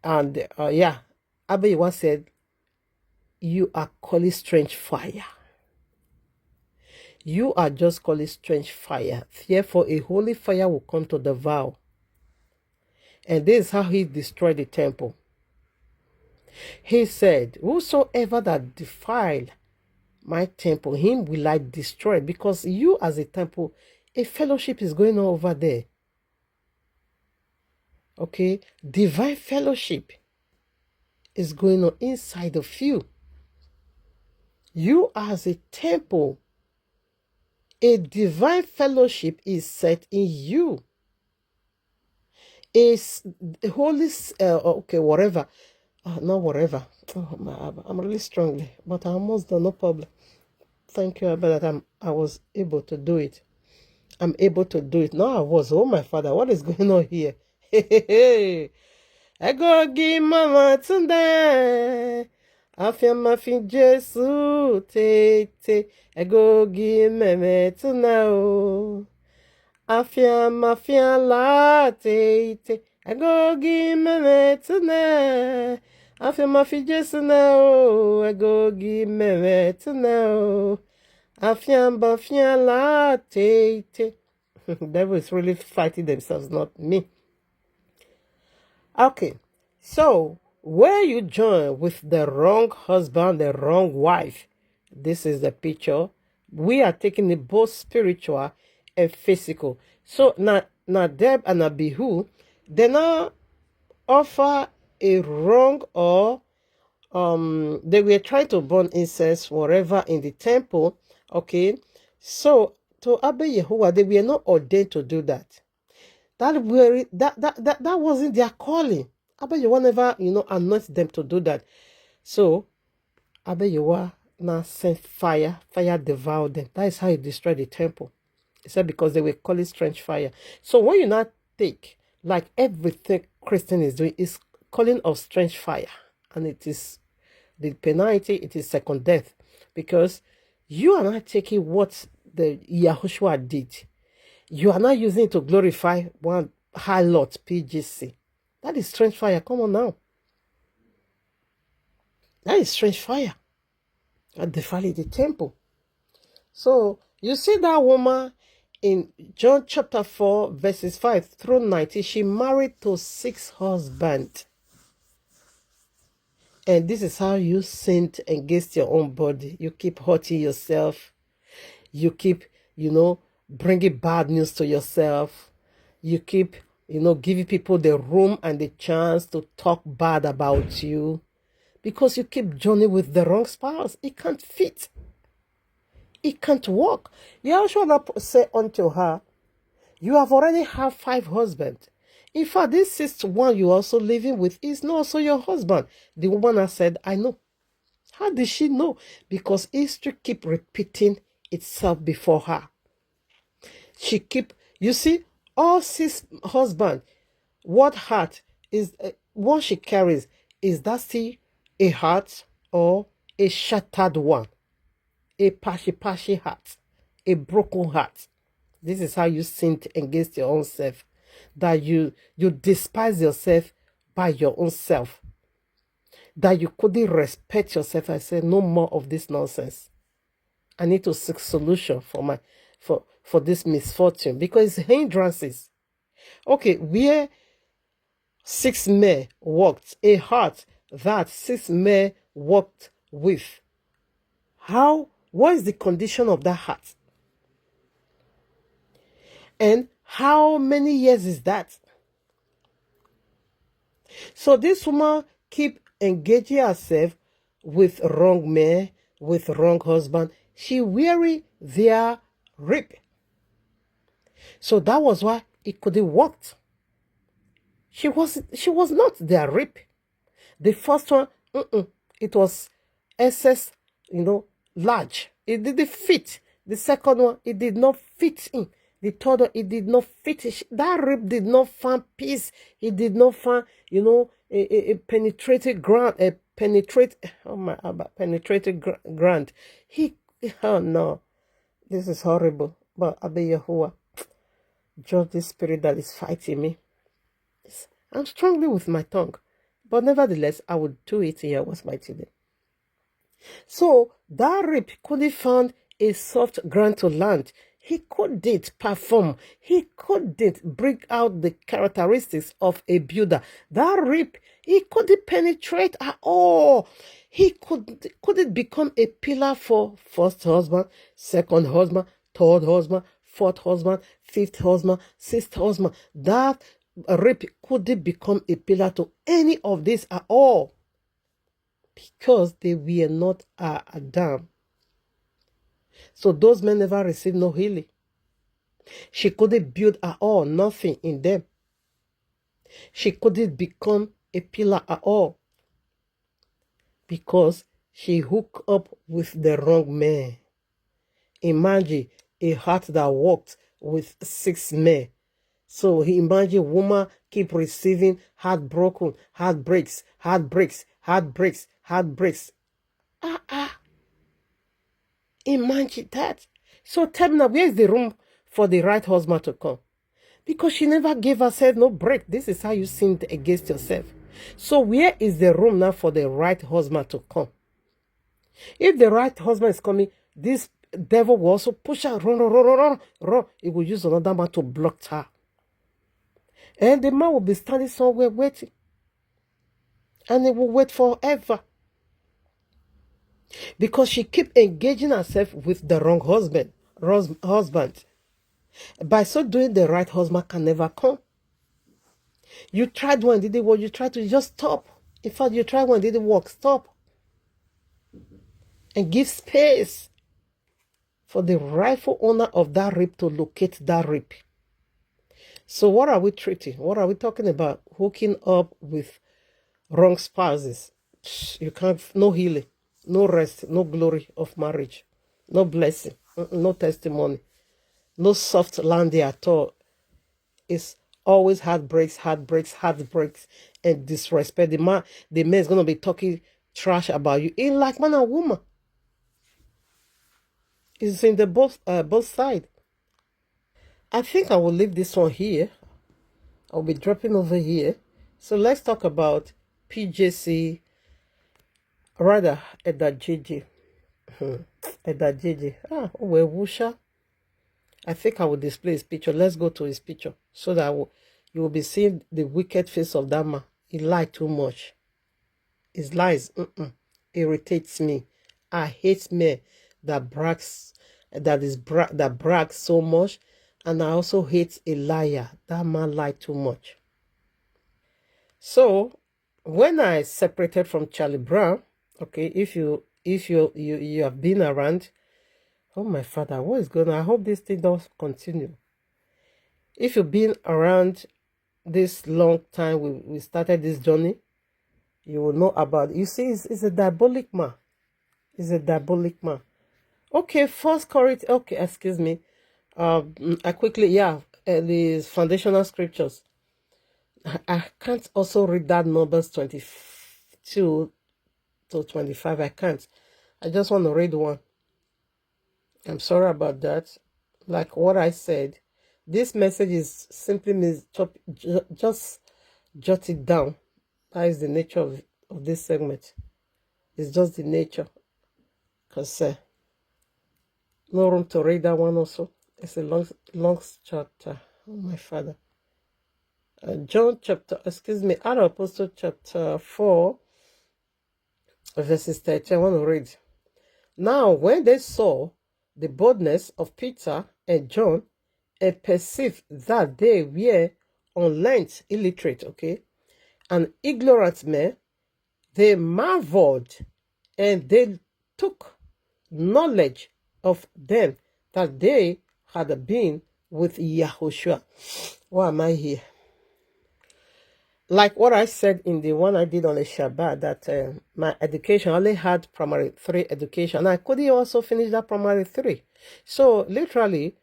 and Abayewa said, you are calling strange fire. You are just calling strange fire. Therefore, a holy fire will come to devour. And this is how he destroyed the temple. He said, whosoever that defile my temple, him will I destroy. Because you as a temple, a fellowship is going on over there. Okay? Divine fellowship is going on inside of you. You as a temple, a divine fellowship is set in you. Is holy, whatever. Not whatever. I'm really strongly, but I almost done, no problem. Thank you, Abba, that I was able to do it. I'm able to do it. Now I was, oh my Father, what is going on here? I go give mama today. Afia mafin Jesu te. I go give meme tonight. Afia mafia la te. I go give meme tonight. Afia mafi Jesu now. I go give meme tonight. Afia mafia la te. The devil is really fighting themselves, not me. Okay, so where you join with the wrong husband, the wrong wife, this is the picture. We are taking it both spiritual and physical. So Nadab and Abihu, they now offer a wrong, or they were trying to burn incense wherever in the temple. Okay, so to Abba Yahuwah, they were not ordained to do that. That wasn't their calling. Abayewa never, anoint them to do that. So Abayewa now sent fire devoured them. That is how he destroyed the temple. He said because they were calling strange fire. So when you not take, like everything Christian is doing, is calling of strange fire. And it is the penalty, it is second death. Because you are not taking what the Yahushua did. You are not using it to glorify one high lot, PGC. That is strange fire. Come on now. That is strange fire. That defiled the temple. So you see that woman in John chapter 4, verses 5 through 19. She married to 6 husbands. And this is how you sinned against your own body. You keep hurting yourself. You keep, bringing bad news to yourself. You keep, giving people the room and the chance to talk bad about you. Because you keep journeying with the wrong spouse. It can't fit. It can't work. Yahushua said unto her, You have already had 5 husbands. In fact, this sixth one you also living with is not also your husband. The woman has said, I know. How did she know? Because history keep repeating itself before her. She keep, you see, all 6 husbands, what heart is, what she carries, is that still a heart or a shattered one? A pashy heart, a broken heart. This is how you sinned against your own self. That you despise yourself by your own self. That you couldn't respect yourself and say, no more of this nonsense. I need to seek solution for this misfortune, because it's hindrances. Okay, where 6 men walked, a heart that 6 men walked with. What is the condition of that heart? And how many years is that? So this woman keep engaging herself with wrong men, with wrong husband. She weary their rib. So that was why it couldn't work. She was not their rib. The first one, it was excess, large. It didn't fit. The second one, it did not fit in. The third one, it did not fit. That rib did not find peace. It did not find, a penetrated ground, penetrated ground. Oh no, this is horrible. But Abba Yahuwah, judge this spirit that is fighting me. I'm strongly with my tongue. But nevertheless, I would do it here. What's my today? So that rib couldn't find a soft ground to land. He couldn't perform. He couldn't bring out the characteristics of a builder. That rib, he couldn't penetrate at all. He couldn't become a pillar for first husband, second husband, third husband, fourth husband, fifth husband, sixth husband. That rib couldn't become a pillar to any of this at all, because they were not Adam. So those men never received no healing. She couldn't build at all, nothing in them. She couldn't become a pillar at all, because she hooked up with the wrong man. Imagine a heart that walked with 6 men. So he imagine woman keep receiving heartbreaks. Imagine that. So tell me now, where is the room for the right husband to come? Because she never gave herself no break. This is how you sinned against yourself. So where is the room now for the right husband to come? If the right husband is coming, this devil will also push her, run. He will use another man to block her. And the man will be standing somewhere waiting. And he will wait forever. Because she keep engaging herself with the wrong husband. By so doing, the right husband can never come. You tried one, did it work? You tried to just stop. In fact, you tried one, did it work? Stop. And give space for the rightful owner of that rib to locate that rib. So what are we treating? What are we talking about? Hooking up with wrong spouses. You can't, no healing, no rest, no glory of marriage, no blessing, no testimony, no soft landing at all. It's always heartbreaks, and disrespect. The man is going to be talking trash about you in like man and woman. It's in the both sides. I think I will leave this one here. I'll be dropping over here. So let's talk about PJC, rather Edda JJ. Wusha. I think I will display his picture. Let's go to his picture so that you will be seeing the wicked face of that man. He lied too much. His lies irritates me. I hate men that brags so much, and I also hate a liar. That man lied too much. So when I separated from Charlie Brown, okay, if you have been around, oh my father, what is going on? I hope this thing does continue. If you've been around this long time, we started this journey, you will know about it. You see, it's a diabolic man. It's a diabolic man. Okay, First Corinthians. Okay, excuse me. I quickly, the foundational scriptures. I can't also read that Numbers 22 to 25. I can't. I just want to read one. I'm sorry about that. Like what I said, this message is simply means just jot it down. That is the nature of this segment. It's just the nature. Because no room to read that one also. It's a long chapter. Oh, my Father. John chapter, Acts of Apostle chapter 4, verses 13. I want to read. Now, when they saw the boldness of Peter and John and perceived that they were unlearned, illiterate, and ignorant men, they marveled and they took knowledge of them that they had been with Yahushua. Why am I here? Like what I said in the one I did on the Shabbat, that my education, I only had primary 3 education, and I couldn't also finish that primary 3. So literally,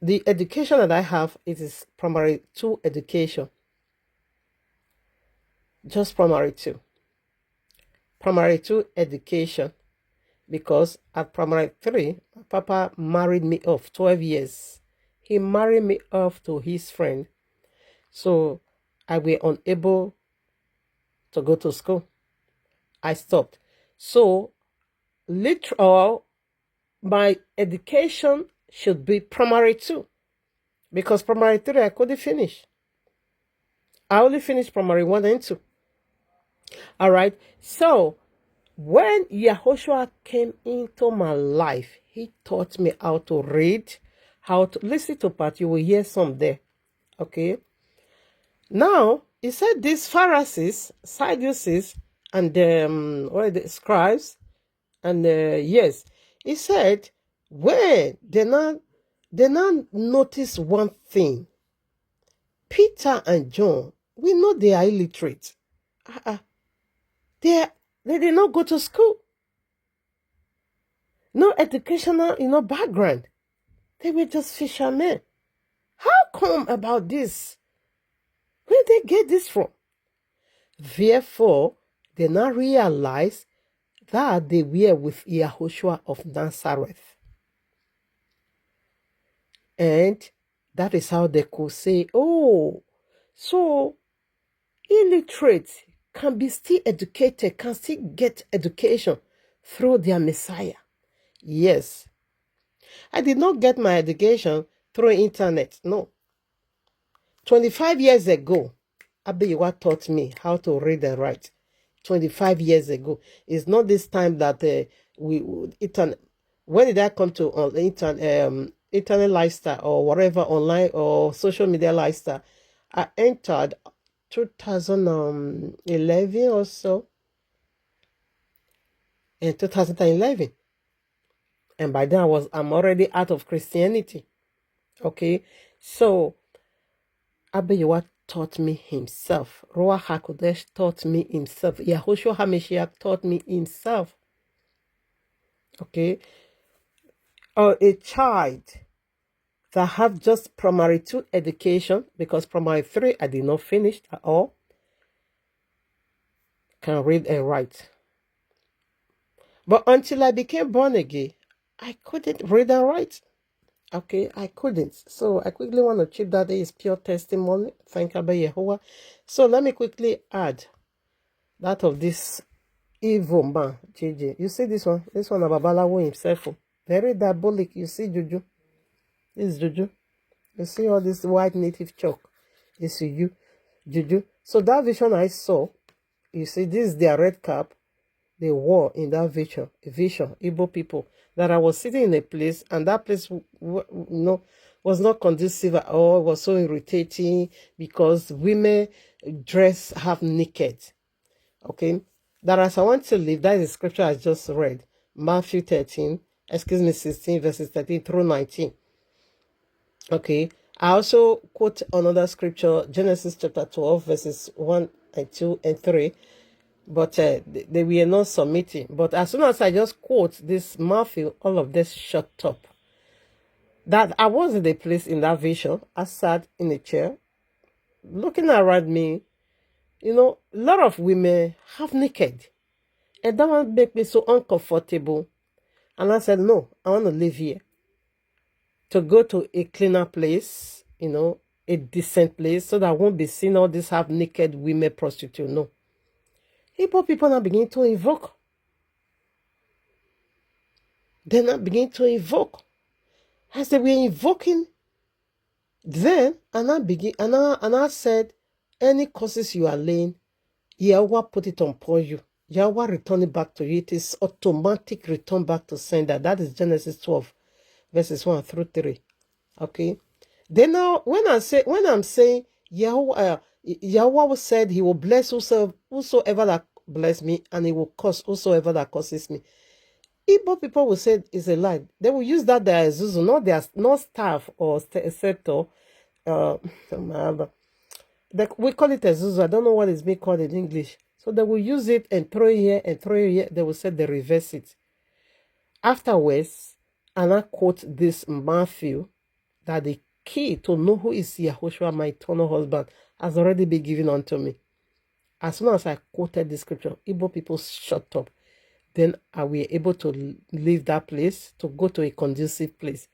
the education that I have is primary 2 education. Just primary 2. Primary 2 education. Because at primary 3, my papa married me off 12 years. He married me off to his friend. So I was unable to go to school. I stopped. So literal, my education should be primary 2. Because primary 3, I couldn't finish. I only finished primary 1 and 2. All right. So when Yahushua came into my life, he taught me how to read, how to listen to part. You will hear some there. Okay. Now, he said these Pharisees, Sadducees, and the scribes, and yes, he said, when they not notice one thing. Peter and John, we know they are illiterate. They did not go to school. No educational, background. They were just fishermen. How come about this? Where did they get this from? Therefore, they now realize that they were with Yahushua of Nazareth. And that is how they could say, oh, so illiterate can be still educated, can still get education through their Messiah. Yes. I did not get my education through internet. No. 25 years ago, Abiyawa taught me how to read and write. 25 years ago. It's not this time that internet. When did I come to internet lifestyle or whatever, online or social media lifestyle? I entered 2011 or so. In 2011. And by then I'm already out of Christianity. Okay. So Abiyawa taught me himself. Ruach HaKodesh taught me himself. Yahushua HaMashiach taught me himself. Okay. Or a child that have just primary 2 education, because primary 3 I did not finish at all, can read and write. But until I became born again, I couldn't read and write. Okay, I couldn't. So I quickly want to chip that is pure testimony. Thank Abba Yehovah. So let me quickly add that of this evil man, JJ. You see this one? This one of Babalawo himself. Very diabolic. You see Juju? This is Juju. You see all this white native chalk? This is you, Juju. So that vision I saw, you see, this is their red cap they wore in that vision, Igbo people, that I was sitting in a place, and that place was not conducive at all. It was so irritating because women dress half naked. Okay, that as I want to leave, that is the scripture I just read, Matthew 16 verses 13 through 19. Okay, I also quote another scripture, Genesis chapter 12, verses 1 and 2 and 3. But they were not submitting. But as soon as I just quote this Matthew, all of this shut up. That I was in a place in that vision. I sat in a chair, looking around me. You know, a lot of women half naked. And that one made me so uncomfortable. And I said, no, I want to live here. To go to a cleaner place, you know, a decent place, so that I won't be seeing all these half naked women prostitute. No. Igbo people now begin to invoke. They now begin to invoke. As they were invoking, then and I said, any curses you are laying, Yahweh put it upon you. Yahweh return it back to you. It is automatic return back to sender. That is Genesis 12, verses 1 through 3. Okay. Then now, when I'm saying Yahweh said he will bless whosoever that bless me, and he will curse whosoever that curses me. Igbo people will say it's a lie. They will use that their Zuzu, not staff or scepter. We call it a Zuzu. I don't know what it's being called in English. So they will use it and throw it here and throw it here. They will say they reverse it. Afterwards, and I quote this Matthew, that the key to know who is Yahushua, my eternal husband, has already been given unto me. As soon as I quoted the scripture, Igbo people shut up. Then I were able to leave that place to go to a conducive place.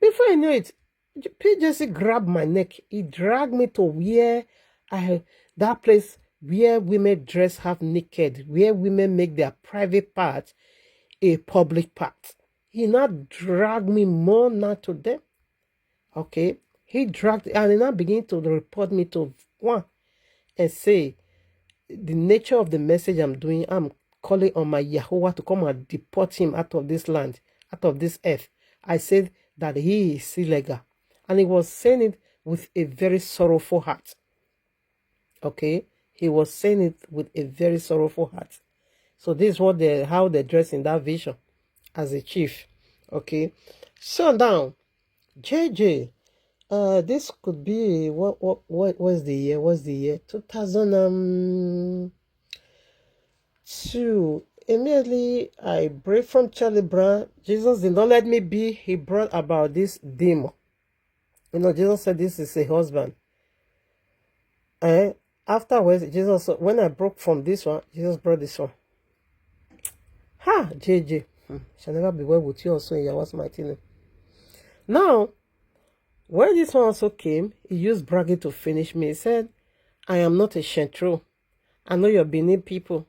Before I knew it, PJC grabbed my neck. He dragged me to where that place where women dress half naked, where women make their private part a public part. He now dragged me more now to them. Okay, he dragged, and he now began to report me to one and say, the nature of the message I'm doing, I'm calling on my Yahuwah to come and deport him out of this land, out of this earth. I said that he is illegal. And he was saying it with a very sorrowful heart. Okay? He was saying it with a very sorrowful heart. So this is how they dress in that vision as a chief. Okay? So now, JJ, this could be, what was the year? What's the year? 2002. Immediately I break from Charlie Brown. Jesus did not let me be. He brought about this demon. You know, Jesus said this is a husband. And afterwards, Jesus, when I broke from this one, Jesus brought this one. Ha, JJ. Shall never be well with you also in Yahweh's mighty name. Now, when this one also came, he used bragging to finish me. He said, I am not a Shentro. I know you're Benin people.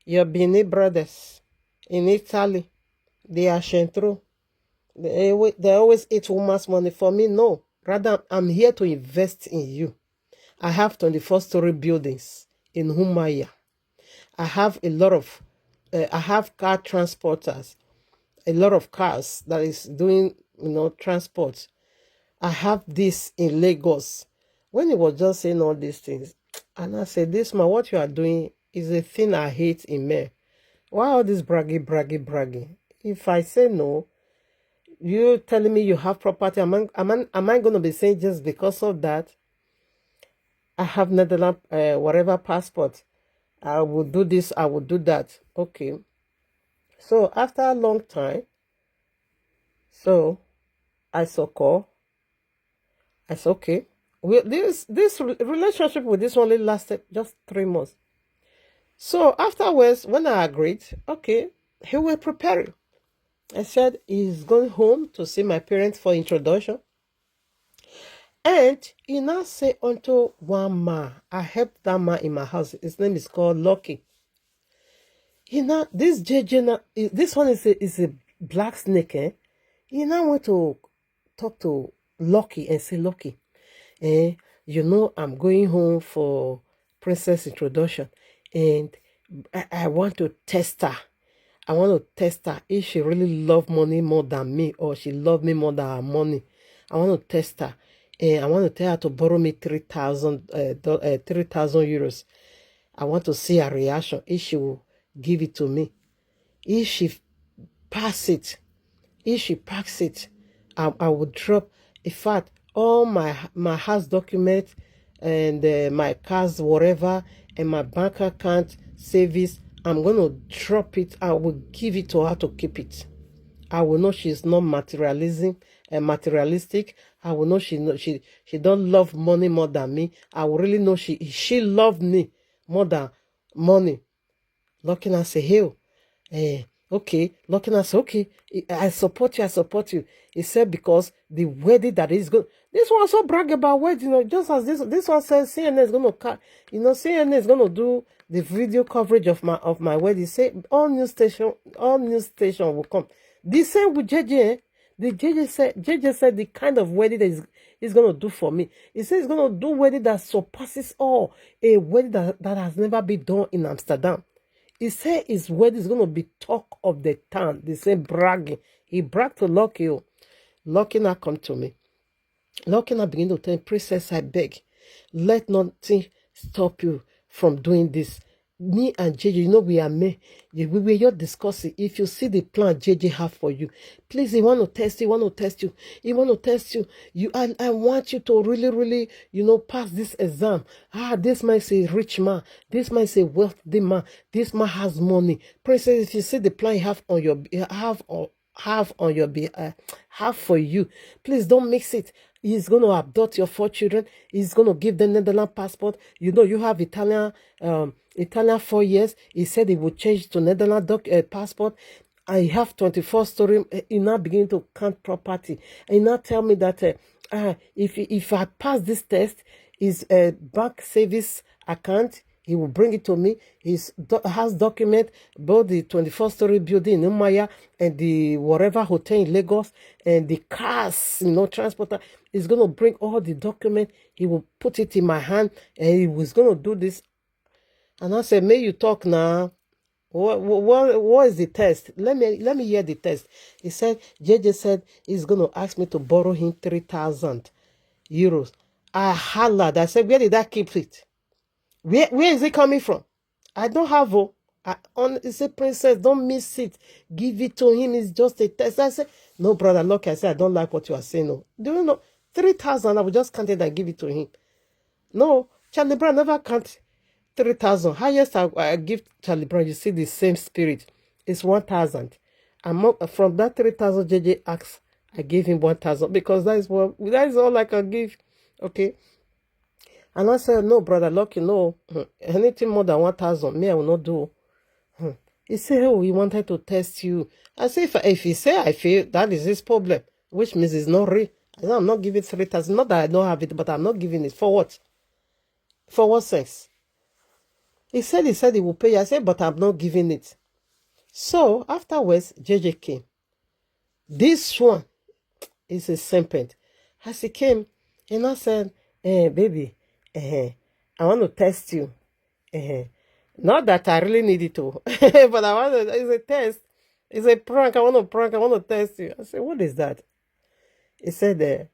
Your Benin brothers in Italy, they are Shentro. They always eat woman's money. For me, no. Rather, I'm here to invest in you. I have 24-story buildings in Humaya. I have a lot of, I have car transporters, a lot of cars that is doing, transport. I have this in Lagos. When he was just saying all these things, and I said, this man, what you are doing is a thing I hate in men. Why all this bragging? If I say no, you telling me you have property, am I going to be saying just because of that, I have Netherlands, whatever passport, I will do this, I will do that. Okay. So after a long time, so I saw call. I said, okay. This relationship with this only lasted just 3 months. So afterwards, when I agreed, okay, he will prepare. I said he's going home to see my parents for introduction. And he now say unto one man, I helped that man in my house. His name is called Lucky. This JJ, this one is a black snake. He now went to talk to Lucky and say, Lucky, I'm going home for princess introduction, and I want to test her. I want to test her if she really love money more than me, or she love me more than her money. I want to test her, and I want to tell her to borrow me 3,000 euros. I want to see her reaction if she will give it to me. If she pass it, I will drop. In fact, all my house documents and my cars, whatever, and my bank account savings. I'm going to drop it. I will give it to her to keep it. I will know she's not materialism and materialistic. I will know she don't love money more than me. I will really know she loved me more than money. Looking and say, hey, okay. Looking and say, okay, I support you. He said because the wedding that is good. This one also brag about wedding, just as this one says CNN is gonna CNN is gonna do the video coverage of my wedding. Say all news station will come. The same with JJ. The JJ said the kind of wedding that he's gonna do for me. He said he's gonna do wedding that surpasses all, a wedding that has never been done in Amsterdam. He said his wedding is gonna be talk of the town. They say bragging. He bragged to Lucky. Lucky now come to me. Lucky now begin to tell him, Princess, I beg, let nothing stop you from doing this. Me and JJ, we are me. We were just discussing. If you see the plan JJ have for you, please, he want to test you. He want to test you. I want you to really, pass this exam. This man is a rich man. This man is a wealthy man. This man has money. Princess, if you see the plan you have for you, please don't mix it. He's going to adopt your 4 children. He's going to give them Netherlands passport. You have Italian 4 years. He said he would change to Netherlands passport. I have 24 story. He now begin to count property. And he now tell me that if I pass this test, his bank service account, he will bring it to me. He has document both the 24-story building in Umaya and the whatever hotel in Lagos and the cars, transporter. He's going to bring all the document. He will put it in my hand and he was going to do this. And I said, may you talk now. What is the test? Let me hear the test. He said, JJ said he's going to ask me to borrow him 3,000 euros. I hollered. I said, where did I keep it? Where is it coming from? I don't have he said, Princess, don't miss it. Give it to him. It's just a test. I said, no, brother, look, I said, I don't like what you are saying. No. Do you know? 3,000, I will just count it and give it to him. No, Charlie Brown never count 3,000. Highest I give Charlie Brown, you see the same spirit. It's 1,000. From that 3,000 JJ asked, I gave him 1,000 because that is all I can give. Okay. And I said, no, brother, look, anything more than 1,000, me, I will not do. He said, oh, he wanted to test you. I said, if he say I feel, that is his problem, which means it's not real. I said, I'm not giving 3,000. Not that I don't have it, but I'm not giving it. For what? For what sense? He said he will pay. I said, but I'm not giving it. So, afterwards, JJ came. This one is a serpent. As he came, and I said, baby, I want to test you. Not that I really need it to, but it's a test. It's a prank. I want to test you. I said, what is that? He said,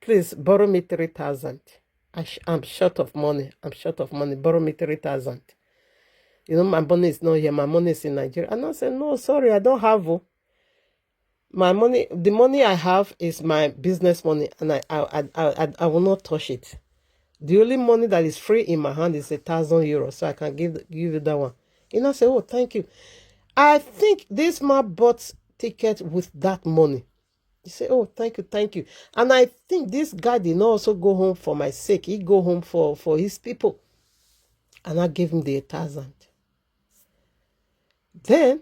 please borrow me 3,000. I'm short of money. Borrow me 3,000. My money is not here. My money is in Nigeria. And I said, no, sorry, I don't have my money. The money I have is my business money, and I will not touch it. The only money that is free in my hand is 1,000 euros, so I can give you that one. I say, oh, thank you. I think this man bought ticket with that money. He said, oh, thank you. And I think this guy did not also go home for my sake. He go home for his people. And I gave him the 1,000. Then,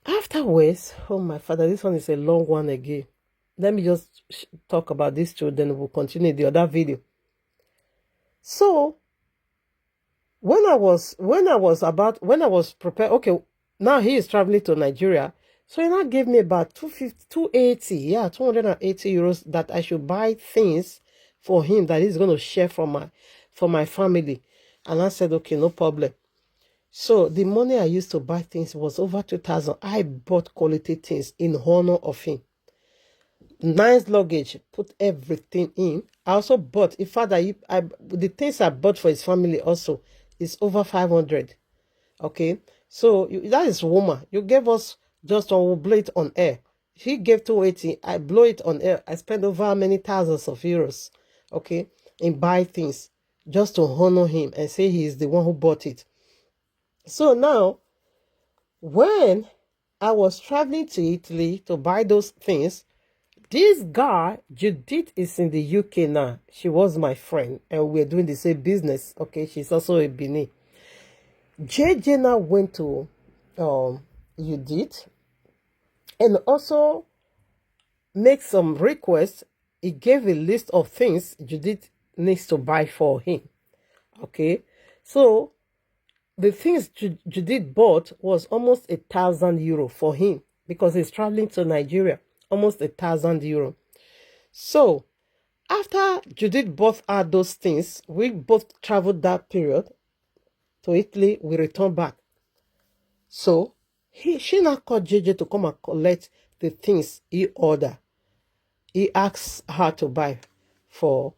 afterwards, oh my father, this one is a long one again. Let me just talk about this too, then we'll continue the other video. So, when I was prepared, okay, now he is traveling to Nigeria. So he now gave me about 280 euros that I should buy things for him that he's going to share for my family. And I said, okay, no problem. So the money I used to buy things was over 2,000. I bought quality things in honor of him. Nice luggage, put everything in. I also bought, in fact, the things I bought for his family also is over 500. Okay, so that is woman. You gave us just on blade on air. he gave 280. I blow it on air. I spent over many thousands of euros, okay, in buy things just to honor him and say he is the one who bought it. So now, when I was traveling to Italy to buy those things, this guy, Judith, is in the UK now. She was my friend, and we're doing the same business. Okay, she's also a Benin. JJ now went to Judith and also make some requests. He gave a list of things Judith needs to buy for him. Okay, so the things Judith bought was almost €1,000 for him because he's traveling to Nigeria. Almost €1,000. So after Judith bought her those things, we both traveled that period to Italy. We returned back. So she now called JJ to come and collect the things he ordered. He asked her to buy for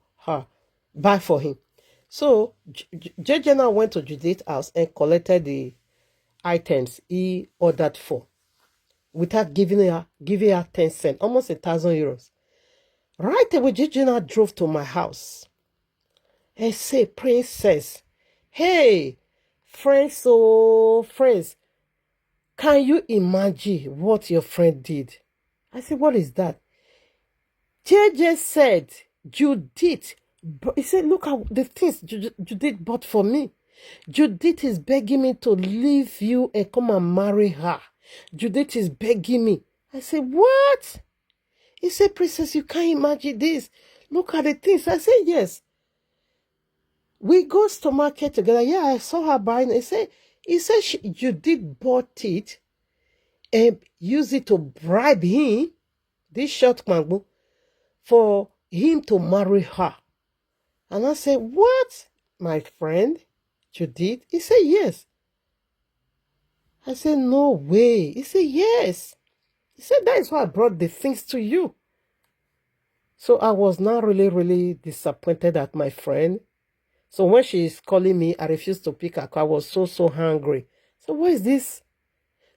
him. So JJ now went to Judith's house and collected the items he ordered for, without giving her 10 cents, almost €1,000. Right away, JJ now drove to my house and say, Princess, hey, friends, can you imagine what your friend did? I said, what is that? JJ said, Judith, he said, look at the things Judith bought for me. Judith is begging me to leave you and come and marry her. Judith is begging me. I said, what? He said, Princess, you can't imagine this. Look at the things. I said, yes. We go to market together. Yeah, I saw her buying. He said Judith bought it and used it to bribe him, this short man, for him to marry her. And I said, what? My friend, Judith? He said, yes. I said, no way. He said, yes. He said, that is why I brought the things to you. So I was not really, really disappointed at my friend. So when she is calling me, I refused to pick her call. I was so hungry. So what is this?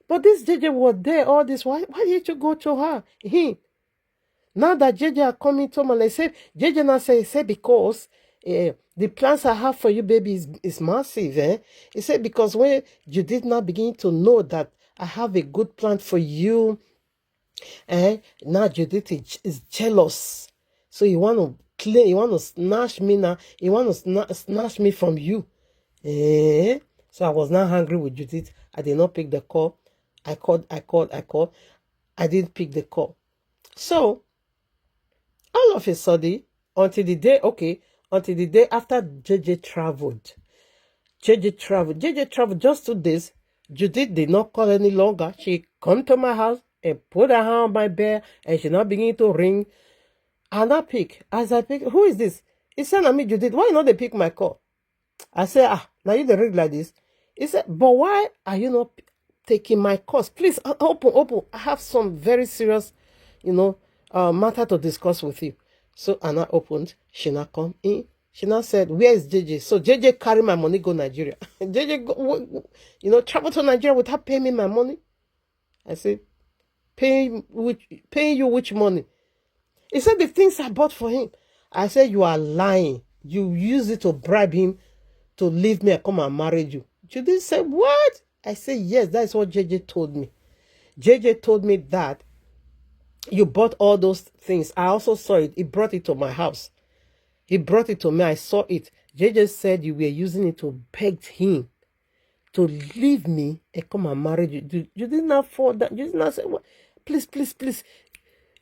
But this JJ was there, all this. Why did you go to her? Now that JJ are coming to me, like say, JJ now say because the plans I have for you, baby, is massive. He said, because when you did not begin to know that I have a good plan for you, now Judith is jealous. So you want to claim, you want to snatch me now, you want to snatch me from you. So I was not angry with Judith. I did not pick the call. I called. I didn't pick the call. So all of a sudden, until the day after JJ traveled. JJ traveled just 2 days. Judith did not call any longer. She come to my house and put her hand on my bed, and she now begin to ring. And I pick. As I pick, who is this? He said, I mean, Judith, why not they pick my call? I said, now you the ring like this. He said, but why are you not taking my calls? Please, open. I have some very serious, matter to discuss with you. So Anna opened. She now come in. She now said, where is JJ? So JJ carry my money, go Nigeria. JJ, go, travel to Nigeria without paying me my money. I said, paying you which money? He said, the things I bought for him. I said, you are lying. You use it to bribe him to leave me and come and marry you. Judith said, what? I said, yes, that's what JJ told me. JJ told me that you bought all those things. I also saw it. He brought it to my house. He brought it to me. I saw it. JJ said you were using it to beg him to leave me and come and marry you. You did not afford that. You did not say, well, please.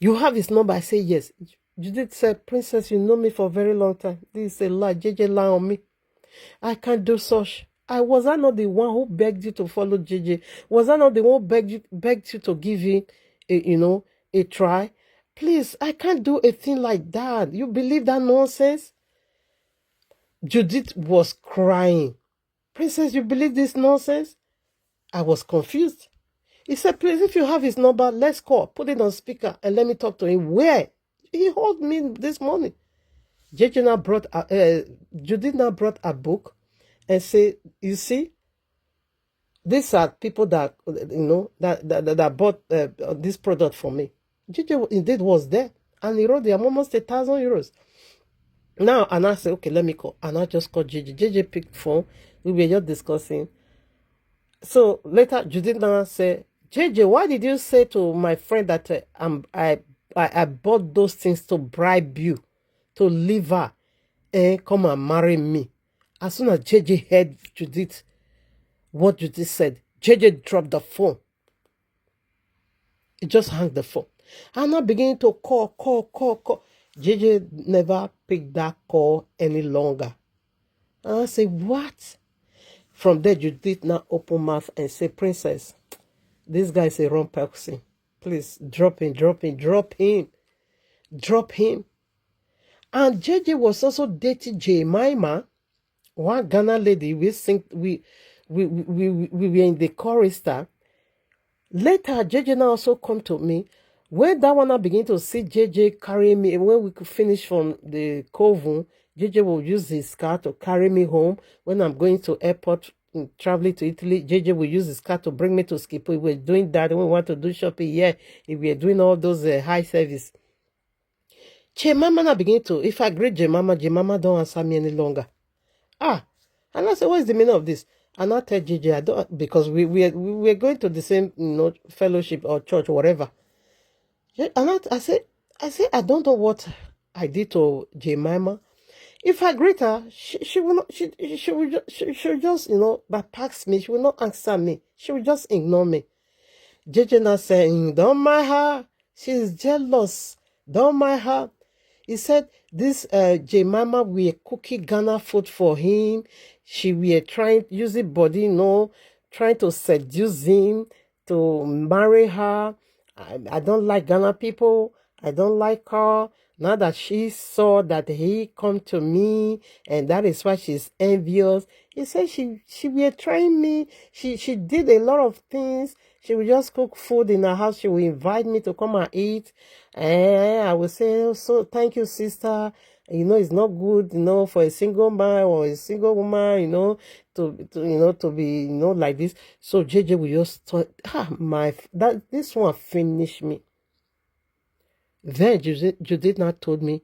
You have his number. I say, yes. Judith said, Princess, you know me for a very long time. This is a lie. JJ lie on me. I can't do such. Was I not the one who begged you to follow JJ? Was I not the one who begged you to give him a try? Please, I can't do a thing like that. You believe that nonsense? Judith was crying. Princess, you believe this nonsense? I was confused. He said, please, if you have his number, let's call. Put it on speaker and let me talk to him. Where? He called me this morning. Judith now brought a book and said, you see, these are people that, that bought this product for me. JJ indeed was there. And he wrote them almost 1,000 euros. Now, and I said, okay, let me call. And I just called JJ. JJ picked phone. We were just discussing. So later, Judith now said, JJ, why did you say to my friend that I bought those things to bribe you, to leave her, and come and marry me? As soon as JJ heard Judith, what Judith said, JJ dropped the phone. He just hung the phone. I'm not beginning to call. JJ never picked that call any longer. And I say, what? From there, Judith now open mouth and say, Princess, this guy is a wrong person. Please, drop him. And JJ was also dating Jemima, one Ghana lady. We were in the chorister. Later, JJ now also come to me. When that one I begin to see JJ carry me, when we could finish from the Kovu, JJ will use his car to carry me home. When I'm going to airport, traveling to Italy, JJ will use his car to bring me to Skipo. If we're doing that, when we want to do shopping, yeah, if we're doing all those high service. Jemima now begin to, if I greet Jemima don't answer me any longer. And I said, what is the meaning of this? And I tell JJ, I don't, because we're going to the same fellowship or church or whatever. And I said, I don't know what I did to Jemima. If I greet her, she will not, she will just, bypass me. She will not answer me. She will just ignore me. JJ now saying, don't mind her. She's jealous. Don't mind her. He said, this Jemima, we cooking Ghana food for him. She were trying, using body, trying to seduce him, to marry her. I don't like Ghana people. I don't like her. Now that she saw that he come to me, and that is why she's envious. He said she were trying me. She did a lot of things. She would just cook food in her house. She would invite me to come and eat. And I would say, oh, so thank you, sister. It's not good, for a single man or a single woman, to be, like this. So JJ will just thought, this one finished me. Then Judith now told me,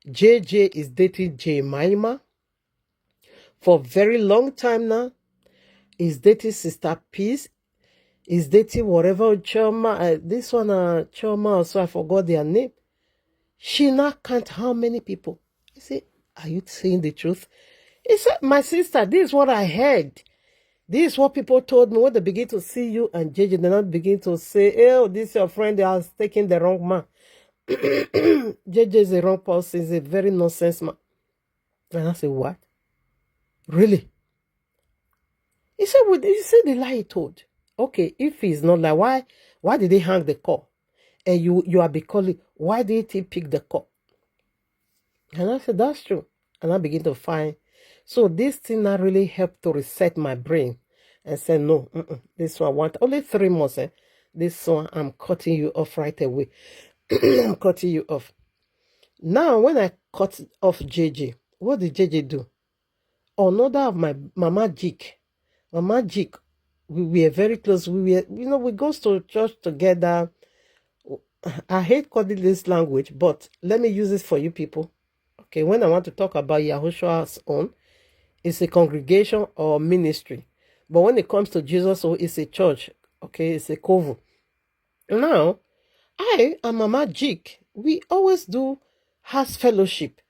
JJ is dating Jemima for a very long time now. He's dating Sister Peace. He's dating whatever Choma. This one, Choma also, I forgot their name. She now count how many people. I say, are you saying the truth? He said, my sister, this is what I heard. This is what people told me when they begin to see you and JJ. They not begin to say, oh, this is your friend. They are taking the wrong man. JJ is a wrong person. He's a very nonsense man. And I said, what? Really? He said, the lie he told. Okay, if he's not like, why did he hang the call? And you are be calling, why did he pick the call? And I said, that's true. And I begin to find. So this thing not really helped to reset my brain. And said, no, this one I want only 3 months. This one, I'm cutting you off right away. I'm cutting you off. Now, when I cut off JJ, what did JJ do? Another of my Mama Jik, we were very close. We were, we go to church together. I hate calling this language, but let me use it for you people. Okay, when I want to talk about YAHUAH'S own, it's a congregation or ministry. But when it comes to Jesus, it's a church. Okay, it's a kovu. Now, I and Mama Jik, we always do house fellowship.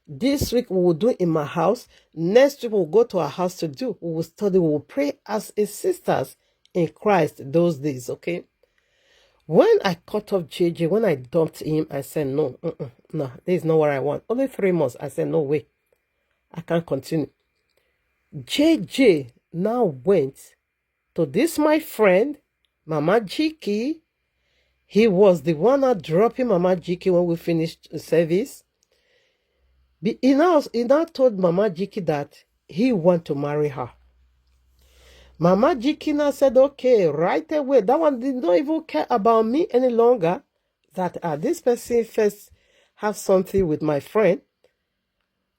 This week we will do in my house. Next week we'll go to our house to do. We will study, we will pray as a sisters in Christ those days, okay? When I cut off JJ, when I dumped him, I said, no, this is not what I want. Only 3 months. I said, no way. I can't continue. JJ now went to this my friend, Mama Jiki. He was the one that dropped Mama Jiki when we finished the service. He now told Mama Jiki that he want to marry her. Mama Jiki now said, okay, right away. That one did not even care about me any longer. That this person first have something with my friend.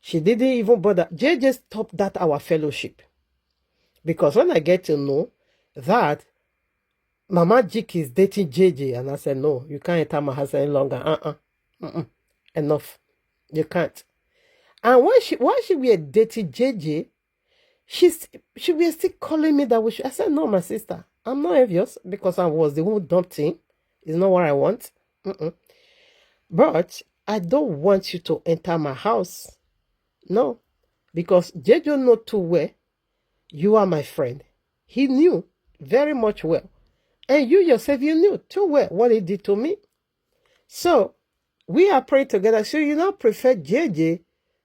She didn't even bother. JJ stopped that our fellowship. Because when I get to know that Mama Jiki is dating JJ. And I said, no, you can't enter my house any longer. Enough. You can't. And while she were dating JJ, she was still calling me that we should. I said, no, my sister, I'm not envious because I was the one who dumped him. It's not what I want. But I don't want you to enter my house. No. Because JJ know too well you are my friend. He knew very much well. And you yourself, you knew too well what he did to me. So, we are praying together. So you now prefer JJ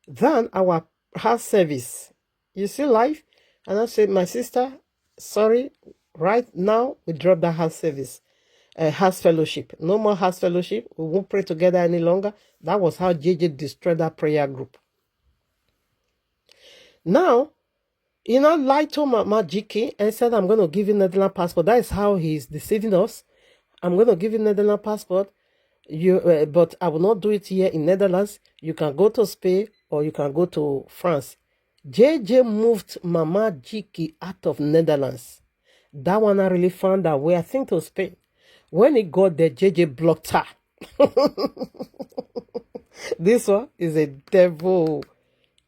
than our house service. You see life? And I said, my sister, sorry, right now we drop the house service, house fellowship. No more house fellowship. We won't pray together any longer. That was how JJ destroyed that prayer group. Now, you know, lied to Mama Jiki and said, I'm going to give you Netherlands passport. That is how he's deceiving us. I'm going to give you Netherlands passport. But I will not do it here in Netherlands. You can go to Spain or you can go to France. JJ moved Mama Jiki out of Netherlands. That one I really found that way, I think, to Spain. When he got there, JJ blocked her. This one is a devil.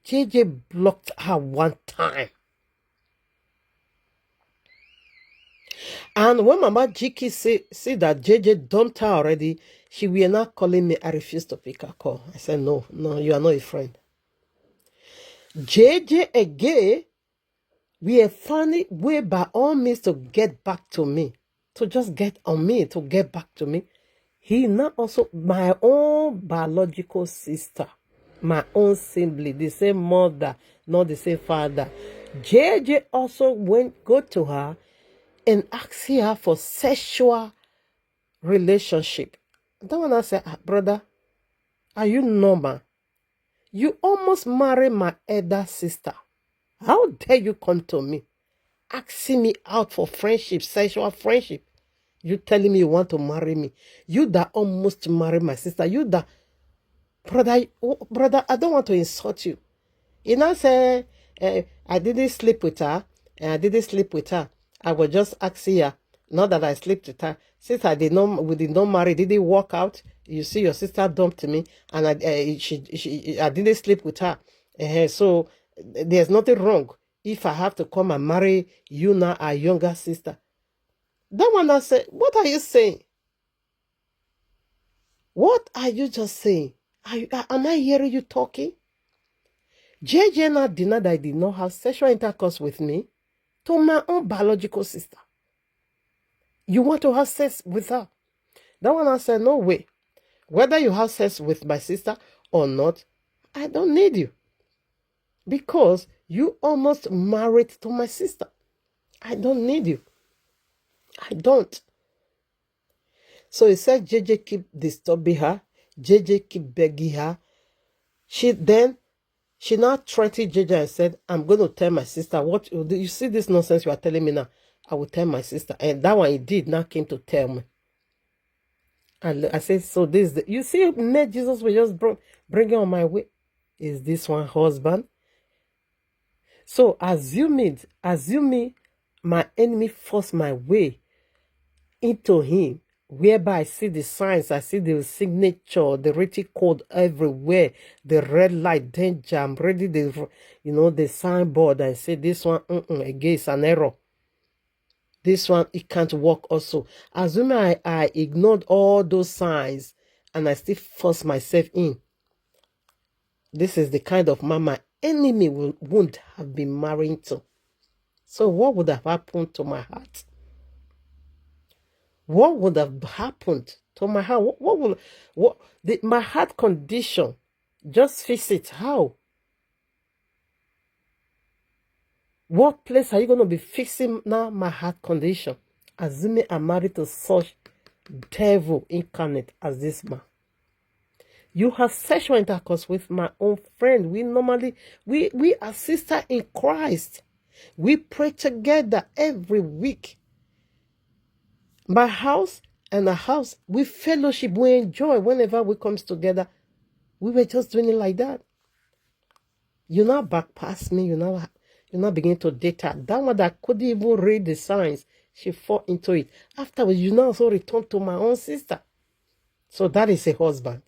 JJ blocked her one time. And when Mama Jiki see that JJ dumped her already, she will not calling me. I refused to pick her call. I said, no, you are not a friend. JJ again, we are finding way by all means to get back to me. To just get on me, to get back to me. He not also my own biological sister. My own sibling, the same mother, not the same father. JJ also go to her and ask her for sexual relationship. That one I said, brother, are you normal? You almost married my elder sister. How dare you come to me, asking me out for friendship, sexual friendship? You telling me you want to marry me? You that almost married my sister. You that, brother, I don't want to insult you. You know, say, I didn't sleep with her, and I didn't sleep with her. I was just asking her, not that I slept with her. Since we did not marry, did it work out? You see, your sister dumped me, and I didn't sleep with her. So there's nothing wrong if I have to come and marry you now, our younger sister. That one I said, what are you saying? What are you just saying? Am I hearing you talking? JJ now denied that I did not have sexual intercourse with me to my own biological sister. You want to have sex with her? That one I said, no way. Whether you have sex with my sister or not, I don't need you. Because you almost married to my sister. I don't need you. I don't. So he said JJ keep disturbing her. JJ keep begging her. She now threatened JJ and said, I'm going to tell my sister. What you see this nonsense you are telling me now? I will tell my sister. And that one he did now came to tell me. And I said, so this is you see, Jesus will just bring on my way. Is this one husband? So assuming my enemy forced my way into him, whereby I see the signs, I see the signature, the written code everywhere, the red light, danger, I'm ready, the signboard, I say this one, again, it's an error. This one, it can't work also. Assuming I ignored all those signs and I still force myself in. This is the kind of man my enemy wouldn't have been marrying to. So what would have happened to my heart? What would have happened to my heart? My heart condition? Just fix it. How? What place are you going to be fixing now my heart condition? Assuming I'm married to such devil incarnate as this man. You have sexual intercourse with my own friend. We are sisters in Christ. We pray together every week. My house and the house, we fellowship, we enjoy whenever we come together. We were just doing it like that. You now back past me, you now begin to date her. That one that couldn't even read the signs, She fall into it. Afterwards, you now also return to my own sister. So that is a husband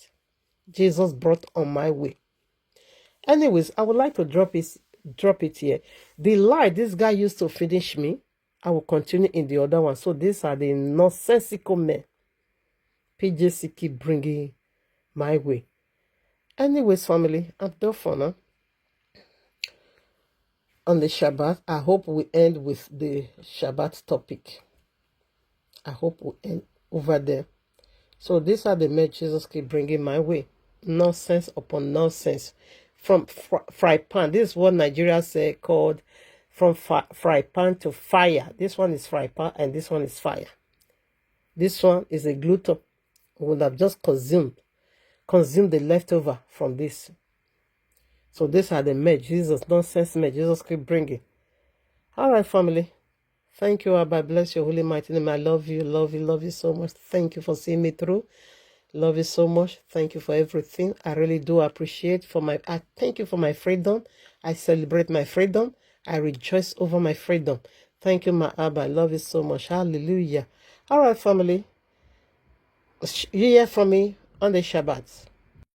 Jesus brought on my way. Anyways, I would like to drop it here. The lie this guy used to finish me, I will continue in the other one. So these are the nonsensical men PJC keep bringing my way. Anyways, family, I'm done for now. On the Shabbat, I hope we end with the Shabbat topic. I hope we end over there. So these are the men Jesus keep bringing my way. Nonsense upon nonsense. From fry pan. This is what Nigeria say called from fry pan to fire. This one is fry pan and this one is fire. This one is a glutton. We would have just consumed the leftover from this. So these are the men Jesus, nonsense men Jesus keep bringing. All right, family. Thank you, Abba. Bless your holy mighty name. I love you so much. Thank you for seeing me through. Love you so much. Thank you for everything. I really do appreciate I thank you for my freedom. I celebrate my freedom. I rejoice over my freedom. Thank you, my Abba. I love you so much. Hallelujah. All right, family. You hear from me on the Shabbat.